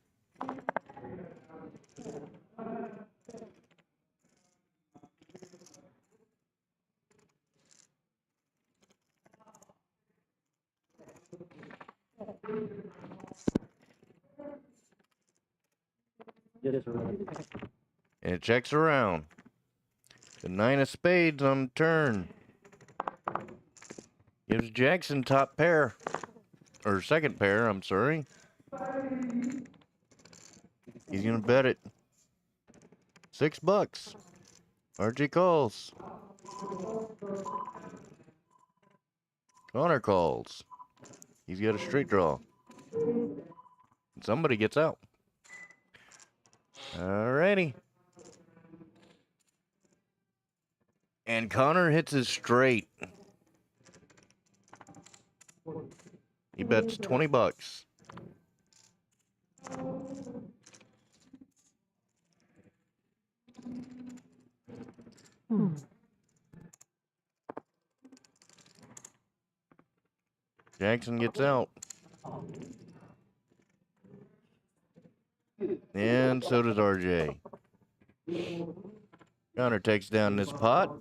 And it checks around. The 9 of spades on the turn. Gives Jackson top pair. Or second pair, I'm sorry. He's gonna bet it. $6. RJ calls. Connor calls. He's got a straight draw. Somebody gets out. Alrighty. And Connor hits his straight. He bets $20. Jackson gets out. And so does RJ. Connor takes down this pot.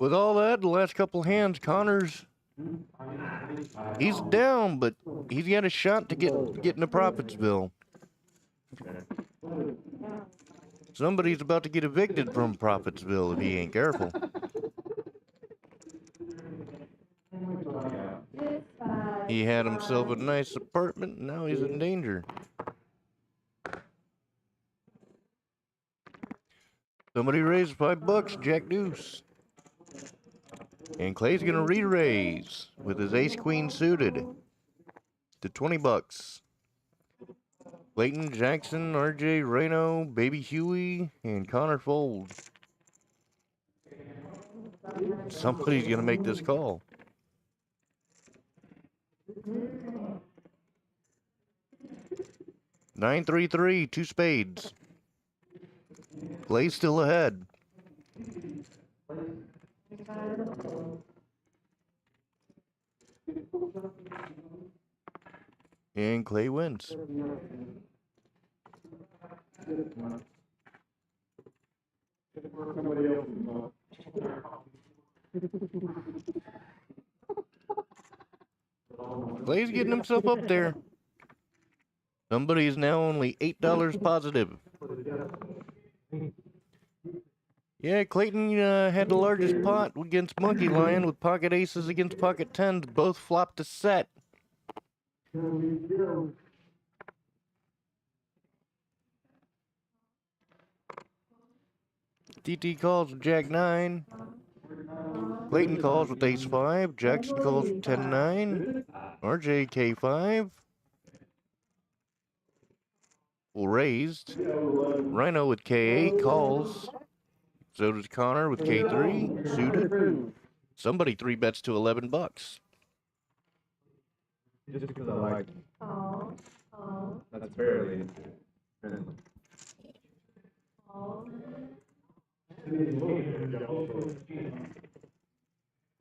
with all that, the last couple hands, Connor's, he's down, but he's got a shot to get in the Profitsville. Somebody's about to get evicted from Profitsville if he ain't careful. He had himself a nice apartment, and now he's in danger. Somebody raised $5, Jack Deuce. And Clay's gonna re-raise with his ace-queen suited to $20. Clayton, Jackson, RJ, RYNO, Baby Huey, and Connor fold. Somebody's gonna make this call. $9-3-3, 2 spades. Clay's still ahead. And Clay wins. Clay's getting himself up there. Somebody is now only $8 positive. Yeah, Clayton had the largest pot against MONKEYLION with pocket aces against pocket tens. Both flopped a set. TT calls with Jack 9. Clayton calls with Ace 5. Jackson calls with 10-9. RJ K5. Full raised. RYNO with K8 calls. So does Connor with K3 suited. Somebody 3-bets to $11. Just because I like it. Oh, oh, That's fairly. oh.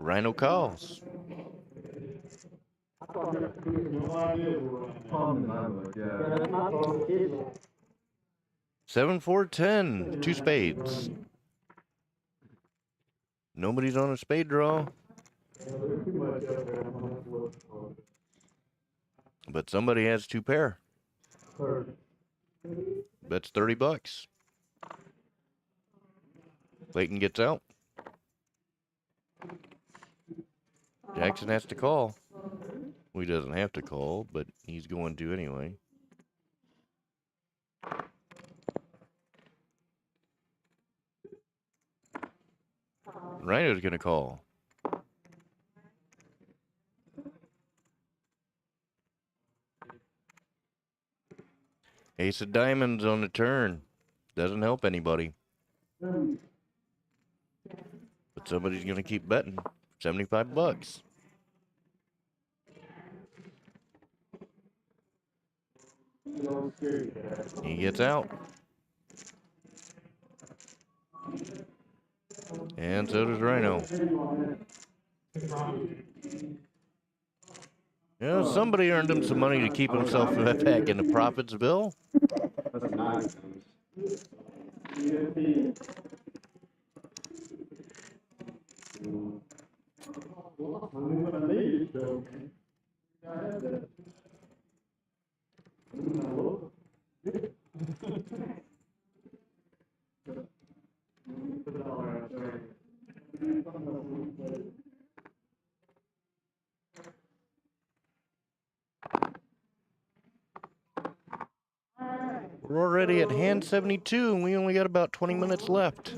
RYNO calls. Yeah. 7-4-10, 2 spades. Nobody's on a spade draw. But somebody has 2 pair. That's $30. Clayton gets out. Jackson has to call. Well, he doesn't have to call, but he's going to anyway. RYNO's gonna call. Ace of diamonds on the turn. Doesn't help anybody. But somebody's gonna keep betting. $75. He gets out. And so does RYNO. You know, somebody earned him some money to keep himself back in the Profitsville. That's nice. We're already at hand 72, and we only got about 20 minutes left.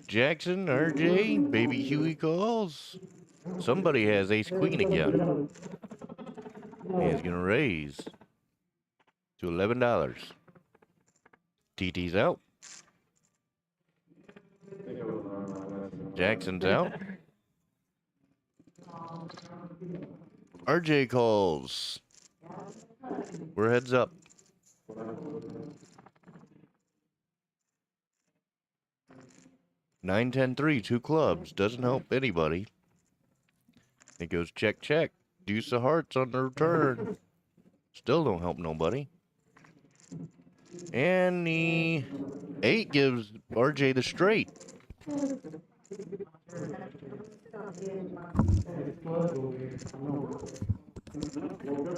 Jackson, RJ, Baby Huey calls. Somebody has ace queen again. He's gonna raise to $11. TT's out. Jackson's out. RJ calls. We're heads up. Nine, 10, 3, 2 clubs. Doesn't help anybody. It goes check, check. Deuce of hearts on the return. Still don't help nobody. And the 8 gives RJ the straight.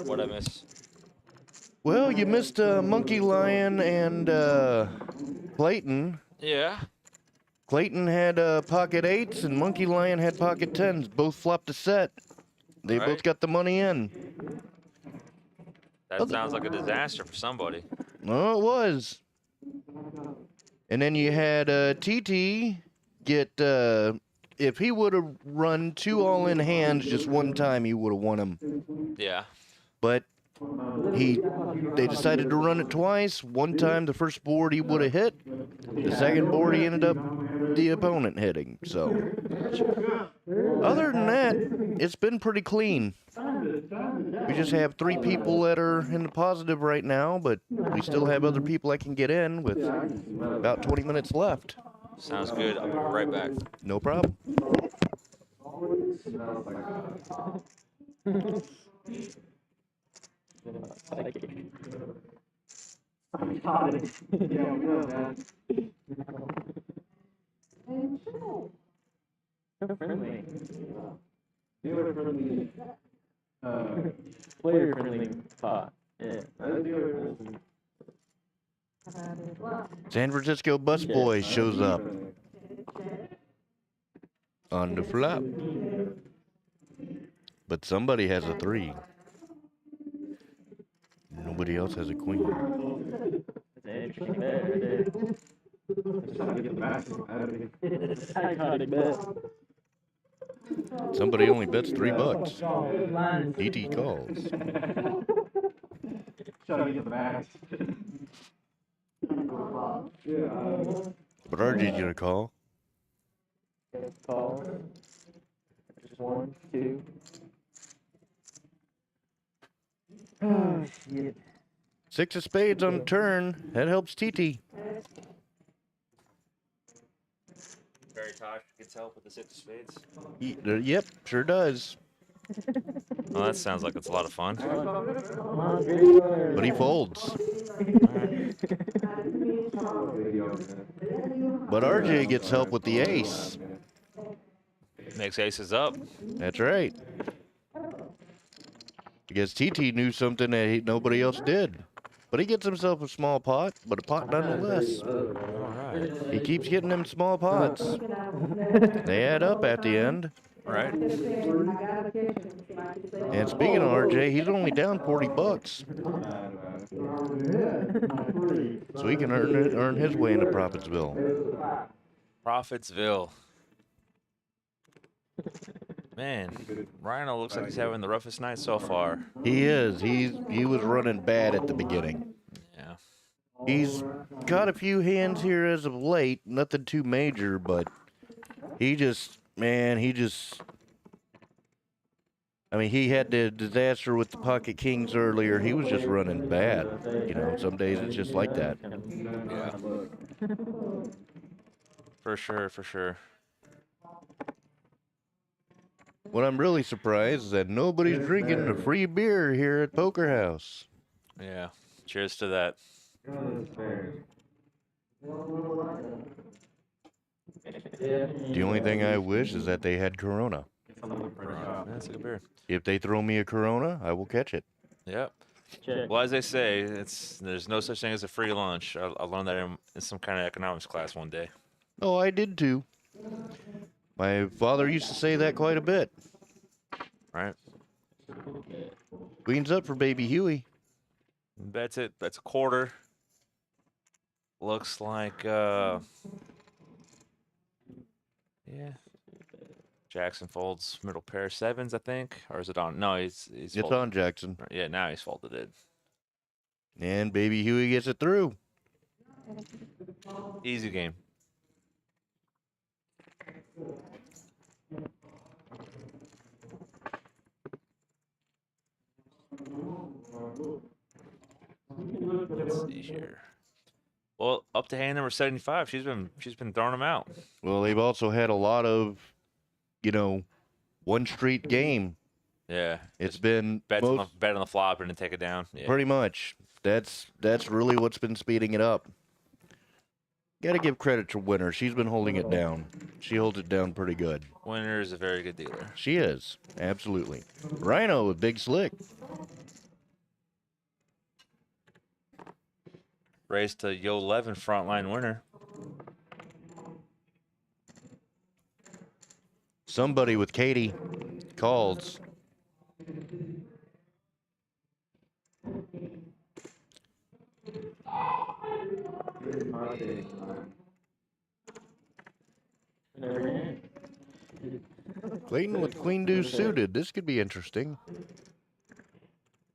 What I miss? Well, you missed Monkey Lion and Clayton. Yeah. Clayton had pocket 8s and Monkey Lion had pocket 10s. Both flopped a set. They Right. both got the money in. That sounds like a disaster for somebody. Oh, it was. And then you had TT get, if he would have run 2 all-in hands just one time, he would have won him. Yeah. But they decided to run it twice. One time, the first board he would have hit. The second board, he ended up the opponent hitting. So, other than that, it's been pretty clean. We just have 3 people that are in the positive right now, but we still have other people that can get in with about 20 minutes left. Sounds good. I'll be right back. No problem. So friendly. Dealer friendly. Player friendly pot. Yeah. San Francisco busboy shows up on the flop. But somebody has a 3. Nobody else has a queen. That's an interesting bet right there. Just trying to get the max out of me. Psychotic bet. Somebody only bets $3. Line is DT calls. Trying to get the max. Yeah. But RJ's gonna call. call. Just 1, 2. Oh, shit. 6 of spades on the turn. That helps TT. Barry Tosh gets help with the 6 of spades. Yep, sure does. Well, that sounds like it's a lot of fun. Come on, very good. But he folds. But RJ gets help with the ace. Makes aces up. That's right. Because TT knew something that nobody else did. But he gets himself a small pot, but a pot nonetheless. All right. He keeps getting them small pots. They add up at the end. Right. And speaking of RJ, he's only down $40. So he can earn his way into Profitsville. Profitsville. Man, RYNO looks like he's having the roughest night so far. He is. He was running bad at the beginning. Yeah. He's got a few hands here as of late. Nothing too major, but he just... I mean, he had the disaster with the pocket kings earlier. He was just running bad. You know, some days it's just like that. Yeah. For sure, for sure. What I'm really surprised is that nobody's drinking the free beer here at Poker House. Yeah. Cheers to that. The only thing I wish is that they had Corona. That's a good beer. If they throw me a Corona, I will catch it. Yep. Check. Well, as they say, there's no such thing as a free lunch. I learned that in some kind of economics class one day. Oh, I did too. My father used to say that quite a bit. Right. Queen's up for baby Huey. That's it. That's a quarter. Looks like yeah. Jackson folds middle pair 7s, I think, or is it on? No, he's It's folded. on Jackson. Yeah, now he's folded it. And baby Huey gets it through. Easy game. Let's see here. Well, up to hand number 75. She's been throwing them out. Well, they've also had a lot of, one street game. Yeah. It's been Bet on the flop and then take it down. Yeah. pretty much. That's really what's been speeding it up. Got to give credit to Winner. She's been holding it down. She holds it down pretty good. Winner is a very good dealer. She is, absolutely. Rhino with Big Slick. Raised to Yo 11 frontline winner. Somebody with Katie calls. Clayton with Queen Deuce suited. This could be interesting.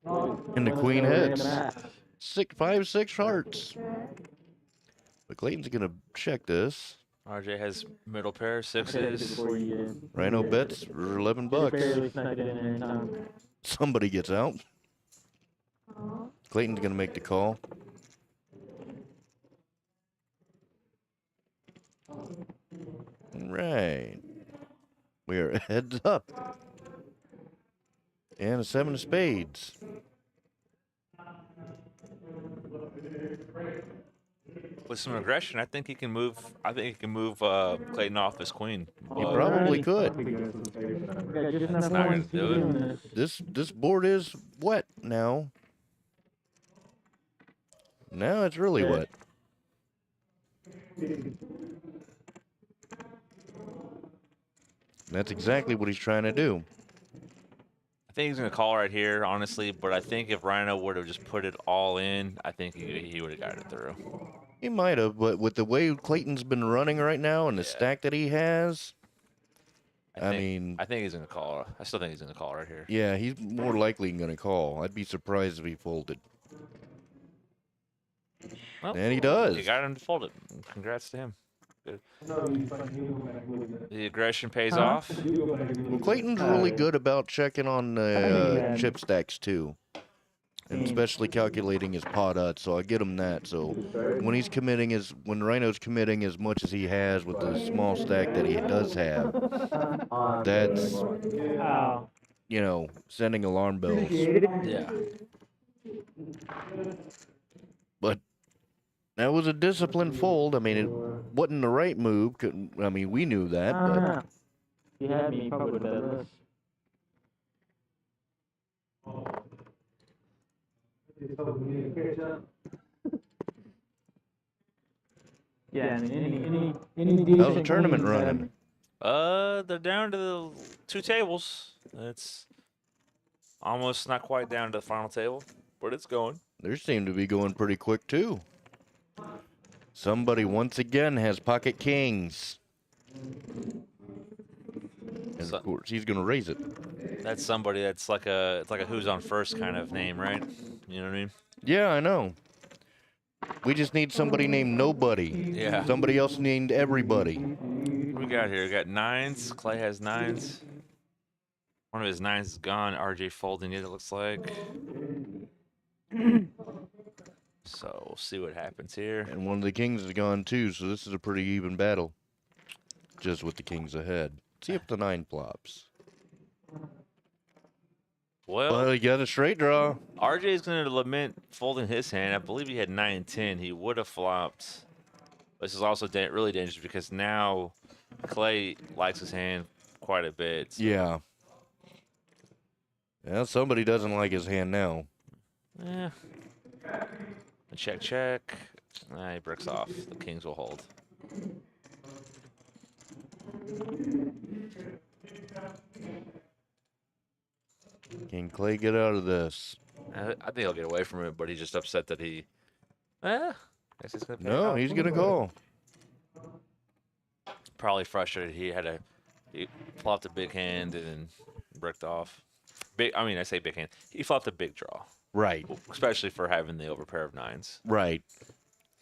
And the Queen heads. 5-6 hearts. But Clayton's gonna check this. RJ has middle pair, sixes. Rhino bets for 11 bucks. Somebody gets out. Clayton's gonna make the call. Right. We are heads up. And a 7 of spades. With some aggression, I think he can move. I think he can move Clayton off his queen. He probably could. That's not gonna do it. This board is wet now. Now it's really wet. That's exactly what he's trying to do. I think he's gonna call right here, honestly. But I think if Rhino would have just put it all in, I think he would have got it through. He might have, but with the way Clayton's been running right now and the stack that he has, I mean, I think he's gonna call. I still think he's gonna call right here. yeah, he's more likely going to call. I'd be surprised if he folded. Well, And he does. He got him to fold it. Congrats to him. Good. The aggression pays off. Well, Clayton's really good about checking on the chip stacks too, and especially calculating his pot odds. So I get him that. So when he's committing when Rhino's committing as much as he has with the small stack that he does have, that's you know, sending alarm bells. Yeah. But that was a disciplined fold. I mean, it wasn't the right move. I mean, we knew that, but You had me covered with that list. Yeah, I mean, any decent how's the tournament queens, running? They're down to the 2 tables. It's almost not quite down to the final table, but it's going. They seem to be going pretty quick too. Somebody once again has pocket kings. And of course, he's going to raise it. That's somebody that's like it's like a who's on first kind of name, right? You know what I mean? Yeah, I know. We just need somebody named Nobody. Yeah. Somebody else named Everybody. What we got here? We got 9s. Clay has 9s. One of his 9s is gone. RJ folding it, it looks like. So we'll see what happens here. And one of the kings is gone too, so this is a pretty even battle. Just with the kings ahead. See if the 9 flops. Well, He got a straight draw. RJ is going to lament folding his hand. I believe he had 9 and 10. He would have flopped. This is also really dangerous because now Clay likes his hand quite a bit. So. Yeah. Yeah, somebody doesn't like his hand now. Yeah. Check, check. He breaks off. The kings will hold. Can Clay get out of this? I think he'll get away from it, but he's just upset that he. Guess he's gonna pay No, off. he's gonna call. Probably frustrated. He flopped a big hand and then bricked off. I say big hand. He flopped a big draw. Right. Especially for having the overpair of 9s. Right.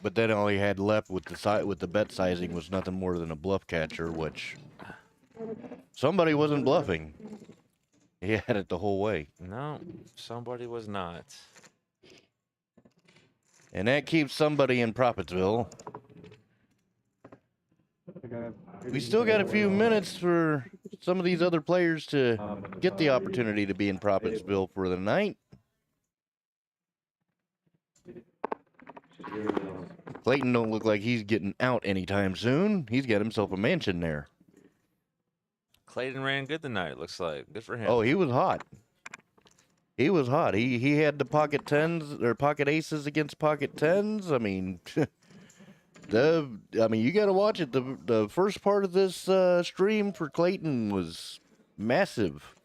But then all he had left with the bet sizing was nothing more than a bluff catcher, which somebody wasn't bluffing. He had it the whole way. No, somebody was not. And that keeps somebody in Prophettsville. We still got a few minutes for some of these other players to get the opportunity to be in Prophettsville for the night. Clayton don't look like he's getting out anytime soon. He's got himself a mansion there. Clayton ran good tonight, it looks like. Good for him. Oh, he was hot. He was hot. He had the pocket tens or pocket aces against pocket tens. I mean, you got to watch it. The first part of this stream for Clayton was massive.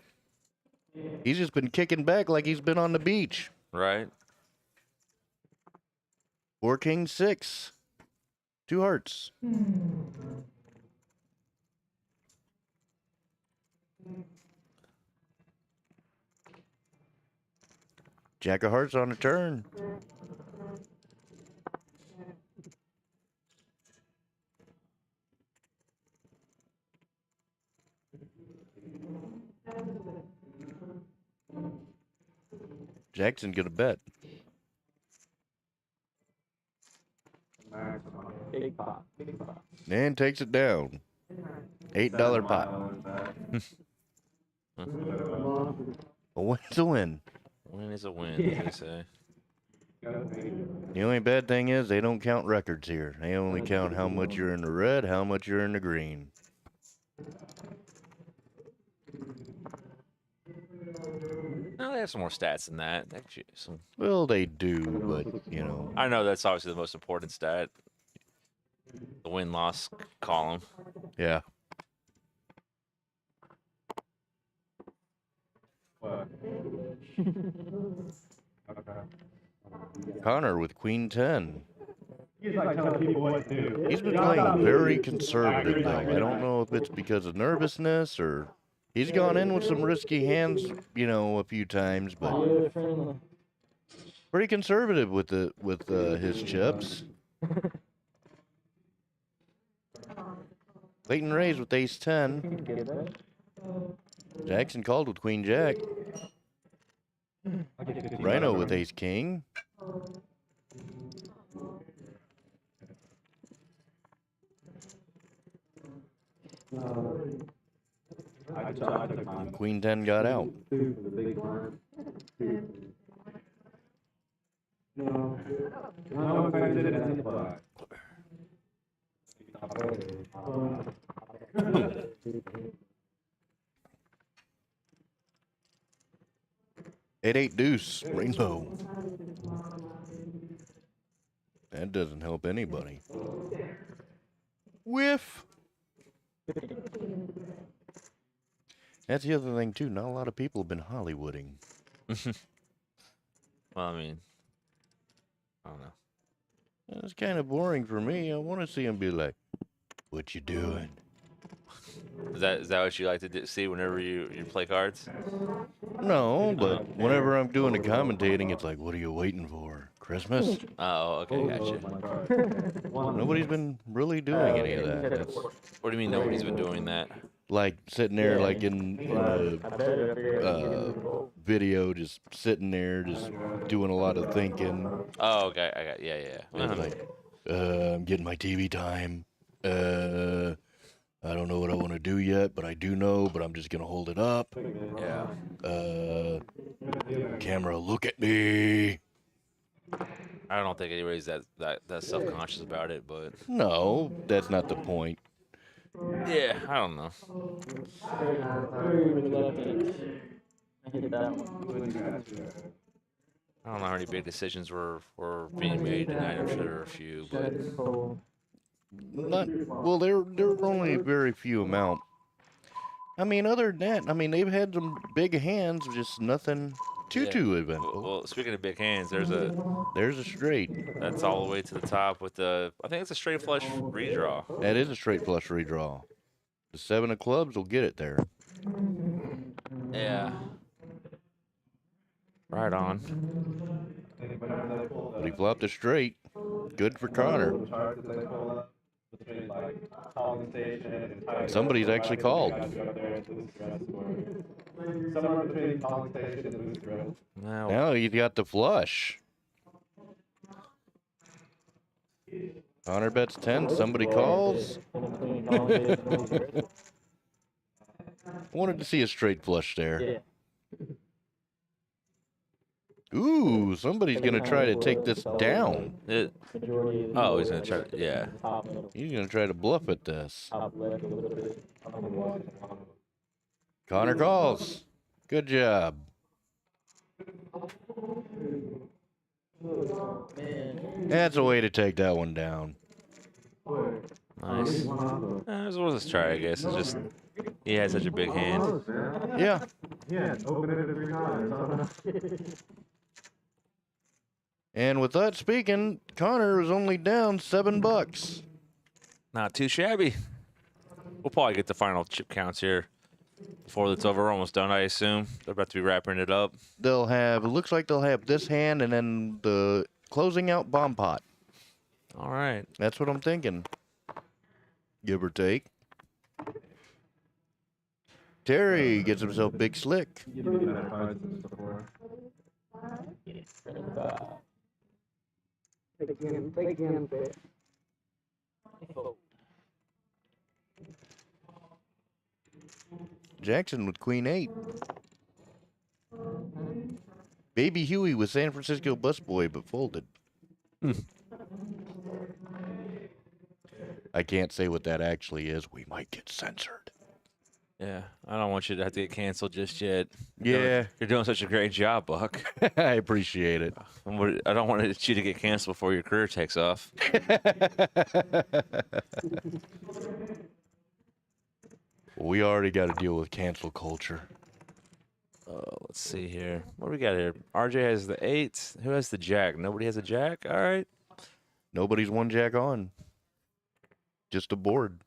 He's just been kicking back like he's been on the beach. Right. 4 king 6, 2 hearts. Jack of hearts on a turn. Jackson gonna bet. Big pot. Big pot. And takes it down. $8 pot. A win's a win. Win is a win, as they say. The only bad thing is they don't count records here. They only count how much you're in the red, how much you're in the green. No, they have some more stats than that. Actually, Well, they do, but, you know. I know that's obviously the most important stat. The win-loss column. Yeah. Connor with Queen 10. He's like telling people what to do. He's been playing very conservative, though. I don't know if it's because of nervousness or he's gone in with some risky hands, you know, a few times, but pretty conservative with his chips. Clayton raised with ace 10. Jackson called with Queen Jack. Rhino with ace king. Queen 10 got out. Eight, 8 deuce, rainbow. That doesn't help anybody. Whiff. That's the other thing too. Not a lot of people have been Hollywooding. Well, I mean, I don't know. It's kind of boring for me. I want to see him be like, "What you doing?" Is that what you like to see whenever you play cards? No, but whenever I'm doing the commentating, it's like, "What are you waiting for? Christmas?" Oh, okay, gotcha. Nobody's been really doing any of that. That's What do you mean nobody's been doing that? like sitting there, like in the video, just sitting there, just doing a lot of thinking. Oh, okay, I got, yeah. It's like, I'm getting my TV time. I don't know what I want to do yet, but I do know, but I'm just going to hold it up. Yeah. Camera, look at me. I don't think anybody's that self-conscious about it, but No, that's not the point. yeah, I don't know. Very reluctant. I hit that one. I don't know how many big decisions were being made tonight. I'm sure there are a few, but Well, there were only a very few amount. I mean, other than that, I mean, they've had some big hands, just nothing too eventful. well, speaking of big hands, there's a straight. that's all the way to the top with the, I think it's a straight flush redraw. That is a straight flush redraw. The 7 of clubs will get it there. Yeah. Right on. But he flopped a straight. Good for Connor. Somebody's actually called. Now he's got the flush. Connor bets 10. Somebody calls. Wanted to see a straight flush there. Ooh, somebody's gonna try to take this down. Majority of Oh, he's people gonna try. Yeah. top middle, He's gonna try to bluff at this. top left a little bit. Connor calls. Good job. That's a way to take that one down. Nice. It was worth a try, I guess. It's just he had such a big hand. Yeah. Yeah, open it 3 times. And with that speaking, Connor is only down $7. Not too shabby. We'll probably get the final chip counts here before it's over. We're almost done, I assume. They're about to be wrapping it up. They'll have, it looks like they'll have this hand and then the closing out bomb pot. All right. That's what I'm thinking. Give or take. Terry gets himself big slick. Jackson with Queen 8. Baby Huey with San Francisco busboy, but folded. I can't say what that actually is. We might get censored. Yeah, I don't want you to have to get canceled just yet. Yeah. You're doing such a great job, Buck. I appreciate it. I don't want you to get canceled before your career takes off. We already got to deal with cancel culture. Let's see here. What do we got here? RJ has the 8. Who has the jack? Nobody has a jack? All right. Nobody's one jack on. Just a board.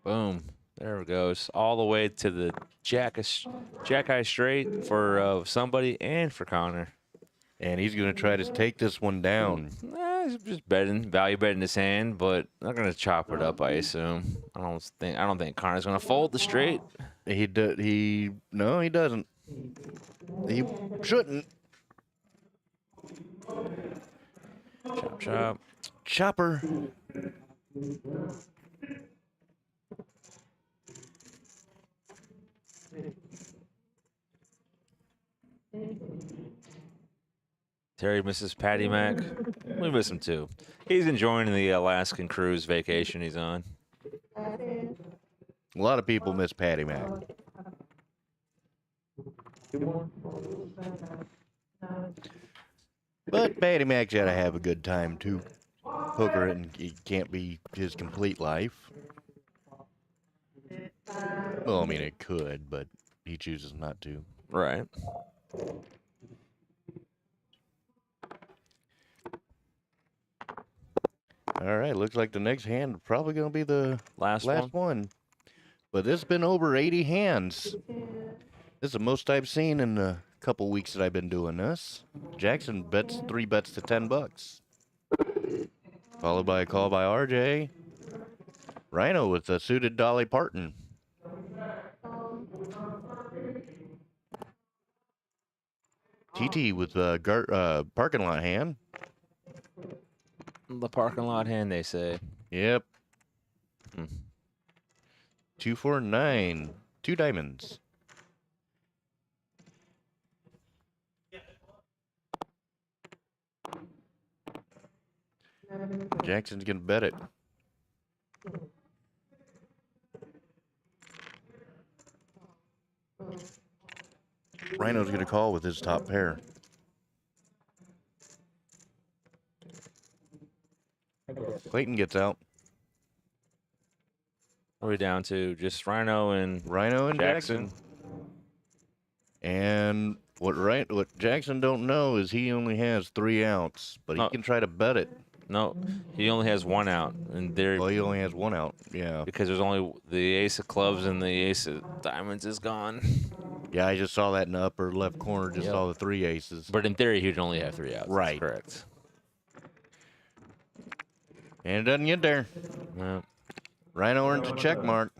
Boom. There it goes. All the way to the jack eye straight for somebody and for Connor. And he's going to try to take this one down. He's just betting, value betting his hand, but not going to chop it up, I assume. I don't think Connor's going to fold the straight. No, he doesn't. He shouldn't. Chop, chop. Chopper. Terry misses Patty Mac. We miss him too. He's enjoying the Alaskan cruise vacation he's on. A lot of people miss Patty Mac. But Patty Mac's got to have a good time too. Poker and it can't be his complete life. Well, I mean, it could, but he chooses not to. Right. All right, looks like the next hand probably going to be the Last one. But this has been over 80 hands. This is the most I've seen in the couple weeks that I've been doing this. Jackson bets 3 bets to $10. Followed by a call by RJ. RYNO with a suited Dolly Parton. TT with a parking lot hand. The parking lot hand, they say. Yep. 2, 4, 9. 2 diamonds. Jackson's gonna bet it. RYNO's gonna call with his top pair. Clayton gets out. What are we down to? Just RYNO and Jackson. And what Jackson don't know is he only has 3 outs, but he can try to bet it. No, he only has 1 out, and there. Well, he only has 1 out. Yeah. Because there's only the ace of clubs and the ace of diamonds is gone. Yeah, I just saw that in the upper left corner. Just saw the 3 aces. But in theory, he'd only have 3 outs. Right. That's correct. And it doesn't get there. No. RYNO earns a check mark.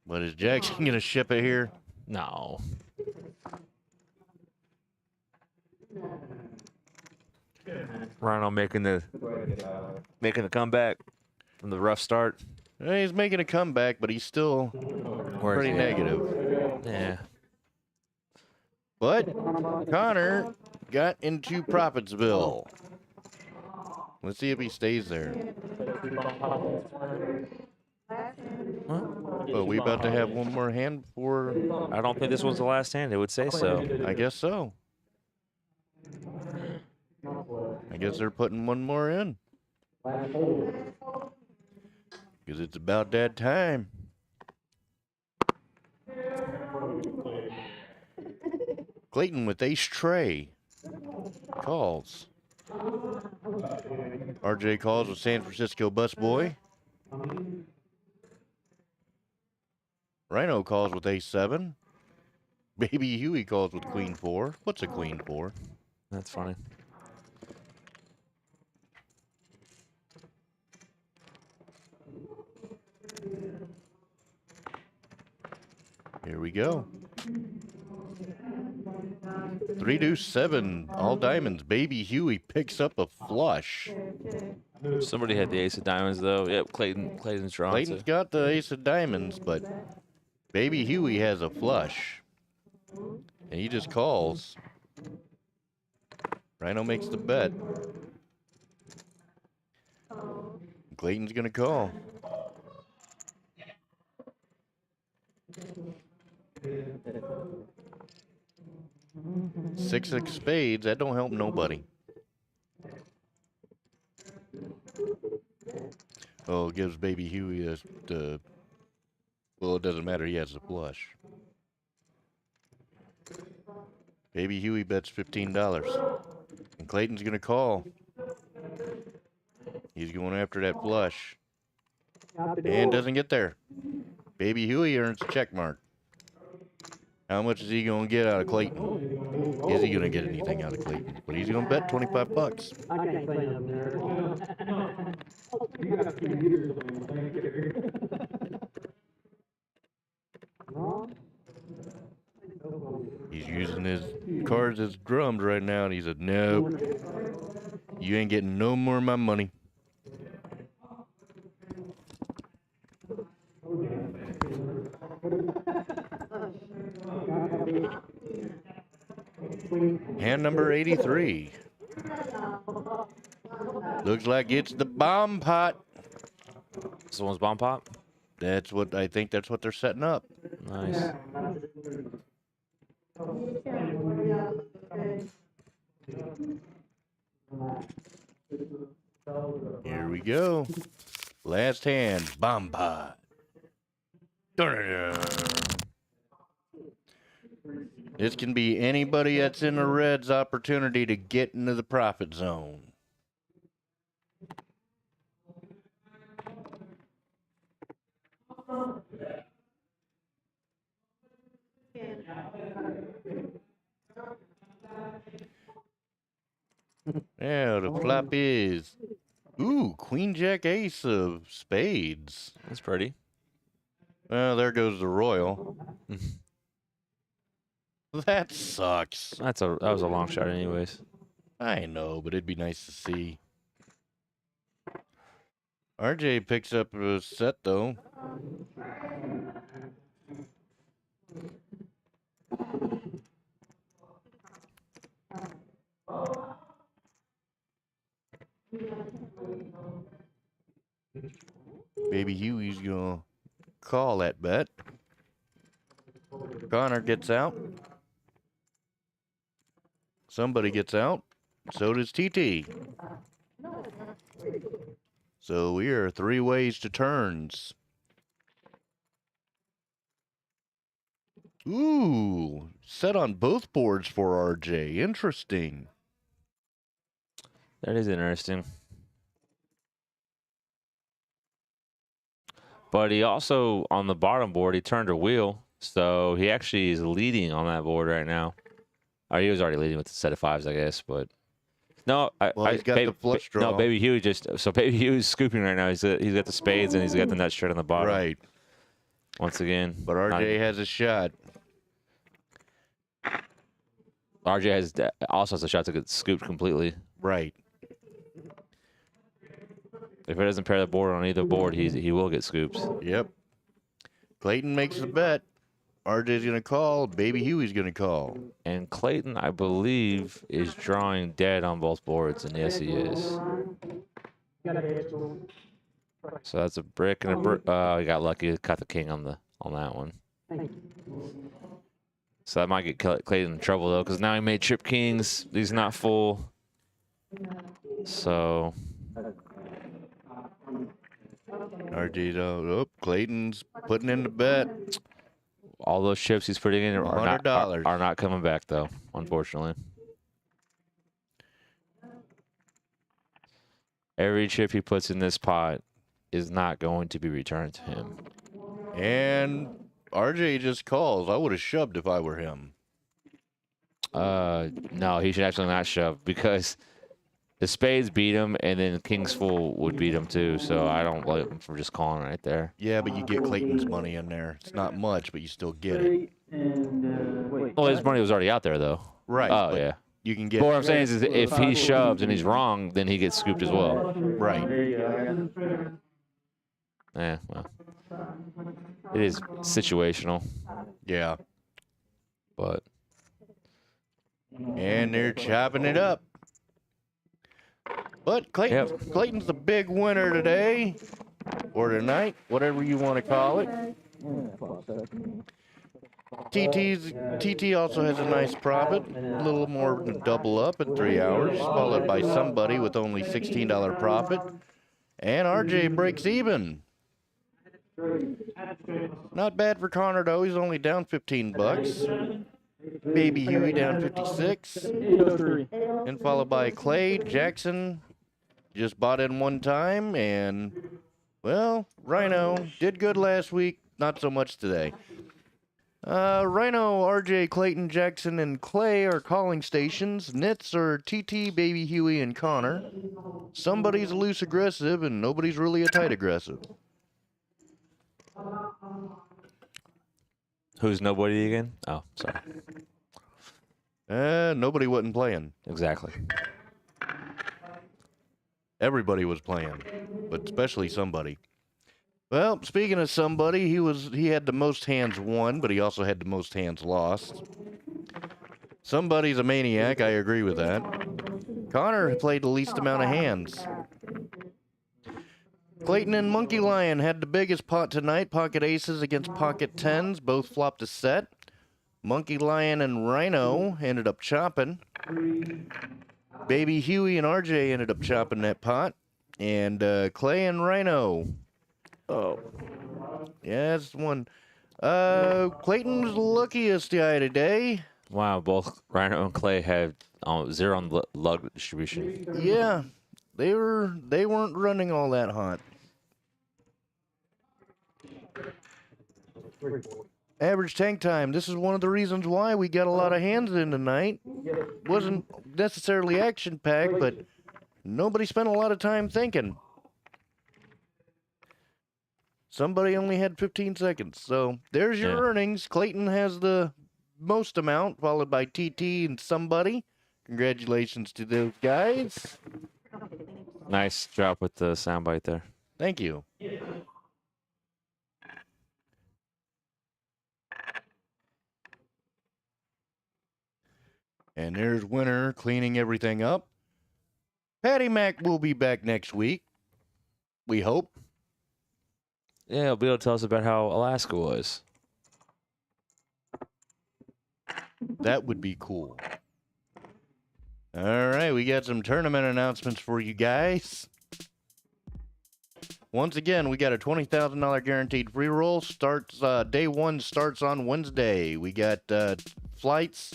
But is Jackson going to ship it here? No. RYNO making the comeback from the rough start. He's making a comeback, but he's still pretty negative. Yeah. But Connor got into Profitsville. Let's see if he stays there. Well, we about to have one more hand before. I don't think this one's the last hand. It would say so. I guess so. I guess they're putting one more in. Because it's about that time. Clayton with ace tray. Calls. RJ calls with San Francisco busboy. RYNO calls with ace 7. Baby Huey calls with queen 4. What's a queen 4? That's funny. Here we go. 3 deuce 7. All diamonds. Baby Huey picks up a flush. Somebody had the ace of diamonds though. Yep, Clayton's drawn. Clayton's got the ace of diamonds, but Baby Huey has a flush. And he just calls. RYNO makes the bet. Clayton's gonna call. Six of spades, that don't help nobody. Oh, it gives Baby Huey the well, it doesn't matter, he has the flush. Baby Huey bets $15. And Clayton's gonna call. He's going after that flush. And doesn't get there. Baby Huey earns a check mark. How much is he gonna get out of Clayton? Is he gonna get anything out of Clayton? But he's gonna bet 25 bucks. I can't play up there. You got 2 years on the bank. He's using his cards as drums right now, and he said, "Nope, you ain't getting no more of my money." Hand number 83. Looks like it's the bomb pot. This one's bomb pop. That's what I think. That's what they're setting up. Nice. Here we go. Last hand, bomb pot. Dun-dun-dun. This can be anybody that's in the red's opportunity to get into the profit zone. Yeah, the flop is, ooh, Queen Jack Ace of spades. That's pretty. Well, there goes the royal. That sucks. That was a long shot anyways. I know, but it'd be nice to see. RJ picks up a set though. Baby Huey's gonna call that bet. Connor gets out. Somebody gets out. So does TT. So we are 3 ways to turns. Ooh, set on both boards for RJ. Interesting. That is interesting. But he also, on the bottom board, he turned a wheel. So he actually is leading on that board right now. Or he was already leading with the set of 5s, I guess. But no, He's got the flush draw. No, Baby Huey Baby Huey's scooping right now. He's got the spades and he's got the nut straight on the bottom. Right. Once again. But RJ has a shot. RJ also has a shot to get scooped completely. Right. If it doesn't pair the board on either board, he will get scoops. Yep. Clayton makes the bet. RJ's going to call. Baby Huey's going to call. And Clayton, I believe, is drawing dead on both boards, and yes, he is. So that's a brick and a brick. Oh, he got lucky. Caught the king on that one. So that might get Clayton in trouble though, because now he made trip kings. He's not full. So RJ's oh, Clayton's putting in the bet. all those chips he's putting in are $100. not coming back though, unfortunately. Every chip he puts in this pot is not going to be returned to him. And RJ just calls. I would have shoved if I were him. No, he should actually not shove because the spades beat him, and then king's full would beat him too. So I don't blame him for just calling right there. Yeah, but you get Clayton's money in there. It's not much, but you still get it. Well, his money was already out there though. Right. Oh but yeah. You can get. But what I'm saying is if he shoves and he's wrong, then he gets scooped as well. Right. Yeah, well, it is situational, Yeah. but And they're chopping it up. But Clayton's the big winner today, or tonight, whatever you want to call it. TT also has a nice profit, a little more than double up at 3 hours, followed by somebody with only $16 profit. And RJ breaks even. Not bad for Connor though, he's only down 15 bucks. Baby Huey down 56. And followed by Clay, Jackson, just bought in one time, and, well, RYNO did good last week, not so much today. RYNO, RJ, Clayton, Jackson, and Clay are calling stations. Nits are TT, Baby Huey, and Connor. Somebody's a loose aggressive, and nobody's really a tight aggressive. who's nobody again? Oh, sorry. Nobody wasn't playing. Exactly. Everybody was playing, but especially somebody. Well, speaking of somebody, he had the most hands won, but he also had the most hands lost. Somebody's a maniac, I agree with that. Connor played the least amount of hands. Clayton and MONKEYLION had the biggest pot tonight, pocket aces against pocket tens, both flopped a set. MONKEYLION and RYNO ended up chopping. Baby Huey and RJ ended up chopping that pot. And Clay and RYNO. Oh. Yeah, that's one. Clayton was the luckiest guy today. Wow, both RYNO and Clay had 0 on the lug distribution. Yeah, they weren't running all that hot. Average tank time. This is one of the reasons why we got a lot of hands in tonight. Wasn't necessarily action-packed, but nobody spent a lot of time thinking. Somebody only had 15 seconds. So there's your earnings. Clayton has the most amount, followed by TT and somebody. Congratulations to those guys. Nice drop with the soundbite there. Thank you. And there's winner cleaning everything up. Patty Mac will be back next week. We hope. Yeah, he'll be able to tell us about how Alaska was. That would be cool. All right, we got some tournament announcements for you guys. Once again, we got a $20,000 guaranteed free roll. Starts day one starts on Wednesday. We got flights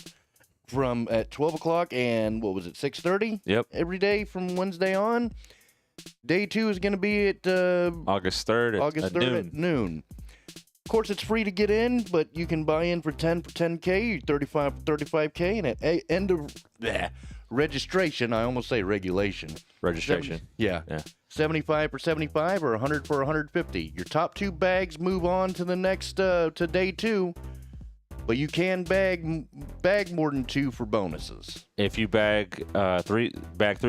from at 12 o'clock and what was it, 6:30? Yep. Every day from Wednesday on. Day two is going to be at August 3rd at noon. Of course, it's free to get in, but you can buy in for 10 for 10K, 35 for 35K, and at end of registration, I almost say regulation. Registration. Yeah. 75 for 75 or 100 for 150. Your top two bags move on to the next to day two. but you can bag more than 2 for bonuses. If you bag three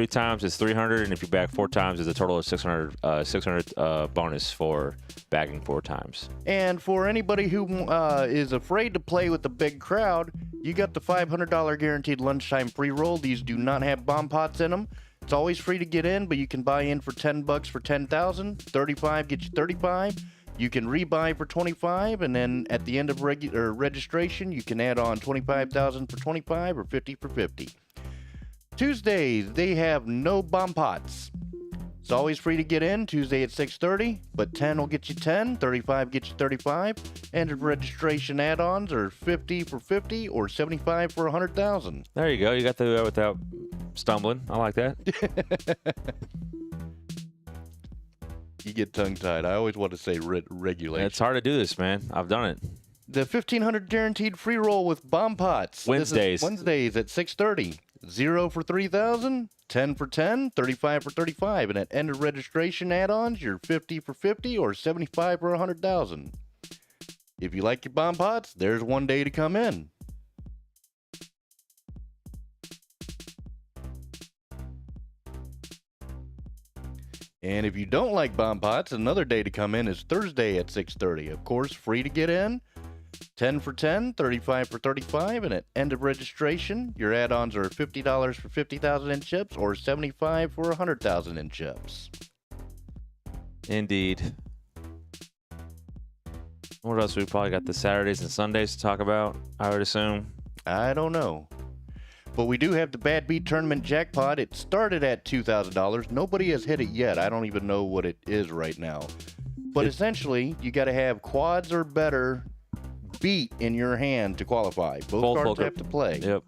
times, it's 300, and if you bag 4 times, it's a total of 600 bonus for bagging 4 times. And for anybody who is afraid to play with the big crowd, you got the $500 guaranteed lunchtime free roll. These do not have bomb pots in them. It's always free to get in, but you can buy in for $10 for 10,000. 35 gets you 35. You can rebuy for 25, and then at the end of registration, you can add on 25,000 for 25 or 50 for 50. Tuesdays, they have no bomb pots. It's always free to get in, Tuesday at 6:30, but 10 will get you 10, 35 gets you 35. End of registration add-ons are 50 for 50 or 75 for 100,000. There you go. You got the without stumbling. I like that. You get tongue-tied. I always want to say regulation. It's hard to do this, man. I've done it. The 1,500 guaranteed free roll with bomb pots. Wednesdays. Wednesdays at 6:30. 0 for 3,000, 10 for 10, 35 for 35. And at end of registration add-ons, you're 50 for 50 or 75 for 100,000. If you like your bomb pots, there's one day to come in. And if you don't like bomb pots, another day to come in is Thursday at 6:30. Of course, free to get in. 10 for 10, 35 for 35, and at end of registration, your add-ons are $50 for 50,000 in chips or 75 for 100,000 in chips. Indeed. What else? We probably got the Saturdays and Sundays to talk about, I would assume. I don't know. But we do have the Bad Beat Tournament Jackpot. It started at $2,000. Nobody has hit it yet. I don't even know what it is right now. But essentially, you got to have quads or better beat in your hand to qualify. Both cards have to play. Yep.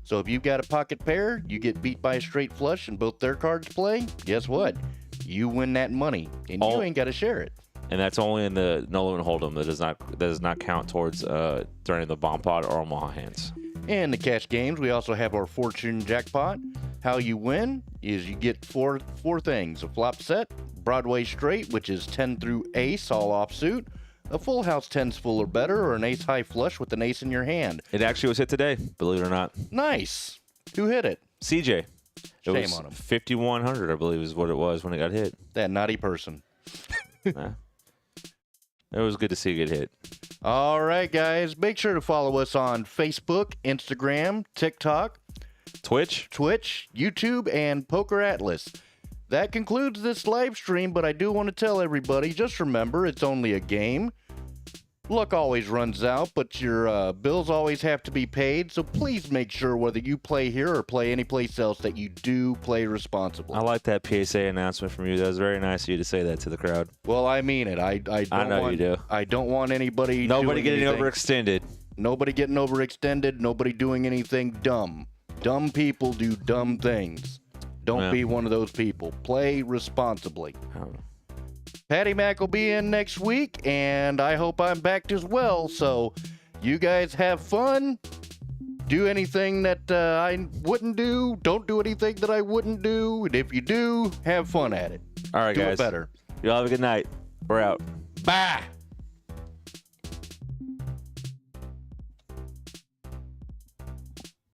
So if you've got a pocket pair, you get beat by a straight flush and both their cards play, guess what? You win that money and you ain't got to share it. And that's only in the no limit hold'em. That does not count towards during the bomb pot or Omaha hands. In the cash games, we also have our Fortune Jackpot. How you win is you get four things: a flop set, Broadway straight, which is 10 through ace, all offsuit, a full house 10s full or better, or an ace high flush with an ace in your hand. It actually was hit today, believe it or not. Nice. Who hit it? CJ. Shame on him. 5,100, I believe, is what it was when it got hit. That naughty person. It was good to see it get hit. All right, guys. Make sure to follow us on Facebook, Instagram, TikTok, Twitch, YouTube, and Poker Atlas. That concludes this live stream, but I do want to tell everybody, just remember, it's only a game. Luck always runs out, but your bills always have to be paid, so please make sure whether you play here or play anyplace else that you do play responsibly. I like that PSA announcement from you. That was very nice of you to say that to the crowd. Well, I mean it. I know you do. I don't want anybody Nobody doing getting anything. overextended. Nobody getting overextended. Nobody doing anything dumb. Dumb people do dumb things. Don't be one of those people. Play responsibly. Patty Mac will be in next week, and I hope I'm back as well. So you guys have fun. Do anything that I wouldn't do. Don't do anything that I wouldn't do. And if you do, have fun at it. All right, do guys. it better. Y'all have a good night. We're out. Bye.